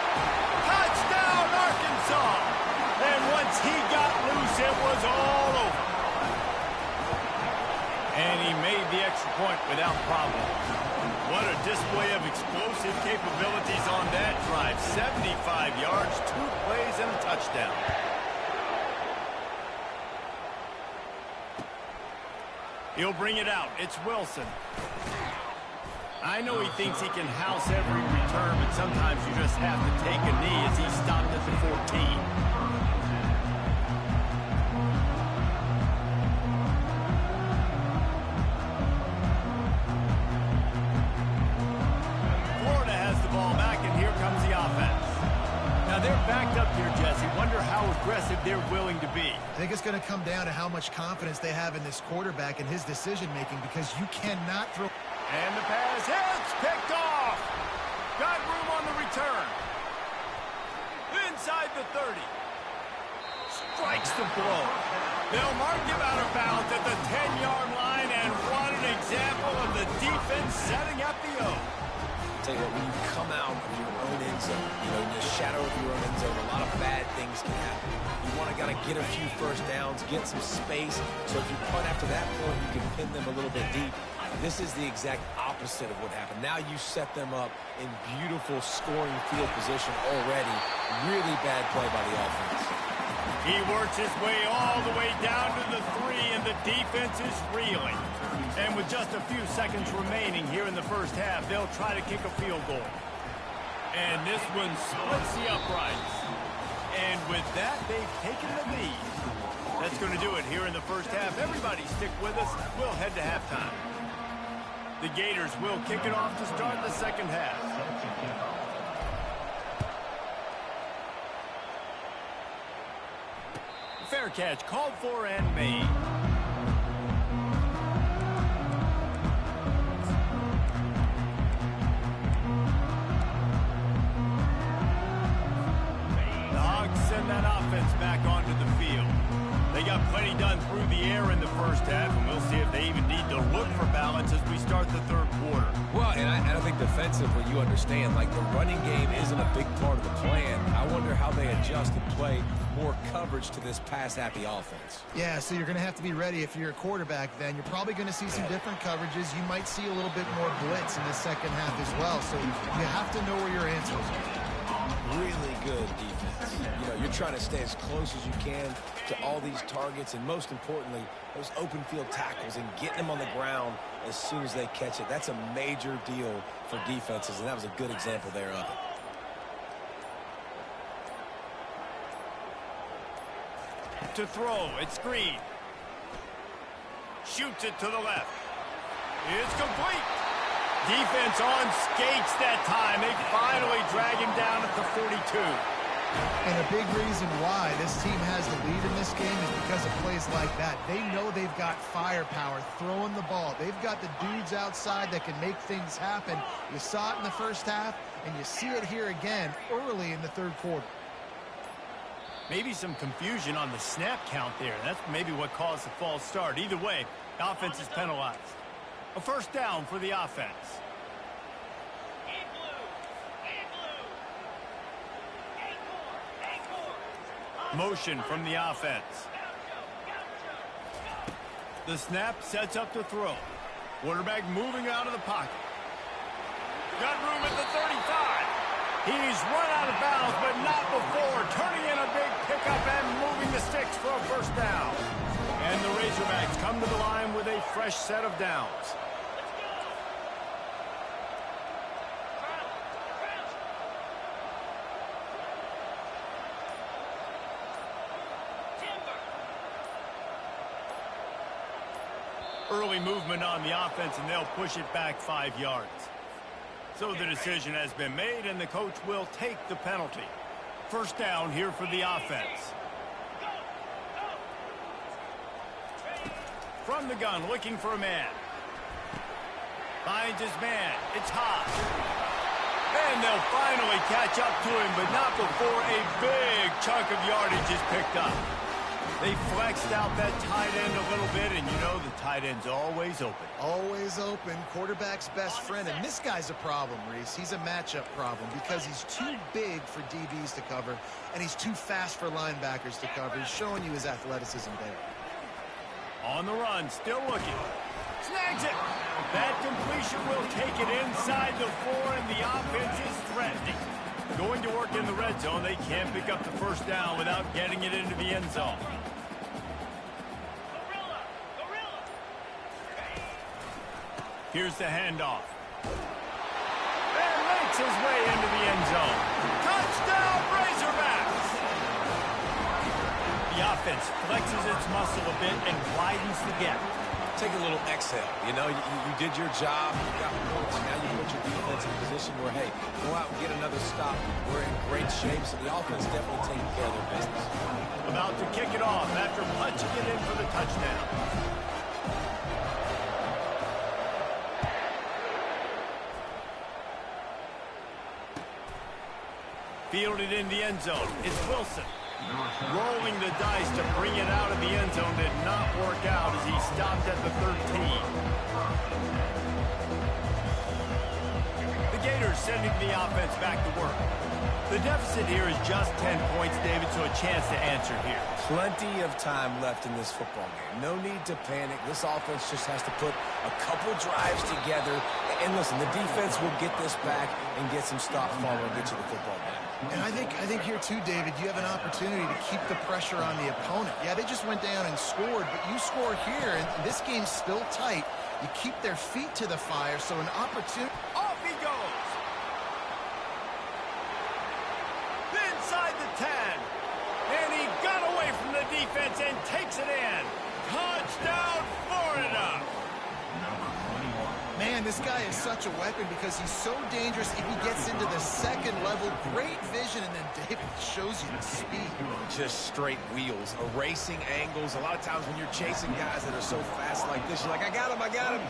Touchdown, Arkansas. And once he got loose, it was all over. And he made the extra point without problem. What a display of explosive capabilities on that drive. 75 yards, 2 plays, and a touchdown. He'll bring it out. It's Wilson. I know he thinks he can house every return, but sometimes you just have to take a knee as he stopped at the 14. They're backed up here, Jesse. Wonder how aggressive they're willing to be. I think it's going to come down to how much confidence they have in this quarterback and his decision-making, because you cannot throw. And the pass hits, picked off. Got room on the return. Inside the 30. Strikes the blow. They'll mark him out of bounds at the 10-yard line, and what an example of the defense setting up the O. Tell you what, when you come out of your own end zone, you know, in the shadow of your own end zone, a lot of bad things can happen. You want to get a few first downs, get some space, so if you punt after that point, you can pin them a little bit deep. This is the exact opposite of what happened. Now you set them up in beautiful scoring field position already. Really bad play by the offense. He works his way all the way down to the 3, and the defense is reeling. And with just a few seconds remaining here in the first half, they'll try to kick a field goal. And this one splits the uprights. And with that, they've taken the lead. That's going to do it here in the first half. Everybody stick with us. We'll head to halftime. The Gators will kick it off to start the second half. Fair catch called for and made. The Hogs send that offense back onto the field. They got plenty done through the air in the first half, and we'll see if they even need to look for balance as we start the third quarter. Well, and I think defensively, you understand, like, the running game isn't a big part of the plan. I wonder how they adjust and play more coverage to this pass-happy offense. Yeah, so you're going to have to be ready if you're a quarterback then. You're probably going to see some different coverages. You might see a little bit more blitz in the second half as well, so you have to know where your answers are. Really good defense. You know, you're trying to stay as close as you can to all these targets, and most importantly, those open field tackles and getting them on the ground as soon as they catch it. That's a major deal for defenses, and that was a good example there of it. To throw, it's Green. Shoots it to the left. It's complete. Defense on skates that time. They finally drag him down at the 42. And a big reason why this team has the lead in this game is because of plays like that. They know they've got firepower throwing the ball. They've got the dudes outside that can make things happen. You saw it in the first half, and you see it here again early in the third quarter. Maybe some confusion on the snap count there. That's maybe what caused the false start. Either way, the offense is penalized. A first down for the offense. Motion from the offense. The snap sets up to throw. Quarterback moving out of the pocket. Got room at the 35. He's run out of bounds, but not before. Turning in a big pickup and moving the sticks for a first down. And the Razorbacks come to the line with a fresh set of downs. Early movement on the offense, and they'll push it back 5 yards. So the decision has been made, and the coach will take the penalty. First down here for the offense. from the gun, looking for a man. Finds his man. It's Haas. And they'll finally catch up to him, but not before a big chunk of yardage is picked up. They flexed out that tight end a little bit, and you know the tight end's always open. Always open. Quarterback's best friend. And this guy's a problem, Reese. He's a matchup problem because he's too big for DBs to cover, and he's too fast for linebackers to cover. He's showing you his athleticism there. On the run, still looking. Snags it. That completion will take it inside the 4, and the offense is threatening. Going to work in the red zone. They can't pick up the first down without getting it into the end zone. Here's the handoff. And makes his way into the end zone. Touchdown, Razorbacks! The offense flexes its muscle a bit and widens the gap. Take a little exhale. You know, you did your job. You got points. Now you put your defense in a position where, hey, go out and get another stop. We're in great shape, so the offense definitely taking care of their business. About to kick it off after punching it in for the touchdown. Fielded in the end zone. It's Wilson. Rolling the dice to bring it out of the end zone did not work out as he stopped at the 13. The Gators sending the offense back to work. The deficit here is just 10 points, David, so a chance to answer here. Plenty of time left in this football game. No need to panic. This offense just has to put a couple drives together. And listen, the defense will get this back and get some stops following and get you the football back. And I think here too, David, you have an opportunity to keep the pressure on the opponent. Yeah, they just went down and scored, but you score here, and this game's still tight. You keep their feet to the fire, so an opportunity. Off he goes. Inside the 10. And he got away from the defense and takes it in. Touchdown, Florida. Man, this guy is such a weapon because he's so dangerous if he gets into the second level. Great vision, and then David shows you the speed. Just straight wheels, erasing angles. A lot of times when you're chasing guys that are so fast like this, you're like, I got him, I got him.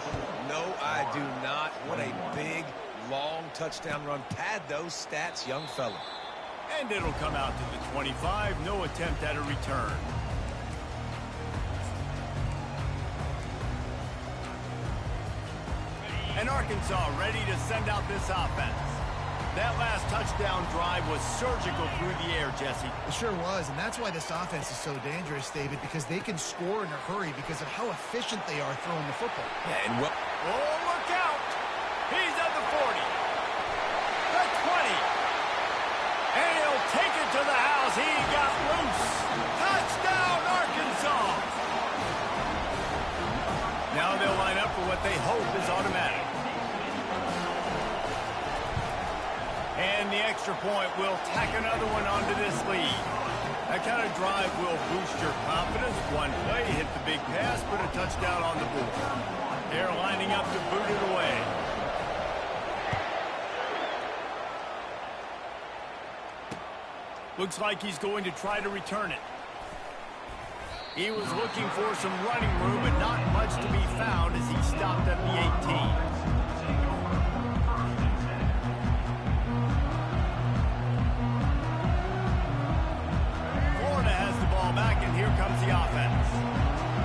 No, I do not. What a big, long touchdown run. Pad those stats, young fella. And it'll come out to the 25. No attempt at a return. And Arkansas ready to send out this offense. That last touchdown drive was surgical through the air, Jesse. It sure was, and that's why this offense is so dangerous, David, because they can score in a hurry because of how efficient they are throwing the football. Yeah, and what? Oh, look out! He's at the 40. The 20. And he'll take it to the house. He got loose. Touchdown, Arkansas! Now they'll line up for what they hope is automatic. And the extra point will tack another one onto this lead. That kind of drive will boost your confidence. One play, hit the big pass, put a touchdown on the board. They're lining up to boot it away. Looks like he's going to try to return it. He was looking for some running room, but not much to be found as he stopped at the 18. Florida has the ball back, and here comes the offense.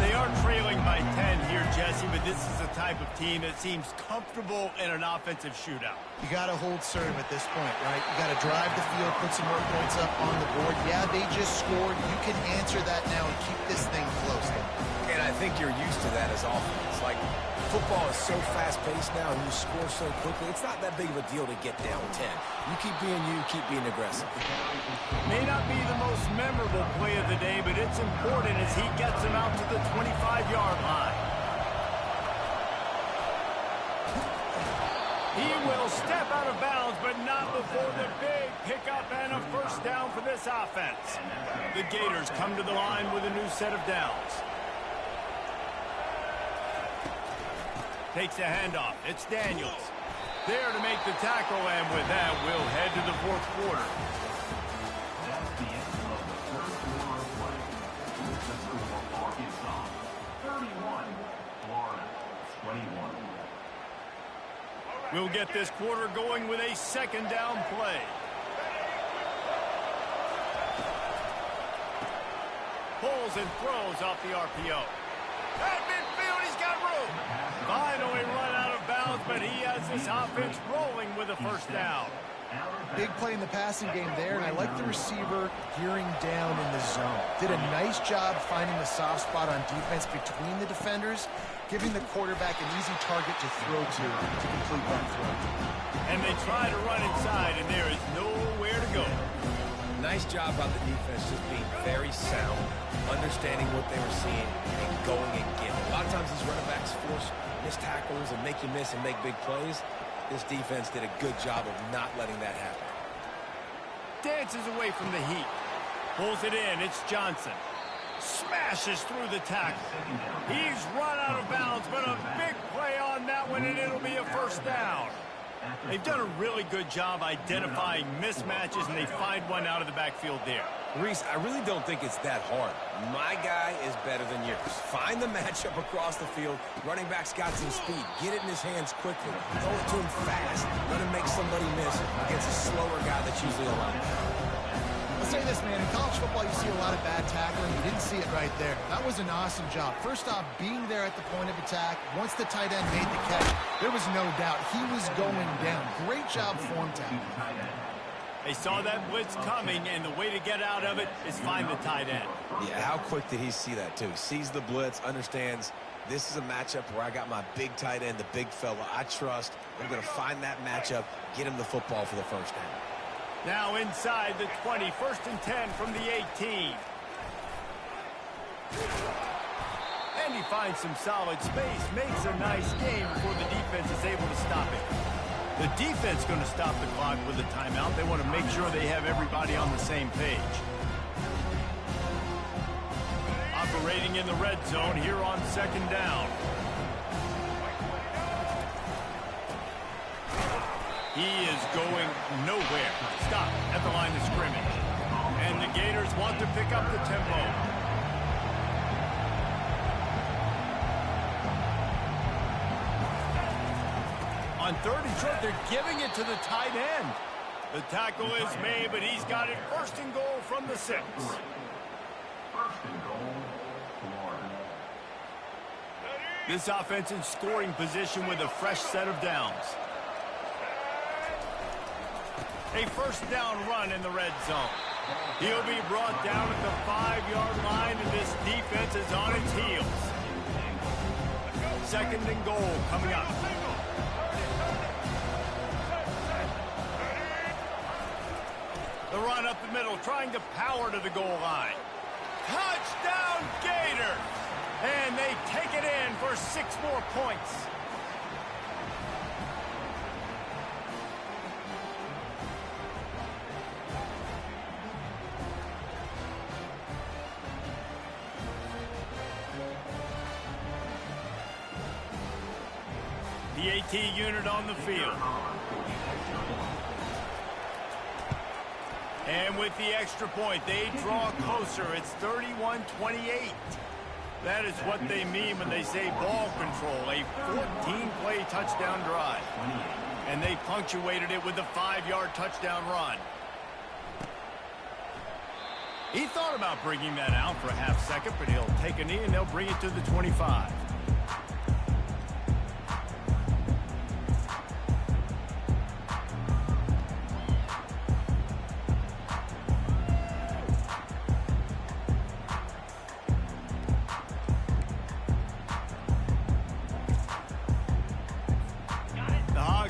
They are trailing by 10 here, Jesse, but this is the type of team that seems comfortable in an offensive shootout. You got to hold serve at this point, right? You got to drive the field, put some more points up on the board. Yeah, they just scored. You can answer that now and keep this thing close. And I think you're used to that as offense. Like, football is so fast-paced now, and you score so quickly. It's not that big of a deal to get down 10. You keep being you, keep being aggressive. May not be the most memorable play of the day, but it's important as he gets him out to the 25-yard line. He will step out of bounds, but not before the big pickup and a first down for this offense. The Gators come to the line with a new set of downs. Takes a handoff. It's Daniels. There to make the tackle, and with that, we'll head to the fourth quarter. That's the end of the third quarter of play. With the score, Arkansas 31, Florida 21. We'll get this quarter going with a second down play. Pulls and throws off the RPO. At midfield, he's got room. Finally run out of bounds, but he has this offense rolling with a first down. Big play in the passing game there, and I like the receiver gearing down in the zone. Did a nice job finding the soft spot on defense between the defenders, giving the quarterback an easy target to throw to complete that throw. And they try to run inside, and there is nowhere to go. Nice job by the defense just being very sound, understanding what they were seeing, and going and getting. A lot of times these running backs force missed tackles and make you miss and make big plays. This defense did a good job of not letting that happen. Dances away from the heat. Pulls it in. It's Johnson. Smashes through the tackle. He's run out of bounds, but a big play on that one, and it'll be a first down. They've done a really good job identifying mismatches, and they find one out of the backfield there. Reese, I really don't think it's that hard. My guy is better than yours. Find the matchup across the field. Running back's got some speed. Get it in his hands quickly. Throw it to him fast. Let him make somebody miss against a slower guy that's usually a linebacker. I'll say this, man. In college football, you see a lot of bad tackling. You didn't see it right there. That was an awesome job. First off, being there at the point of attack. Once the tight end made the catch, there was no doubt he was going down. Great job form tackling. They saw that blitz coming, and the way to get out of it is find the tight end. Yeah, how quick did he see that, too? Sees the blitz, understands this is a matchup where I got my big tight end, the big fella I trust. I'm going to find that matchup, get him the football for the first down. Now inside the 20, 1st and 10 from the 18. And he finds some solid space, makes a nice game before the defense is able to stop it. The defense going to stop the clock with a timeout. They want to make sure they have everybody on the same page. Operating in the red zone here on second down. He is going nowhere. Stop at the line of scrimmage. And the Gators want to pick up the tempo. On 3rd and short, they're giving it to the tight end. The tackle is made, but he's got it 1st and goal from the 6. 1st and goal, Florida. This offense in scoring position with a fresh set of downs. A 1st down run in the red zone. He'll be brought down at the 5-yard line, and this defense is on its heels. 2nd and goal coming up. The run up the middle, trying to power to the goal line. Touchdown, Gators! And they take it in for 6 more points. The AT unit on the field. And with the extra point, they draw closer. It's 31-28. That is what they mean when they say ball control. A 14-play touchdown drive. And they punctuated it with a 5-yard touchdown run. He thought about bringing that out for a half second, but he'll take a knee and they'll bring it to the 25.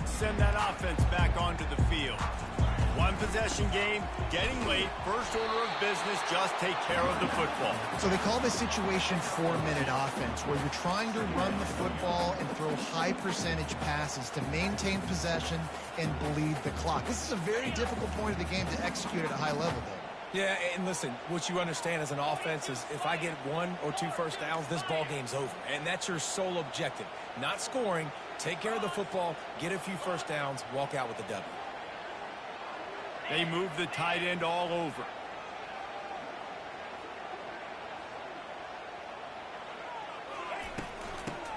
Send that offense back onto the field. 1-possession game, getting late, first order of business, just take care of the football. So they call this situation 4-minute offense, where you're trying to run the football and throw high percentage passes to maintain possession and bleed the clock. This is a very difficult point of the game to execute at a high level, though. Yeah, and listen, what you understand as an offense is if I get 1 or 2 first downs, this ball game's over. And that's your sole objective. Not scoring, take care of the football, get a few first downs, walk out with the W. They move the tight end all over.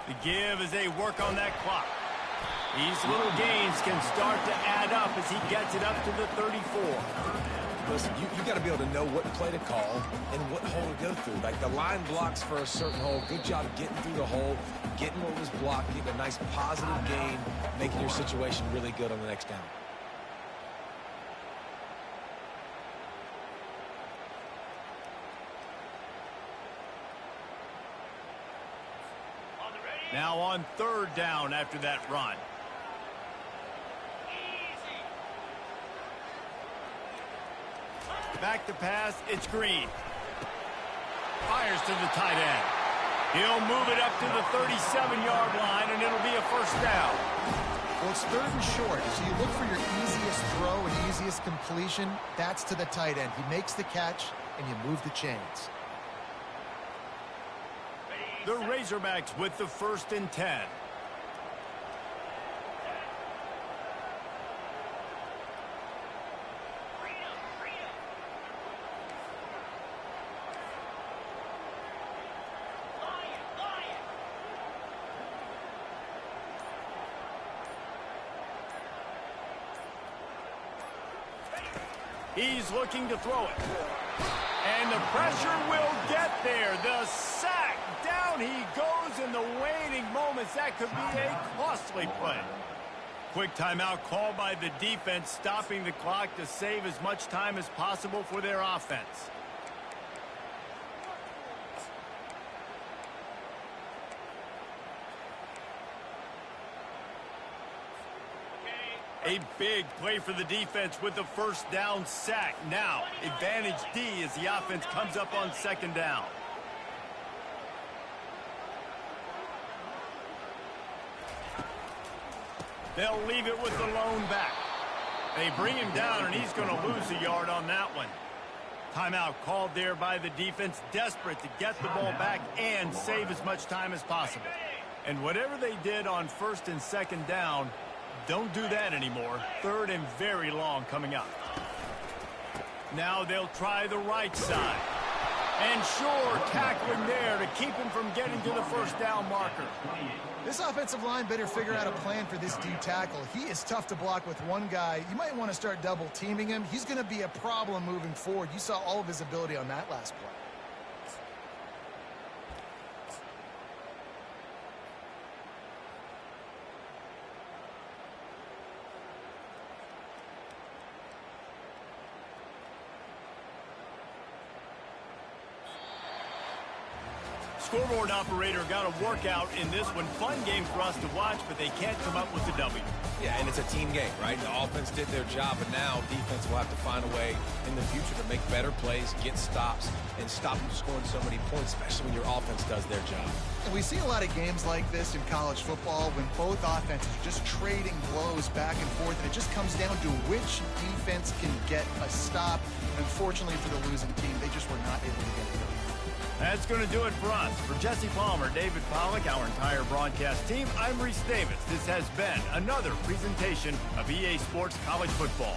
The give as they work on that clock. These little gains can start to add up as he gets it up to the 34. Listen, you got to be able to know what play to call and what hole to go through. Like the line blocks for a certain hole. Good job getting through the hole, getting what was blocked, getting a nice positive gain, making your situation really good on the next down. Now on 3rd down after that run. Back to pass, it's Green. Fires to the tight end. He'll move it up to the 37-yard line, and it'll be a 1st down. Well, it's 3rd and short, so you look for your easiest throw and easiest completion. That's to the tight end. He makes the catch, and you move the chains. The Razorbacks with the 1st and 10. He's looking to throw it. And the pressure will get there. The sack. Down he goes in the waning moments. That could be a costly play. Quick timeout called by the defense, stopping the clock to save as much time as possible for their offense. A big play for the defense with the 1st down sack. Now, advantage D as the offense comes up on 2nd down. They'll leave it with the lone back. They bring him down, and he's going to lose a yard on that one. Timeout called there by the defense, desperate to get the ball back and save as much time as possible. And whatever they did on 1st and 2nd down, don't do that anymore. 3rd and very long coming up. Now they'll try the right side. And sure, tackling there to keep him from getting to the 1st down marker. This offensive line better figure out a plan for this D tackle. He is tough to block with one guy. You might want to start double teaming him. He's going to be a problem moving forward. You saw all of his ability on that last play. Scoreboard operator got a workout in this one. Fun game for us to watch, but they can't come up with the W. Yeah, and it's a team game, right? The offense did their job, but now defense will have to find a way in the future to make better plays, get stops, and stop them scoring so many points, especially when your offense does their job. And we see a lot of games like this in college football when both offenses are just trading blows back and forth, and it just comes down to which defense can get a stop. Unfortunately for the losing team, they just were not able to get it done. That's going to do it for us. For Jesse Palmer, David Pollack, our entire broadcast team, I'm Reese Davis. This has been another presentation of EA Sports College Football.